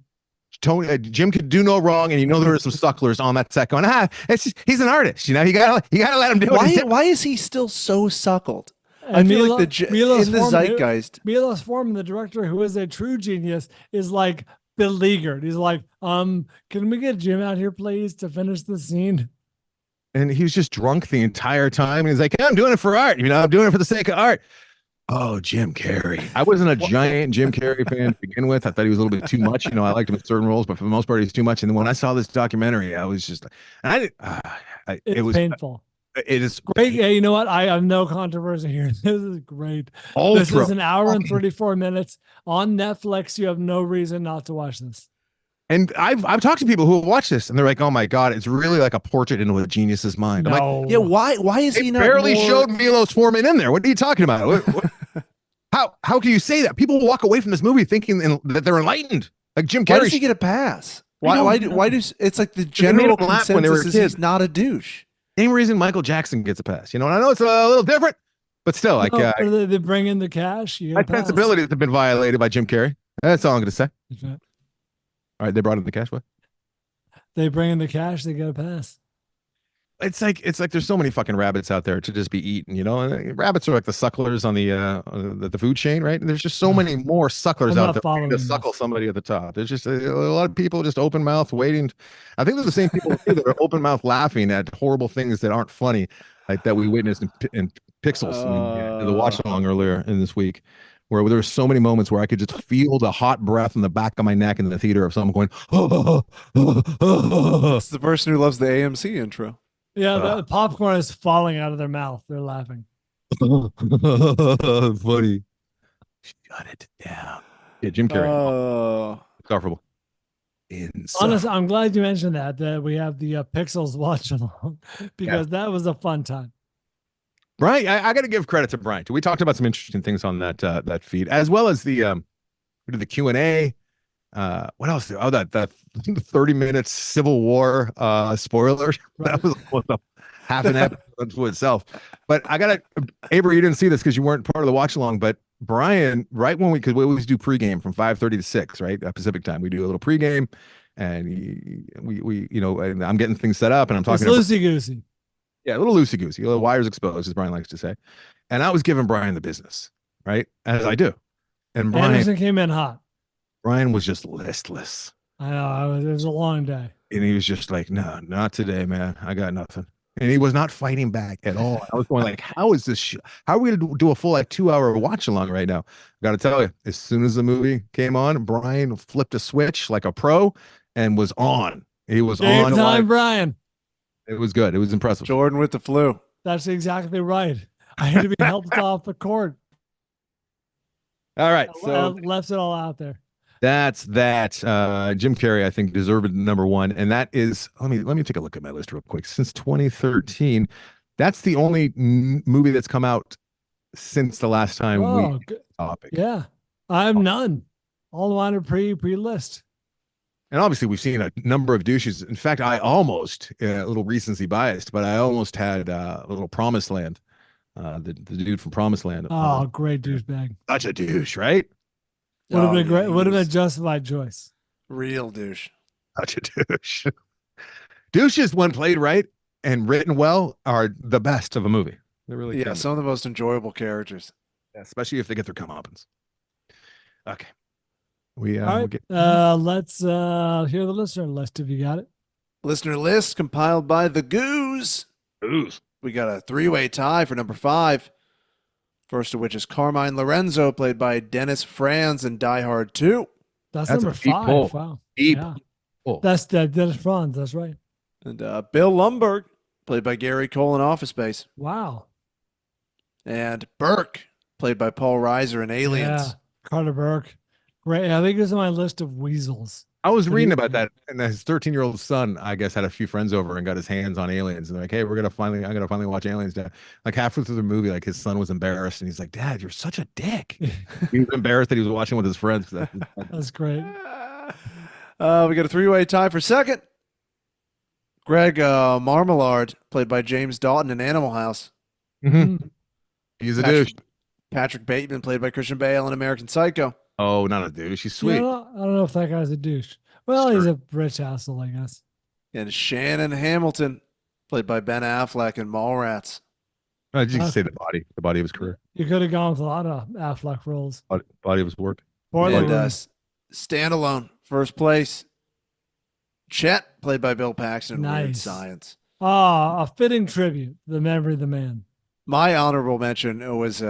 Jim could do no wrong, and you know there are some sucklers on that set going, it's just, he's an artist, you gotta let him do it. Why is he still so suckled? I feel like in the zeitgeist, Milos Forman, the director, who is a true genius, is like beleaguered. He's like, can we get Jim out here, please, to finish the scene? And he was just drunk the entire time. And he's like, I'm doing it for art. I'm doing it for the sake of art. Oh, Jim Carrey. I wasn't a giant Jim Carrey fan to begin with. I thought he was a little bit too much. I liked him in certain roles, but for the most part, he's too much. And then when I saw this documentary, I was just like, it was painful. It is great. Yeah, you know what? I have no controversy here. This is great. This is an hour and 34 minutes on Netflix. You have no reason not to watch this. And I've talked to people who have watched this, and they're like, "Oh my god, it's really like a portrait into a genius's mind." I'm like, No. Yeah, why is they he not barely more... showed Milos Forman in there. What are you talking about? How can you say that? People walk away from this movie thinking that they're enlightened, like Jim Why Carrey. does he get a pass? I Why don't why does it's like the they made general him laugh when they were consensus is kids. he's not a douche. Same reason Michael Jackson gets a pass. You know, and I know it's a little different, but still, like, No, they bring in the cash. You my get a pass. sensibilities have been violated by Jim Carrey. That's all I'm going to say. That's right. All right, they brought in the cash. What? They bring in the cash. They get a pass. It's like there's so many fucking rabbits out there to just be eaten, you know. And rabbits are like the sucklers on the food chain, right? And there's just so many more sucklers I'm out not there following to this. suckle somebody at the top. There's just a lot of people just open mouth waiting. I think they're the same people too that are open mouth laughing at horrible things that aren't funny, like that we witnessed in Pixels in the watch along earlier in this week, where there were so many moments where I could just feel the hot breath in the back of my neck in the theater of someone going, It's the person who loves the AMC intro. Yeah, the popcorn is falling out of their mouth. They're laughing. funny. Shut it down. Yeah, Jim Carrey. Insufferable. Honestly, I'm glad you mentioned that we have the Pixels watch along because that was a fun time. Brian, I got to give credit to Brian. We talked about some interesting things on that feed, as well as we did the Q&A. What else? Oh, that 30 minutes Civil War spoiler. That was almost a half an episode to itself. But I gotta, Avery, you didn't see this because you weren't part of the watch along. But Brian, right when because we always do pregame from 5:30 to 6, right? Pacific time. We do a little pregame, and we you know, and I'm getting things set up, and I'm talking loosey goosey. Yeah, a little loosey goosey, a little wires exposed, as Brian likes to say. And I was giving Brian the business, right? As I do. And Anderson came in hot. Brian was just listless. I know. It was a long day. And he was just like, no, not today, man. I got nothing. And he was not fighting back at all. I was going like, how is this? How are we going to do a full 2-hour watch along right now? I got to tell you, as soon as the movie came on, Brian flipped a switch like a pro and was on. He was Game on. time, Brian. It was good. It was impressive. Jordan with the flu. That's exactly right. I had to be helped off the court. All right. I So left it all out there. that's that. Jim Carrey, I think, deserved number one. And that is, let me take a look at my list real quick. Since 2013, that's the only movie that's come out since the last time we topic. Yeah. I'm none. All on a pre-list. And obviously, we've seen a number of douches. In fact, I almost, a little recency biased, but I almost had a little Promised Land, the dude from Promised Land. Oh, great douchebag. Such a douche, right? Would have been great. Would have been justified choice. Real douche. Such a douche. Douches, when played right and written well, are the best of a movie. They really Yeah, some of the most enjoyable characters. especially if they get their comeuppance. Okay. We All right. Let's hear the listener list if you got it. Listener list compiled by the Goose. We got a 3-way tie for number 5. First of which is Carmine Lorenzo, played by Dennis Franz in Die Hard 2. That's a number deep 5. pull. Wow. Deep Yeah. pull. That's Dennis Franz. That's right. And Bill Lumberg, played by Gary Cole in Office Space. Wow. And Burke, played by Paul Reiser in Aliens. Yeah. Carter Burke. Great. I think this is my list of weasels. I was reading about that, and his 13-year-old son, I guess, had a few friends over and got his hands on Aliens, and they're like, "Hey, I'm gonna finally watch Aliens." Dad. Like halfway through the movie, like his son was embarrassed, and he's like, "Dad, you're such a dick." He was embarrassed that he was watching with his friends. That's great. We got a 3-way tie for second. Greg Marmalard, played by James Dalton in Animal House. Mm-hmm. He's a douche. Patrick Bateman, played by Christian Bale in American Psycho. Oh, not a douche. He's sweet. Yeah, I don't know if that guy's a douche. Well, he's a rich asshole, I guess. And Shannon Hamilton, played by Ben Affleck in Mallrats. I just say the body of his career. You could have gone with a lot of Affleck roles. Body of his work. And standalone, first place. Chet, played by Bill Paxton in Weird Science. Ah, a fitting tribute. The memory of the man. My honorable mention was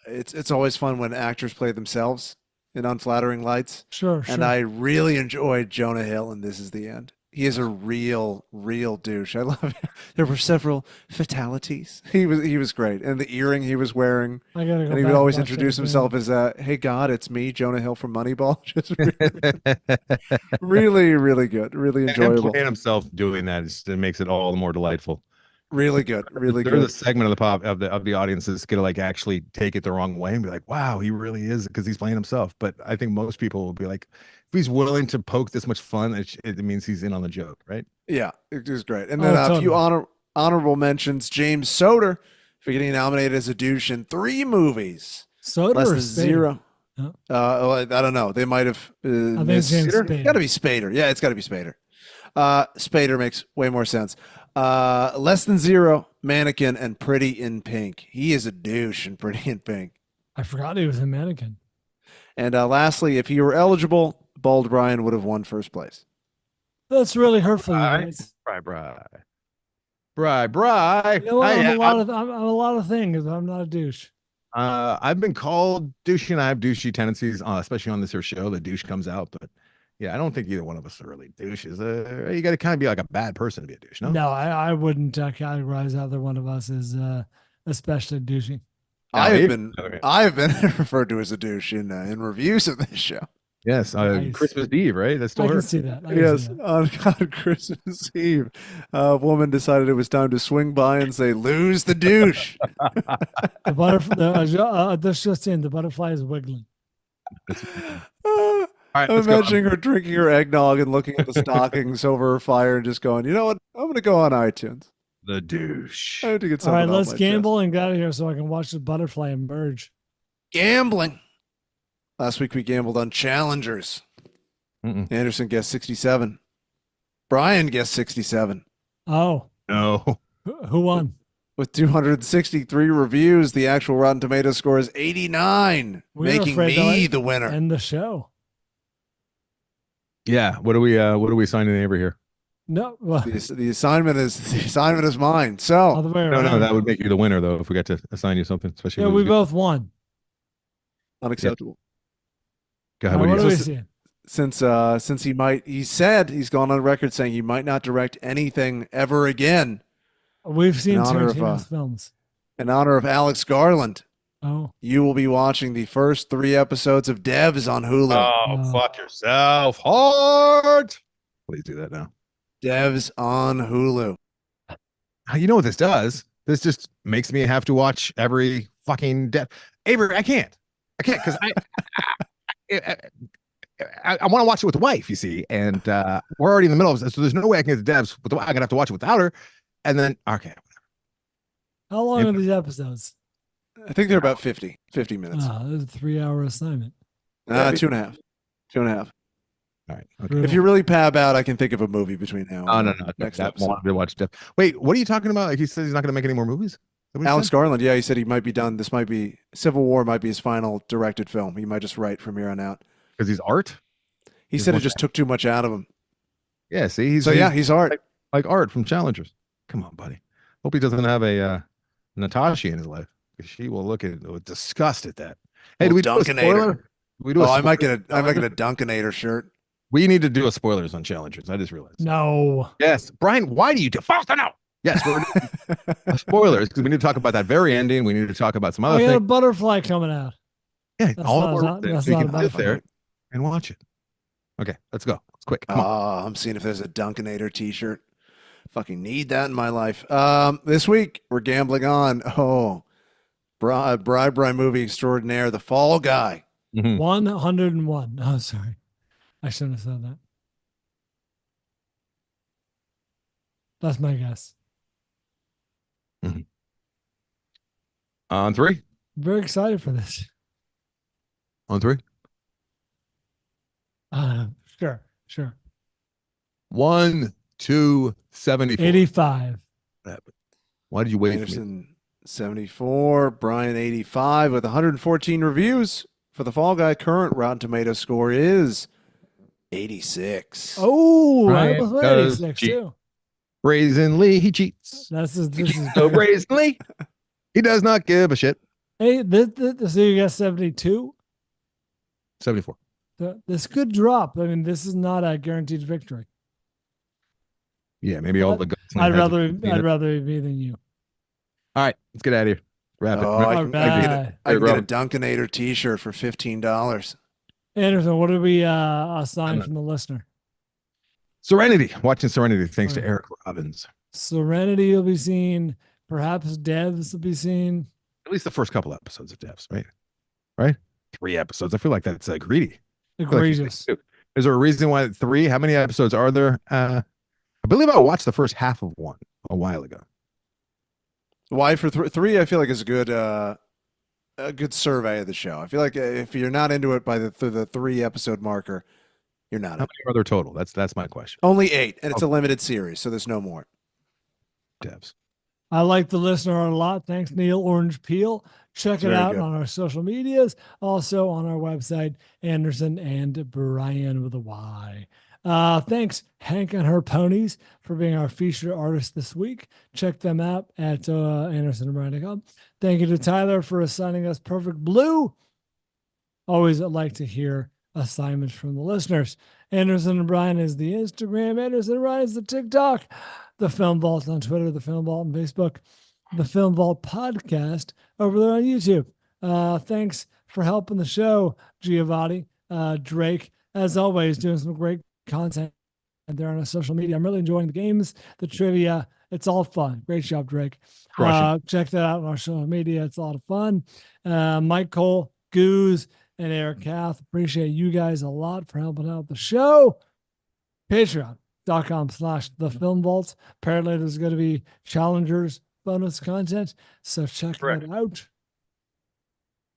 it's always fun when actors play themselves in unflattering lights. Sure. And I really enjoyed Jonah Hill in This Is the End. He is a real douche. I love it. There were several fatalities. He was great. And the earring he was wearing. I gotta go And he back would always and watch introduce that himself again. as, hey, God, it's me, Jonah Hill from Moneyball. Just really, really good. Really And enjoyable. playing himself doing that it makes it all the more delightful. Really good. Really There's a good. segment of the pop of the audience that's gonna like actually take it the wrong way and be like, "Wow, he really is," because he's playing himself. But I think most people will be like, if he's willing to poke this much fun, it means he's in on the joke, right? Yeah, it was great. And Oh, then a few totally. honorable mentions. James Soder for getting nominated as a douche in 3 movies. Soda Less or than Spader? 0. Oh, I don't know. They might have I think missed. James It's got to Spader. be Spader. Yeah, it's got to be Spader. Spader makes way more sense. Less than 0, Mannequin, and Pretty in Pink. He is a douche in Pretty in Pink. I forgot he was a mannequin. And lastly, if he were eligible, Bald Bryan would have won first place. That's really hurtful, you Bri, guys. Bri. You know what? I'm a lot of things. I'm not a douche. I've been called douchey, and I have douchey tendencies, especially on this here show. The douche comes out, but yeah, I don't think either one of us are really douches. You got to kind of be like a bad person to be a douche, no? No, I wouldn't categorize either one of us as especially douchey. Okay. I have been referred to as a douche in reviews of this show. Yes, Nice. Christmas Eve, right? That's still I can her. see that. Yes, on Christmas Eve, a woman decided it was time to swing by and say, "Lose the douche." The butterfly. That's just in. The butterfly is wiggling. All right, I'm let's go. imagining her drinking her eggnog and looking at the stockings over her fire and just going, "You know what? I'm going to go on iTunes. The douche. I have to get All something right, off let's my gamble and get out of here so I can watch the butterfly emerge. chest." Gambling. Last week we gambled on challengers. Anderson guessed 67. Bryan guessed 67. Oh, No. who won? With 263 reviews, the actual Rotten Tomatoes score is 89, We were making afraid me to the winner. end the show. Yeah. What do we assign to the neighbor here? No, well, The assignment is mine. So other way No, around. that would make you the winner though if we got to assign you something, especially. Yeah, if it we was good. both won. unacceptable. Go ahead. All right, What do what you do say? we see? Since he said he's gone on record saying he might not direct anything ever again We've seen In honor of, Tarantino's films. in honor of Alex Garland. Oh, You will be watching the first 3 episodes of Devs on Hulu. Oh, fuck yourself hard. Please do that now. Devs on Hulu. You know what this does? This just makes me have to watch every fucking Avery, I can't because I want to watch it with the wife, you see, and we're already in the middle of it, so there's no way I can get the devs. I'm gonna have to watch it without her, and then okay. how long are these episodes? I think they're about 50 minutes. This is a 3-hour assignment. 2.5. 2.5. All right. Okay. Brutal. If you really pab out, I can think of a movie between now Oh and no, next that episode. wanted to watch Dev. Wait, what are you talking about? Like he says he's not going to make any more movies. Is that what he Alex said? Garland, yeah, he said he might be done. This might be Civil War might be his final directed film. He might just write from here on out. Because he's art. He He's said it one just took too much out of him. Yeah, see, he's He's art. like art from Challengers. Come on, buddy. Hope he doesn't have a Natasha in his life. She will look at with disgust at that. Hey, do we do a Dunkinator. spoiler? Do we do a I might spoiler? get a Dunkinator shirt. We need to do a spoilers on Challengers. I just realized. No. Yes, Brian. Why do you do faster now? Yes, we're doing spoilers because we need to talk about that very ending. We need to talk about some other I got a things. butterfly coming out. Yeah, That's all not- of our not- things. that's So you not can a sit butterfly. there and watch it. Okay, let's go. It's quick. Come on. I'm seeing if there's a Dunkinator t-shirt. Fucking need that in my life. This week we're gambling on Bribe movie extraordinaire, The Fall Guy. Mhm. 101. Oh, sorry. I shouldn't have said that. That's my guess. On three. Very excited for this. On three. Sure. 1, 2, 74. 85. Why did you wait for me? Anderson 74, Bryan 85 with 114 reviews for The Fall Guy. Current Rotten Tomato score is 86. Oh, I Brian was does 86 cheat. too. Brazenly, he cheats. This is So great. brazenly, he does not give a shit. Hey, so you got 72. 74. This could drop. I mean, this is not a guaranteed victory. Yeah, maybe all But the gunslinger I'd heads rather have seen I'd it. rather it be than you. All right, let's get out of here. Wrap it. Oh, Remember- I All can, I can get right. a, I can get a Robin. Dunkinator T-shirt for $15. Anderson, what did we assign I'm- from the listener? Serenity. Watching Serenity, thanks to Right. Eric Robbins. Serenity will be seen. Perhaps Devs will be seen. At least the first couple episodes of Devs, right? Right? 3 episodes. I feel like that's greedy. I feel like you Egregious. think too. Is there a reason why 3? How many episodes are there? I believe I watched the first half of one a while ago. Why for three? I feel like is a good survey of the show. I feel like if you're not into it by the 3-episode marker, you're not. How many are there total? That's my question. Only 8, and it's a limited series, so there's no more. Devs. I like the listener a lot. Thanks, Neil Orange Peel. Check it Very out good. on our social medias, also on our website, Anderson and Bryan with a Y. Thanks, Hank and Her Ponies, for being our featured artist this week. Check them out at andersonandbryan.com. Thank you to Tyler for assigning us Perfect Blue. Always like to hear assignments from the listeners. Anderson and Bryan is the Instagram. Anderson and Bryan is the TikTok. The Film Vault on Twitter, the Film Vault on Facebook, the Film Vault podcast over there on YouTube. Thanks for helping the show, Giovanni, Drake, as always, doing some great content there on our social media. I'm really enjoying the games, the trivia. It's all fun. Great job, Drake. Check that out on our social media. It's a lot of fun. Mike Cole, Goose, and Eric Kath. Appreciate you guys a lot for helping out the show. Patreon.com/the Film Vault. Apparently, there's going to be challengers bonus content, so check that out.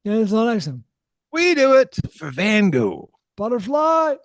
Yeah, until next time. We do it for Van Gogh. Butterfly.